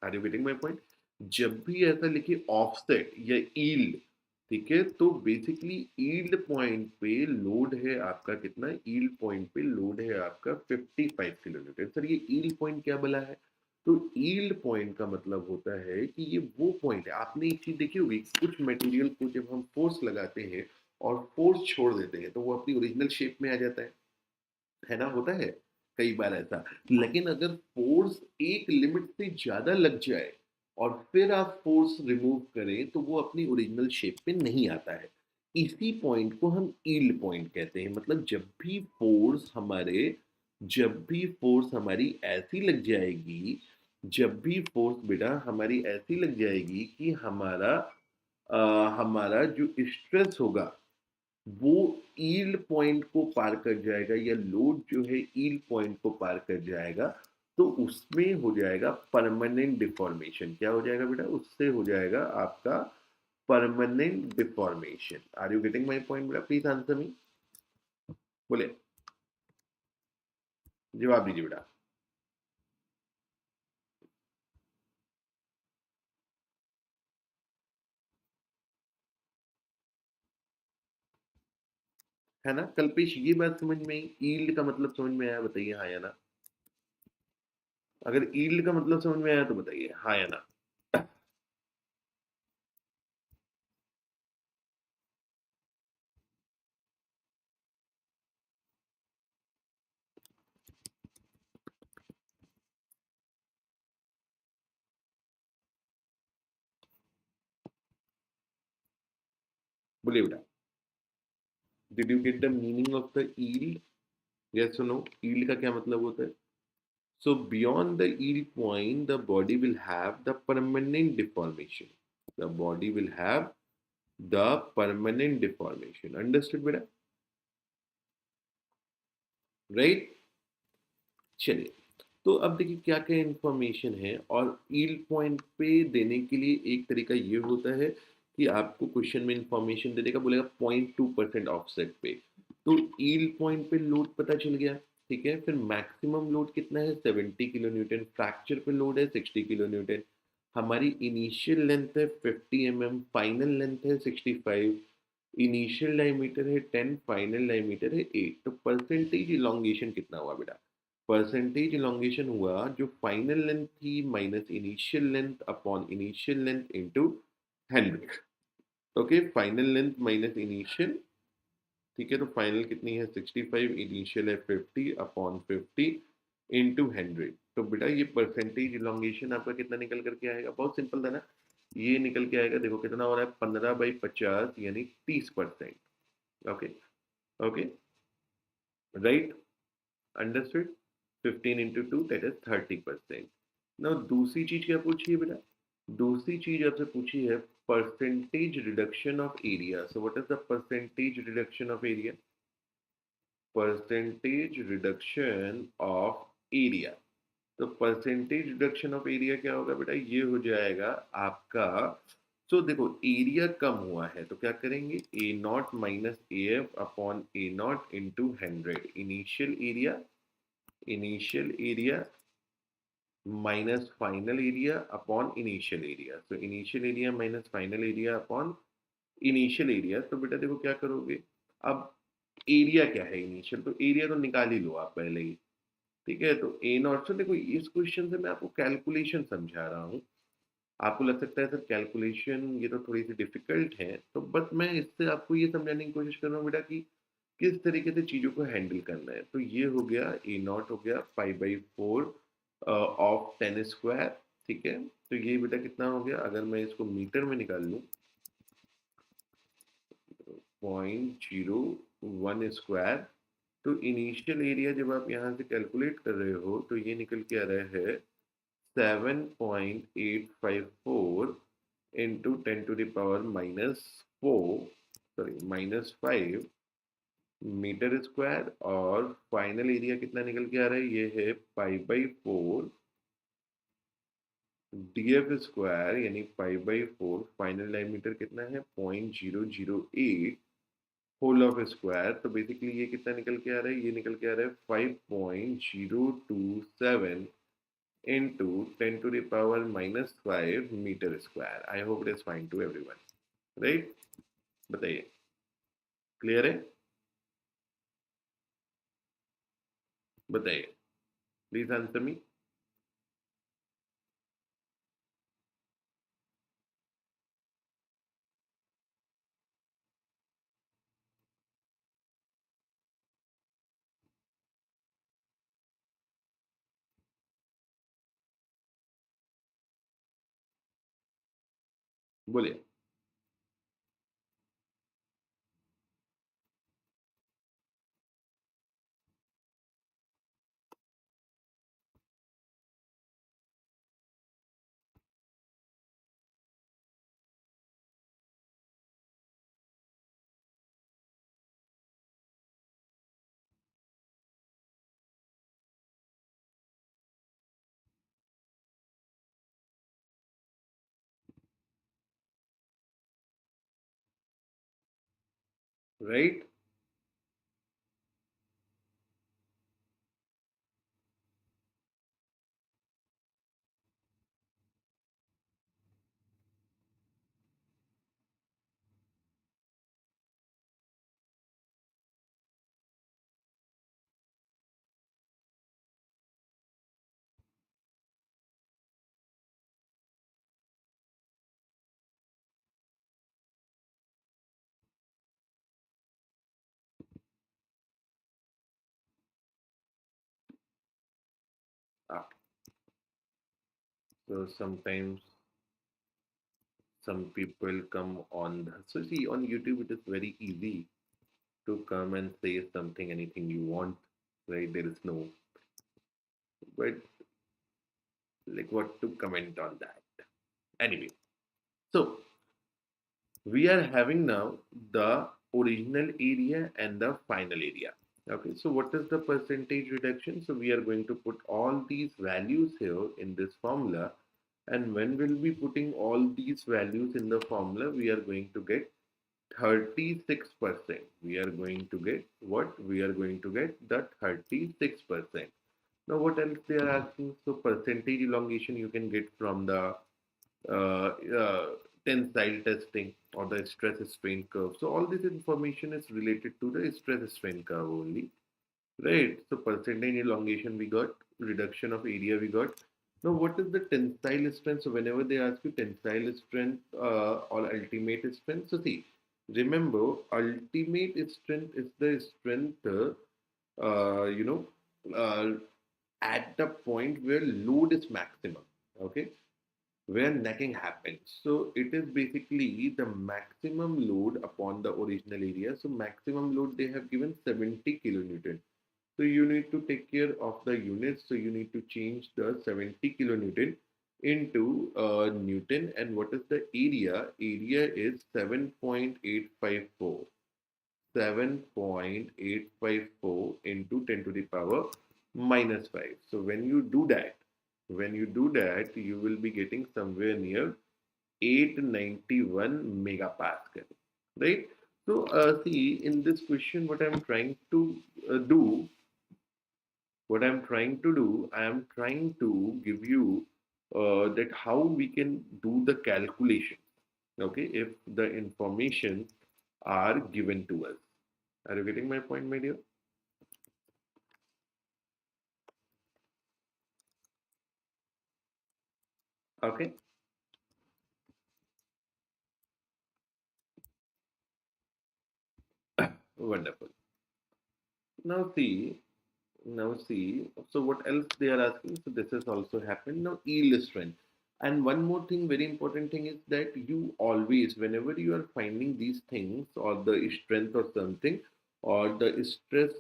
Are you getting my point? जब भी ऐसा लिखे ऑफसेट या ईल्ड, ठीक है, तो बेसिकली ईल्ड पॉइंट पे लोड है आपका कितना, ईल्ड पॉइंट पे लोड है आपका 55 किलोमीटर। सर ये ईल्ड पॉइंट क्या बोला है? तो ईल्ड पॉइंट का मतलब होता है कि ये वो पॉइंट है, आपने एक चीज देखी होगी, कुछ मटेरियल को जब हम फोर्स लगाते हैं और फोर्स छोड़ देते हैं तो वो अपनी ओरिजिनल शेप में आ जाता है ना, होता है कई बार ऐसा। लेकिन अगर फोर्स एक लिमिट से ज्यादा लग जाए और फिर आप फोर्स रिमूव करें तो वो अपनी ओरिजिनल शेप पे नहीं आता है। इसी पॉइंट को हम ईल्ड पॉइंट कहते हैं। मतलब जब भी फोर्स हमारी ऐसी लग जाएगी, जब भी फोर्स बेटा हमारी ऐसी लग जाएगी कि हमारा जो स्ट्रेस होगा वो ईल्ड पॉइंट को पार कर जाएगा, या लोड जो है ईल्ड पॉइंट को पार कर जाएगा, तो उसमें हो जाएगा परमानेंट डिफॉर्मेशन। क्या हो जाएगा बेटा? उससे हो जाएगा आपका permanent deformation. Are you getting my point बेटा? प्लीज आंसर मी, बोले, जवाब दीजिए बेटा। है ना कल्पेश, ये बात समझ में आई? ईल्ड का मतलब समझ में आया? बताइए हाँ या ना। अगर ईल्ड का मतलब समझ में आया तो बताइए हाँ या ना। बोलिए बेटा, did you get the meaning of the yield? Yes और नो? ईल्ड का क्या मतलब होता है? So beyond the yield point, the body will have the permanent deformation. The body will have the permanent deformation. Understood, बेटा? Right? चलिए, तो अब देखिए क्या क्या इंफॉर्मेशन है। और यील्ड पॉइंट पे देने के लिए एक तरीका ये होता है कि आपको क्वेश्चन में इंफॉर्मेशन दे देगा, बोलेगा 0.2% ऑफसेट पे। तो यील्ड पॉइंट पे लोड पता चल गया, ठीक है। फिर मैक्सिमम लोड कितना है? 70 किलो न्यूटन। फ्रैक्चर पे लोड है 60 किलो न्यूटन। हमारी इनिशियल लेंथ है 50 mm, फाइनल लेंथ है 65। इनिशियल डायमीटर है 10, फाइनल डायमीटर है 8। तो परसेंटेज इलोंगेशन कितना हुआ बेटा? परसेंटेज इलोंगेशन हुआ जो फाइनल लेंथ थी minus initial length upon initial length into 100। Okay, final length minus initial, ठीक है। तो फाइनल कितनी है 65, इनिशियल है 50 अपॉन 50 इंटू 100। तो बेटा ये परसेंटेज इलोंगेशन आपका कितना निकल करके आएगा? बहुत सिंपल था ना। ये निकल के आएगा, देखो कितना हो रहा है, 15/50 यानी 30%। Okay, okay, right, understood. 15 into 2 that is 30%। ना दूसरी चीज क्या पूछी है बेटा? दूसरी चीज आपसे पूछी है percentage reduction of area. So what is the percentage reduction of area? Percentage reduction of area. तो परसेंटेज रिडक्शन ऑफ एरिया क्या होगा बेटा? ये हो जाएगा आपका, तो देखो एरिया कम हुआ है तो क्या करेंगे, A naught minus A F upon A naught into 100। Initial area minus final area upon initial area. तो initial area minus final area upon initial area. तो बेटा देखो क्या करोगे, अब एरिया क्या है इनिशियल, तो एरिया तो निकाल ही लो आप पहले ही, ठीक है। तो ए नॉट से देखो, इस क्वेश्चन से मैं आपको कैलकुलेशन समझा रहा हूँ। आपको लग सकता है सर कैलकुलेशन ये तो थोड़ी सी डिफिकल्ट है, तो बस मैं इससे आपको ये समझाने की कोशिश कर रहा हूँ बेटा कि किस तरीके से चीज़ों को हैंडल करना है। तो ये हो गया ए नॉट, हो गया 5/4 ऑफ 10 स्क्वायर, ठीक है। तो ये बेटा कितना हो गया, अगर मैं इसको मीटर में निकाल लूँ, 0.01 स्क्वायर। तो इनिशियल एरिया जब आप यहाँ से कैलकुलेट कर रहे हो तो ये निकल के आ रहा है 7.854 इंटू 10⁻⁻⁴, सॉरी -5 मीटर स्क्वायर। और फाइनल एरिया कितना निकल के आ रहा है, ये है 5/4 DF स्क्वायर यानी π/4 फाइनल डायमीटर कितना है 0.008 होल ऑफ स्क्वायर, तो बेसिकली ये कितना निकल के आ रहा है, ये निकल के आ रहा है 5.027 into 10 to the power minus 5 metre square. I hope it is fine to everyone, right? बताइए, क्लियर है? बताइए, प्लीज आंसर मी। बोलिए। Right? So sometimes some people come on so see on YouTube it is very easy to come and say something, anything you want, right? There is no, but like what to comment on that. Anyway, so we are having now the original area and the final area. Okay, so what is the percentage reduction? So we are going to put all these values here in this formula, and when we'll be putting all these values in the formula, we are going to get 36%. We are going to get what? We are going to get the 36%. Now, what else they are asking? So, percentage elongation you can get from the uh, uh, tensile testing or the stress strain curve. So, all this information is related to the stress strain curve only, right? So, percentage elongation we got, reduction of area we got. Now, what is the tensile strength? So, whenever they ask you tensile strength or ultimate strength, so see, remember, ultimate strength is the strength, you know, uh, at the point where load is maximum, okay, where necking happens. So it is basically the maximum load upon the original area. So maximum load they have given 70 kilonewton. So you need to take care of the units. So you need to change the 70 kilonewton into Newton. And what is the area? Area is 7.854. 7.854 into 10 to the power minus 5. So when you do that, you will be getting somewhere near 891 megapascal, right? So see, in this question, what I'm trying to do, I am trying to give you that how we can do the calculation, okay, if the information are given to us. Are you getting my point, my dear? Okay, wonderful. Now see, so what else they are asking? So this has also happened. Now yield strength. And one more thing, very important thing is that you always, whenever you are finding these things or the strength or something, or the stress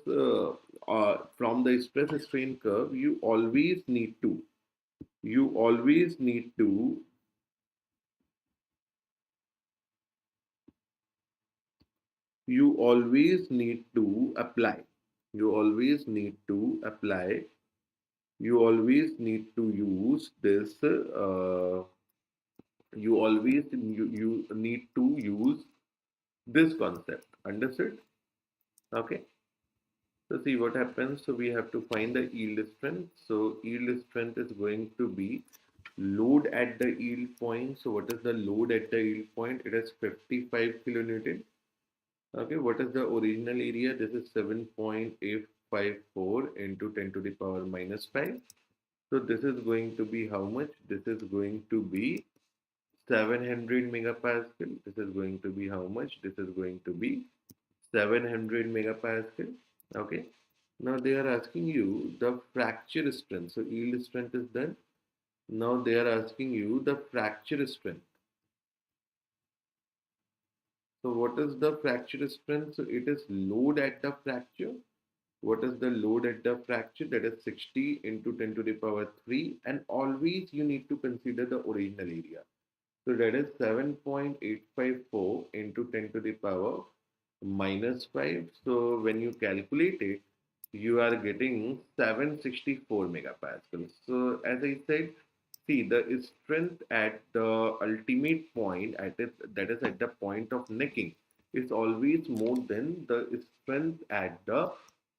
from the stress strain curve, you always need to, you always need to apply. You always need to apply you always need to use this. You need to use this concept. Understood? Okay. So see what happens. So we have to find the yield strength. So yield strength is going to be load at the yield point. So what is the load at the yield point? It is 55 kilonewton. Okay, what is the original area? This is 7.854 into 10 to the power minus 5. So this is going to be how much? This is going to be 700 megapascal. This is going to be how much? This is going to be 700 megapascal. Okay. Now they are asking you the fracture strength. So yield strength is done. Now they are asking you the fracture strength. So what is the fracture strength? So it is load at the fracture. What is the load at the fracture? That is 60 into 10 to the power 3. And always you need to consider the original area. So that is 7.854 into 10 to the power minus 5. So when you calculate it, you are getting 764 megapascals. So as I said, see the strength at the ultimate point at it, that is at the point of necking, is always more than the strength at the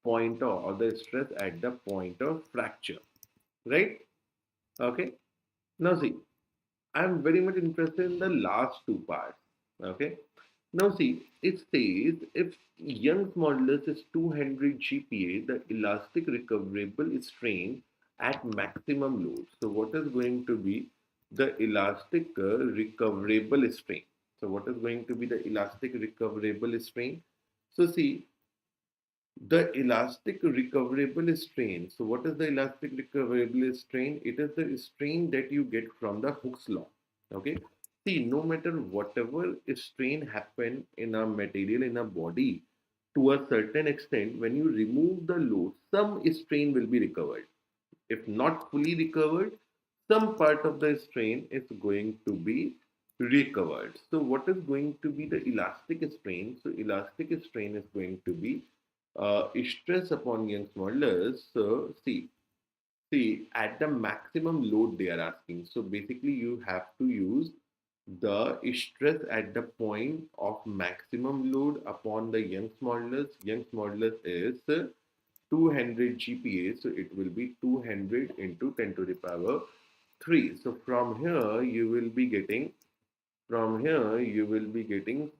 point of, or the stress at the point of fracture. Right? Okay. Now see, I'm very much interested in the last two parts. Okay. Now see, it says if Young's modulus is 200 GPa, the elastic recoverable strain at maximum load. So what is going to be the elastic recoverable strain? So what is going to be the elastic recoverable strain? So see, the elastic recoverable strain. So what is the elastic recoverable strain? It is the strain that you get from the Hooke's law. Okay. See, no matter whatever strain happen in a material, in a body, to a certain extent, when you remove the load, some strain will be recovered. If not fully recovered, some part of the strain is going to be recovered. So what is going to be the elastic strain? So elastic strain is going to be stress upon Young's modulus. So see, at the maximum load they are asking. So basically you have to use the stress at the point of maximum load upon the Young's modulus. Young's modulus is 200 GPa, so it will be 200 into 10 to the power 3. So from here you will be getting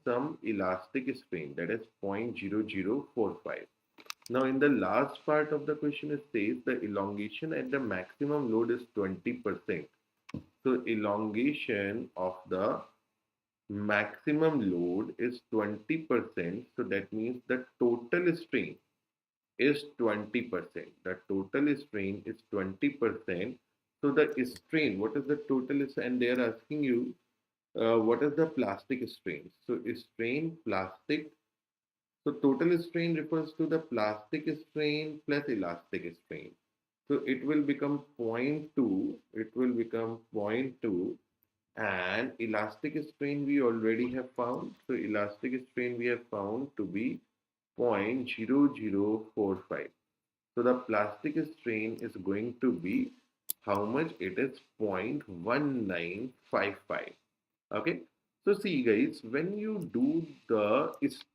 some elastic strain, that is 0.0045. Now in the last part of the question it says the elongation at the maximum load is 20%. So elongation of the maximum load is 20%. So that means the total strain is 20%. The total strain is 20%. So the strain, what is the total? And they are asking you, what is the plastic strain? So strain plastic. So total strain refers to the plastic strain plus elastic strain. So it will become zero point 0.2. It will become zero point 0.2. And elastic strain we already have found. So elastic strain we have found to be 0.0045. So the plastic strain is going to be how much? It is 0.1955. Okay. So see guys, when you do the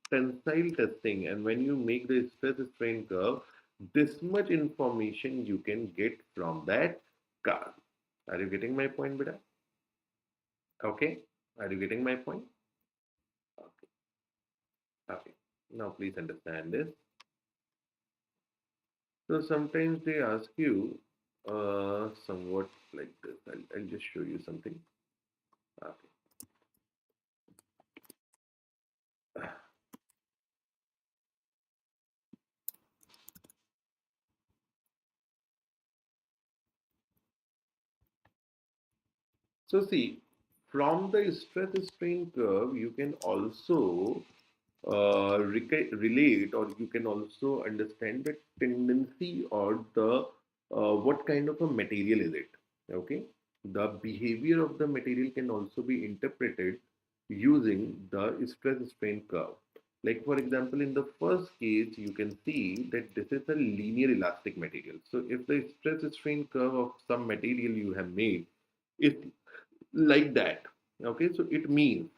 tensile testing and when you make the stress strain curve, this much information you can get from that curve. Are you getting my point, beta? Okay. Are you getting my point? Okay. Okay. Now please understand this. So sometimes they ask you somewhat like this. I'll just show you something. Okay. So see, from the stress strain curve, you can also relate, or you can also understand the tendency or the what kind of a material is it. Okay, the behavior of the material can also be interpreted using the stress strain curve. Like for example, in the first case, you can see that this is a linear elastic material. So if the stress strain curve of some material you have made is like that, okay, so it means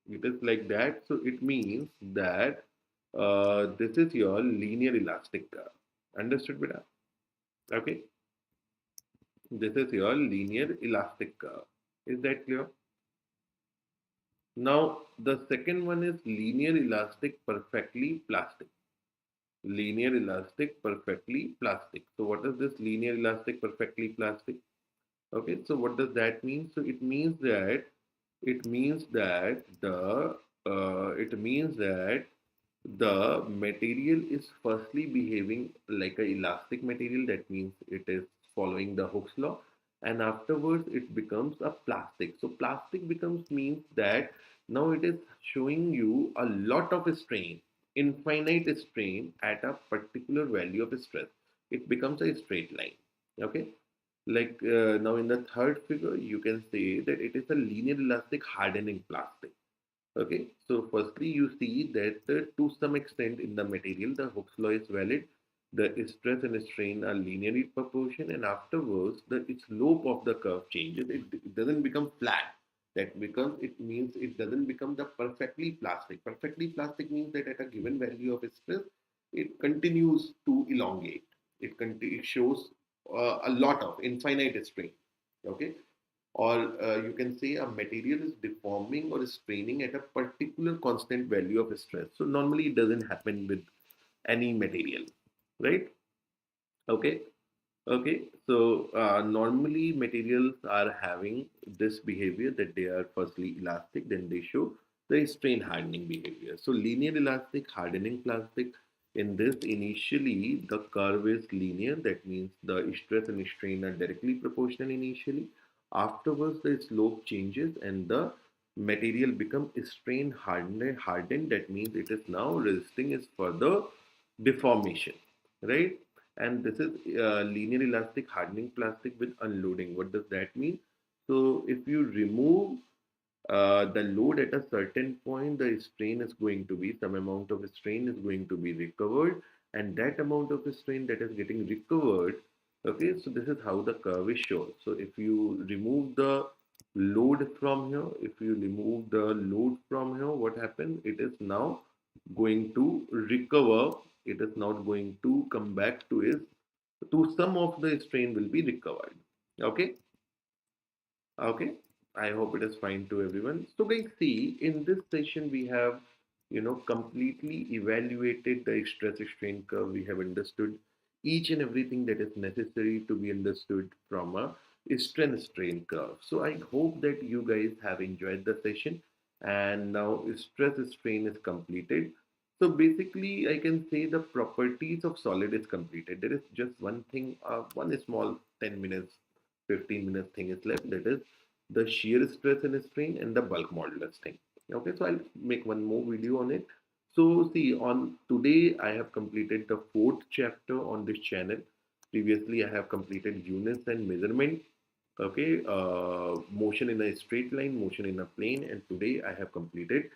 it is like that. So it means that this is your linear elastic curve. Understood, beta? Okay, this is your linear elastic curve. Is that clear? Now, the second one is linear elastic perfectly plastic. Linear elastic perfectly plastic. So, what is this linear elastic perfectly plastic? Okay, so what does that mean? So, it means that the material is firstly behaving like a elastic material. That means it is following the Hooke's law, and afterwards it becomes a plastic. So plastic becomes means that now it is showing you a lot of strain, infinite strain at a particular value of stress. It becomes a straight line. Okay, like now in the third figure you can say that it is a linear elastic hardening plastic. Okay, so firstly, you see that to some extent in the material, the Hooke's law is valid. The stress and strain are linearly proportion, and afterwards, the slope of the curve changes. It doesn't become flat. That becomes it means it doesn't become the perfectly plastic. Perfectly plastic means that at a given value of stress, it continues to elongate. It shows a lot of infinite strain. Okay, or you can say a material is deforming or straining at a particular constant value of stress. So normally it doesn't happen with any material, right? Okay. Okay, so normally materials are having this behavior that they are firstly elastic, then they show the strain hardening behavior. So linear elastic hardening plastic, in this initially the curve is linear, that means the stress and strain are directly proportional initially. Afterwards the slope changes and the material becomes strain hardened, that means it is now resisting its further deformation, right? And this is linear elastic hardening plastic with unloading. What does that mean? So if you remove the load at a certain point, the strain is going to be, some amount of strain is going to be recovered, and that amount of strain that is getting recovered, okay, so this is how the curve is shown. So if you remove the load from here, if you remove the load from here, what happens? It is now going to recover. It is not going to come back to its, to some of the strain will be recovered. Okay. Okay, I hope it is fine to everyone. So guys, see, in this session we have, completely evaluated the stress strain curve. We have understood each and everything that is necessary to be understood from a stress strain curve. So I hope that you guys have enjoyed the session, and now stress strain is completed. So basically, I can say the properties of solid is completed. There is just one thing, one small 10 minutes 15 minutes thing is left, that is the shear stress and strain and the bulk modulus thing. Okay, so I'll make one more video on it. So see, on today I have completed the fourth chapter on this channel. Previously I have completed units and measurement. Okay, motion in a straight line, motion in a plane, and today I have completed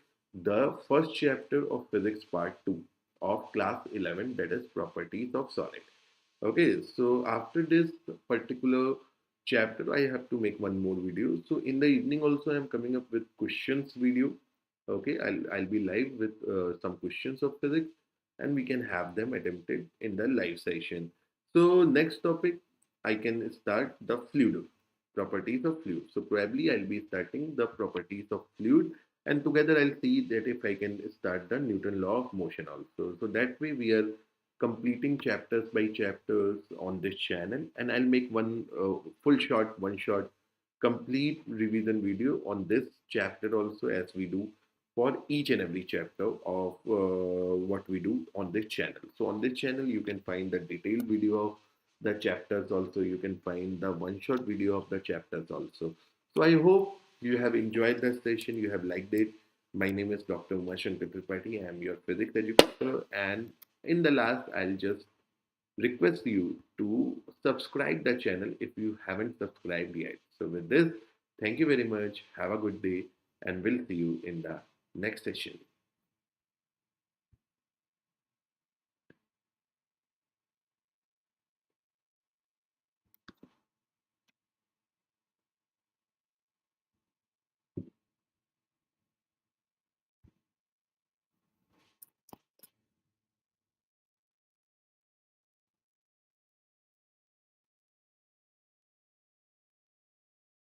the first chapter of physics part 2 of class 11, that is properties of solid. Okay, so after this particular chapter, I have to make one more video. So in the evening also, I'm coming up with questions video. Okay, I'll be live with some questions of physics, and we can have them attempted in the live session. So next topic, I can start the fluid, properties of fluid. So probably I'll be starting the properties of fluid, and together I'll see that if I can start the Newton law of motion also. So that way we are completing chapters by chapters on this channel, and I'll make one full shot, one shot complete revision video on this chapter also, as we do for each and every chapter of what we do on this channel. So on this channel you can find the detailed video of the chapters also, you can find the one shot video of the chapters also. So I hope you have enjoyed the session, you have liked it. My name is Dr. Shankar Sir. I am your physics educator, and in the last, I'll just request you to subscribe the channel if you haven't subscribed yet. So with this, thank you very much. Have a good day, and we'll see you in the next session.